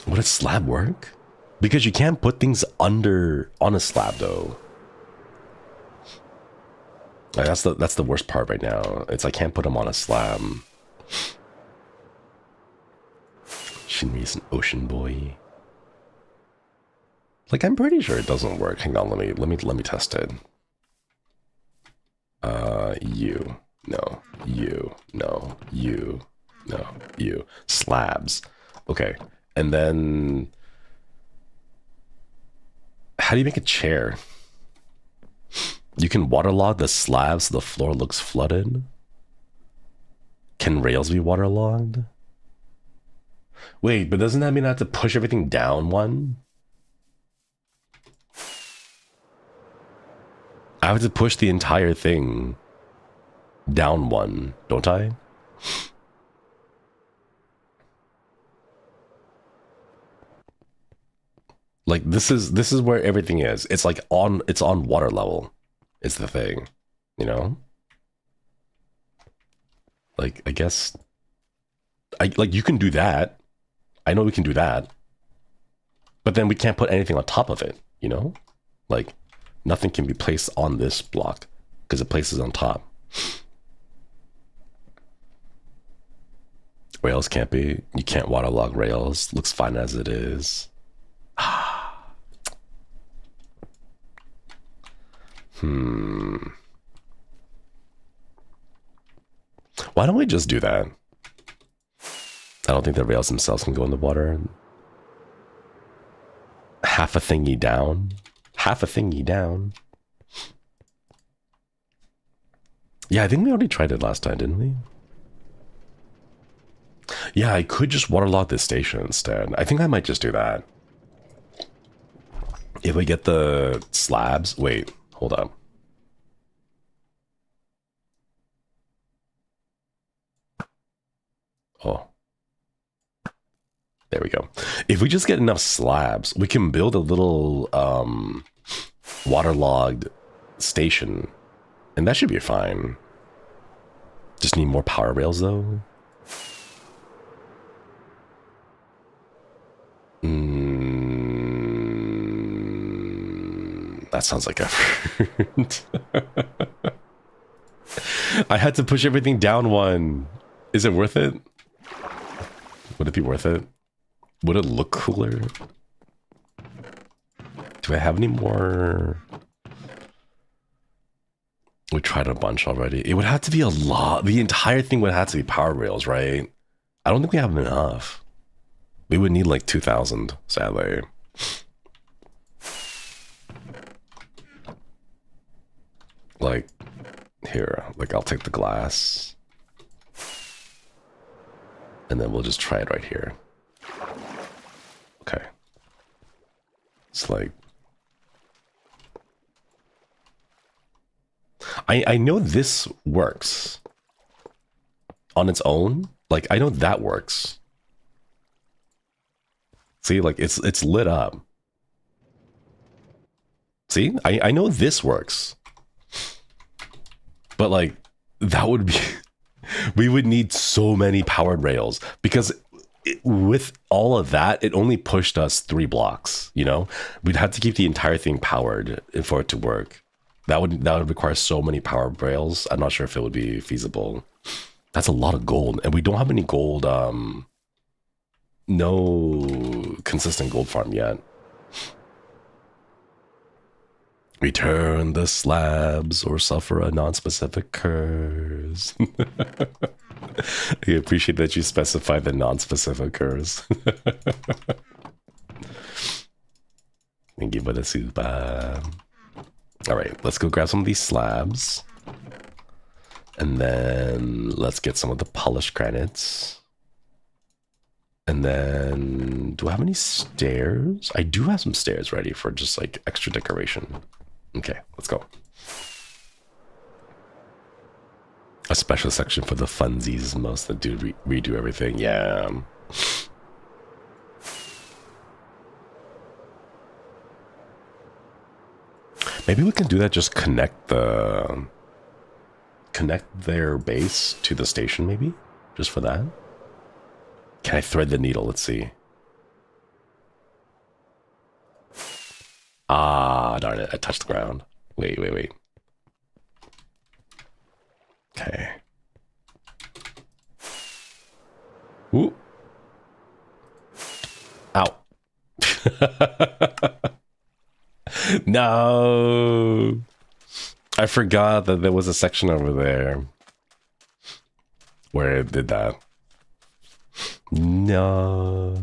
Would a slab work? Because you can't put things under on a slab though. Like, that's the worst part right now. It's I can't put them on a slab. Shinri's an ocean boy. Like I'm pretty sure it doesn't work. Hang on, let me test it. You. No. You. No. You. No. You. Slabs. Okay. And then how do you make a chair? You can waterlog the slabs so the floor looks flooded. Can rails be waterlogged? Wait, but doesn't that mean I have to push everything down one? I have to push the entire thing down one, don't I? Like this is where everything is. It's like it's on water level. Is the thing, you know? Like I guess like you can do that. I know we can do that. But then we can't put anything on top of it, you know? Like nothing can be placed on this block because it places on top. Rails can't be. You can't waterlog rails. Looks fine as it is. Why don't we just do that? I don't think the rails themselves can go in the water. Half a thingy down. Half a thingy down. Yeah, I think we already tried it last time, didn't we? Yeah, I could just waterlog this station instead. I think I might just do that. If we get the slabs... Wait, hold up. Oh. There we go. If we just get enough slabs, we can build a little waterlogged station. And that should be fine. Just need more power rails though. That sounds like effort. I had to push everything down one. Is it worth it? Would it be worth it? Would it look cooler? Do I have any more? We tried a bunch already. It would have to be a lot. The entire thing would have to be power rails, right? I don't think we have enough. We would need like 2,000, sadly. Like, here, Like, I'll take the glass. And then we'll just try it right here. Okay. It's like... I know this works. On its own. Like, I know that works. See, like, it's lit up. See? I know this works. But, like, that would be... we would need so many powered rails. Because with all of that, it only pushed us 3 blocks, you know? We'd have to keep the entire thing powered for it to work. That would require so many powered rails. I'm not sure if it would be feasible. That's a lot of gold. And we don't have any gold... no consistent gold farm yet. Return the slabs or suffer a non-specific curse. I appreciate that you specify the non-specific curse. Thank you for the super. Alright, let's go grab some of these slabs. And then let's get some of the polished granites. And then, do I have any stairs? I do have some stairs ready for just like extra decoration. Okay, let's go. A special section for the funsies, most that do redo everything. Yeah. Maybe we can do that. Just connect their base to the station. Maybe just for that. Can I thread the needle? Let's see. Ah, darn it. I touched the ground. Wait. Okay. Ooh. Ow. No. I forgot that there was a section over there where it did that. No.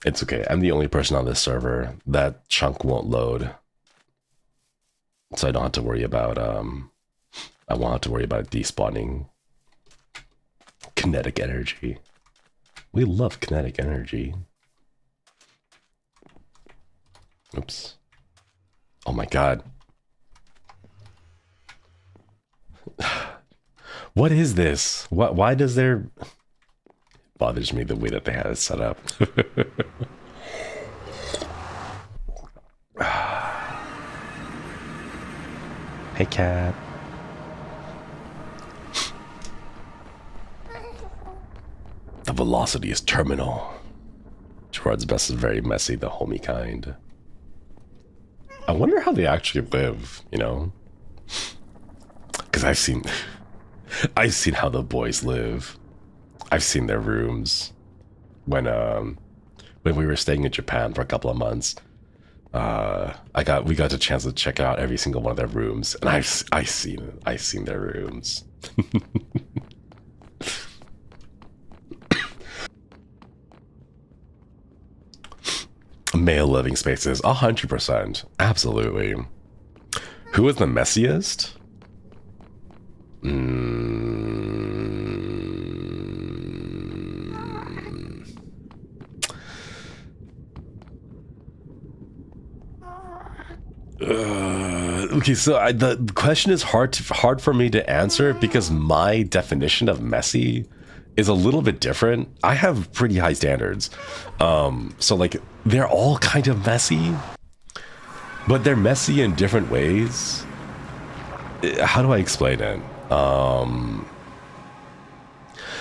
It's okay. I'm the only person on this server. That chunk won't load. So I don't have to worry about I won't have to worry about despawning kinetic energy. We love kinetic energy. Oops. Oh my god. What is this? Why does there... bothers me the way that they had it set up. Hey, cat. The velocity is terminal. Gerard's best is very messy, the homie kind. I wonder how they actually live, you know? Because I've seen how the boys live. I've seen their rooms when we were staying in Japan for a couple of months. We got a chance to check out every single one of their rooms, and I've seen their rooms. Male living spaces, 100%, absolutely. Who is the messiest? Okay, so the question is hard for me to answer because my definition of messy is a little bit different. I have pretty high standards. So like they're all kind of messy, but they're messy in different ways. How do I explain it?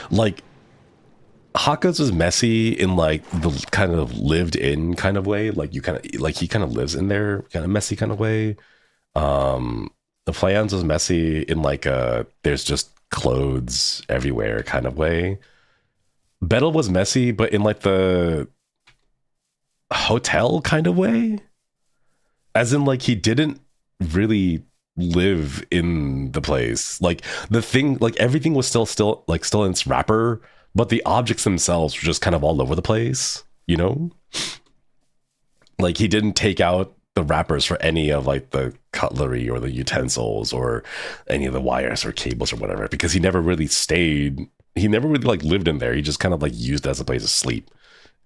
Like Haka's is messy in like the kind of lived in kind of way. Like he kind of lives in there kind of messy kind of way. The plans was messy in like there's just clothes everywhere kind of way. Bettel was messy, but in like the hotel kind of way. As in like he didn't really live in the place. Like the thing, like everything was still in its wrapper, but the objects themselves were just kind of all over the place, you know? Like he didn't take out the wrappers for any of like the cutlery or the utensils or any of the wires or cables or whatever, because he never really stayed. He never really like lived in there. He just kind of like used it as a place to sleep,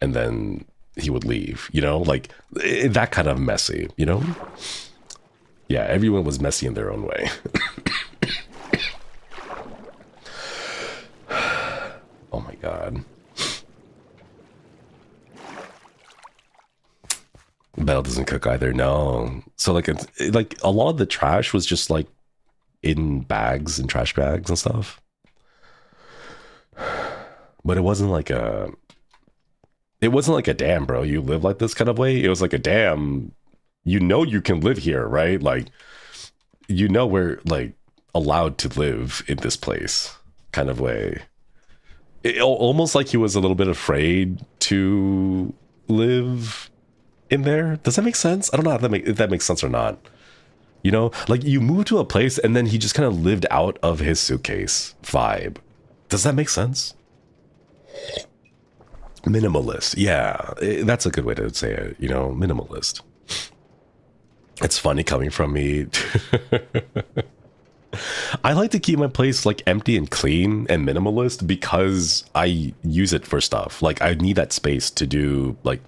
and then he would leave, you know, like that kind of messy, you know? Yeah, everyone was messy in their own way. Oh my God. Bell doesn't cook either, no. So like, like a lot of the trash was just like in bags and trash bags and stuff. But it wasn't like a damn, bro, you live like this kind of way. It was like a damn, you know, you can live here, right? Like, you know, we're like allowed to live in this place kind of way. Almost like he was a little bit afraid to live in there. Does that make sense? I don't know if that makes sense or not. You know, like you move to a place and then he just kind of lived out of his suitcase vibe. Does that make sense? Minimalist. Yeah, that's a good way to say it. You know, minimalist. It's funny coming from me. I like to keep my place like empty and clean and minimalist because I use it for stuff. Like I need that space to do like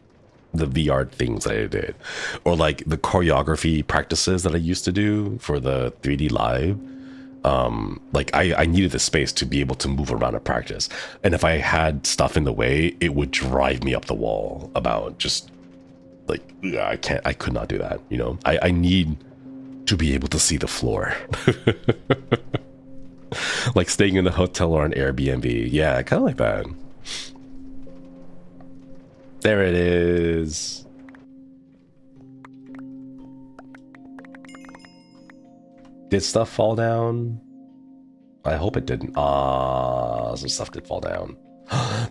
the VR things that I did, or like the choreography practices that I used to do for the 3D live. Like I needed the space to be able to move around and practice. And if I had stuff in the way, it would drive me up the wall about just like, yeah, I could not do that. You know, I need to be able to see the floor. Like staying in a hotel or an Airbnb. Yeah, kind of like that. There it is. Did stuff fall down? I hope it didn't. Some stuff did fall down.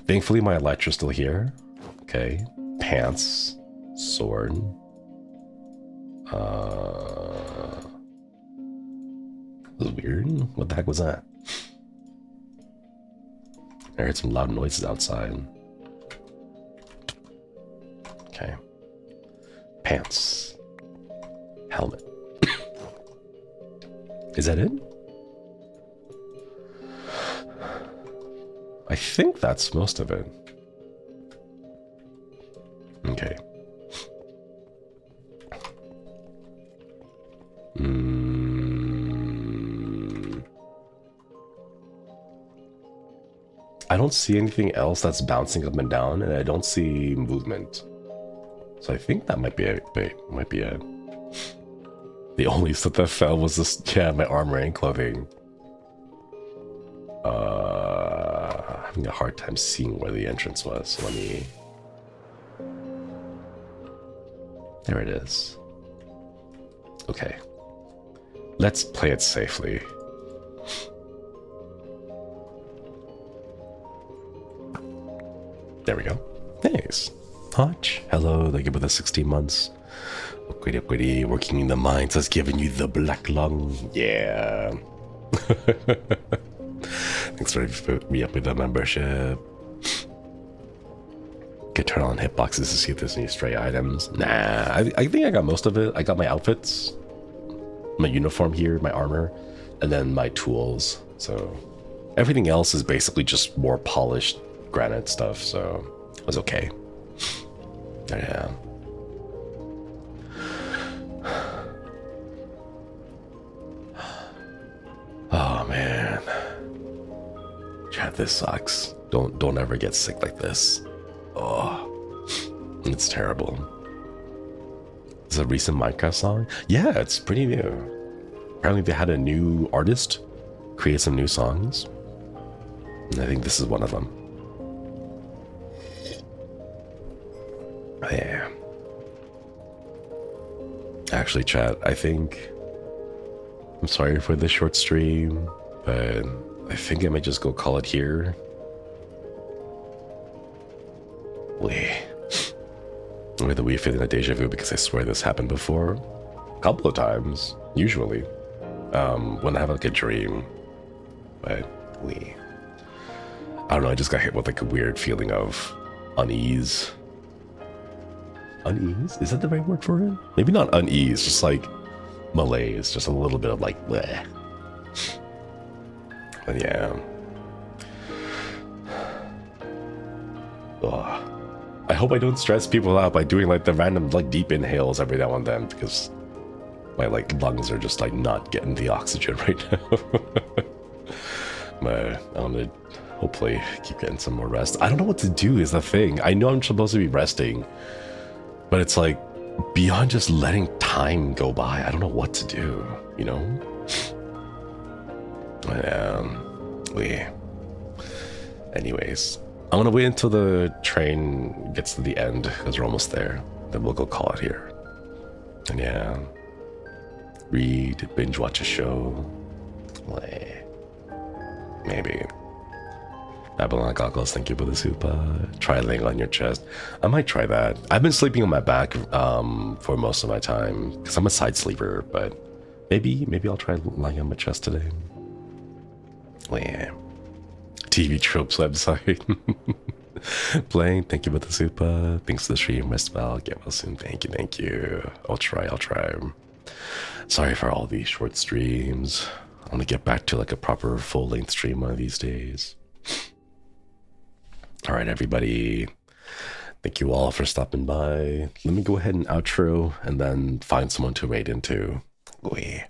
Thankfully, my Elytra's still here. Okay. Pants. Sword. This is weird. What the heck was that? I heard some loud noises outside. Okay. Pants. Helmet. Is that it? I think that's most of it. Okay. I don't see anything else that's bouncing up and down, and I don't see movement. So I think that might be it. Wait, might be it. The only stuff that fell was this, yeah, my armor and clothing. Having a hard time seeing where the entrance was. So let me... There it is. Okay. Let's play it safely. There we go. Nice. Hotch. Hello, thank you for the 16 months. Upgrade, working in the mines has given you the black lung. Yeah. Thanks for me up with the membership. Can turn on hitboxes to see if there's any stray items. Nah, I think I got most of it. I got my outfits, my uniform here, my armor, and then my tools. So everything else is basically just more polished granite stuff. So it was okay. Yeah. Oh man, chat, this sucks. Don't ever get sick like this. Oh, it's terrible. It's a recent Minecraft song. Yeah, it's pretty new. Apparently they had a new artist create some new songs, and I think this is one of them. Yeah. Actually, chat, I think I'm sorry for this short stream, but I think I might just go call it here. I'm with the Wii feeling a deja vu because I swear this happened before. A couple of times, usually. When I have like a dream. But I don't know, I just got hit with like a weird feeling of unease. Unease? Is that the right word for it? Maybe not unease, just like malaise, just a little bit of like bleh. But yeah. Ugh. I hope I don't stress people out by doing like the random like deep inhales every now and then, because my like lungs are just like not getting the oxygen right now. But I'm gonna hopefully keep getting some more rest. I don't know what to do is the thing. I know I'm supposed to be resting, but it's like beyond just letting time go by. I don't know what to do, you know? Anyways, I'm gonna wait until the train gets to the end because we're almost there. Then we'll go call it here. And yeah, read, binge watch a show. Maybe. Babylon Goggles, thank you for the super. Try laying on your chest. I might try that. I've been sleeping on my back for most of my time because I'm a side sleeper, but maybe I'll try lying on my chest today. Yeah. TV Tropes website. Playing, thank you for the super. Thanks for the stream, rest well, get well soon. Thank you. I'll try. Sorry for all these short streams. I want to get back to like a proper full-length stream one of these days. All right, everybody. Thank you all for stopping by. Let me go ahead and outro and then find someone to raid into. Yeah.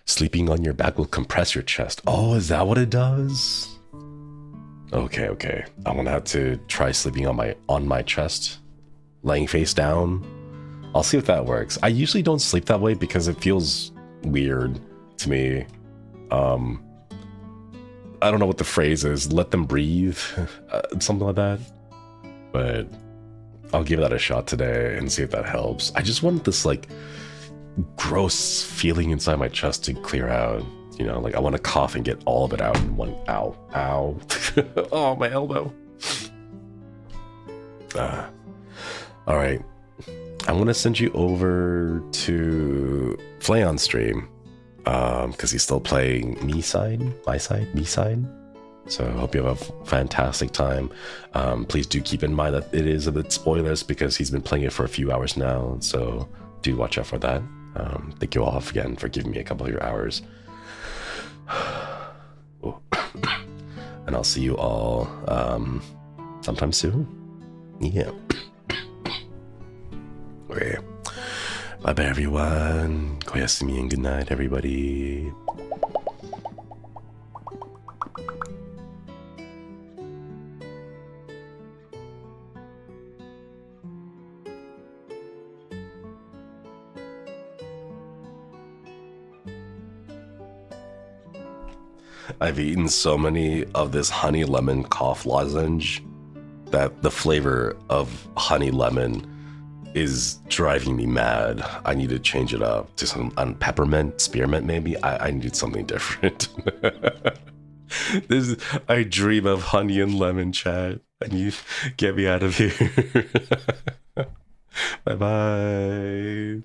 Sleeping on your back will compress your chest. Oh, is that what it does? Okay. I'm gonna have to try sleeping on my chest, laying face down. I'll see if that works. I usually don't sleep that way because it feels weird to me. I don't know what the phrase is. Let them breathe, something like that. But I'll give that a shot today and see if that helps. I just want this like gross feeling inside my chest to clear out. You know, like I want to cough and get all of it out in one. Ow. Oh, my elbow. All right. I'm going to send you over to Flay on stream because he's still playing my side. So I hope you have a fantastic time. Please do keep in mind that it is a bit spoilers because he's been playing it for a few hours now. So do watch out for that. Thank you all again for giving me a couple of your hours. And I'll see you all sometime soon. Yeah. Okay. Bye bye everyone. Koyasumi and good night everybody. I've eaten so many of this honey lemon cough lozenge that the flavor of honey lemon is driving me mad. I need to change it up to some peppermint, spearmint maybe. I need something different. I dream of honey and lemon, chat. And you get me out of here. Bye bye.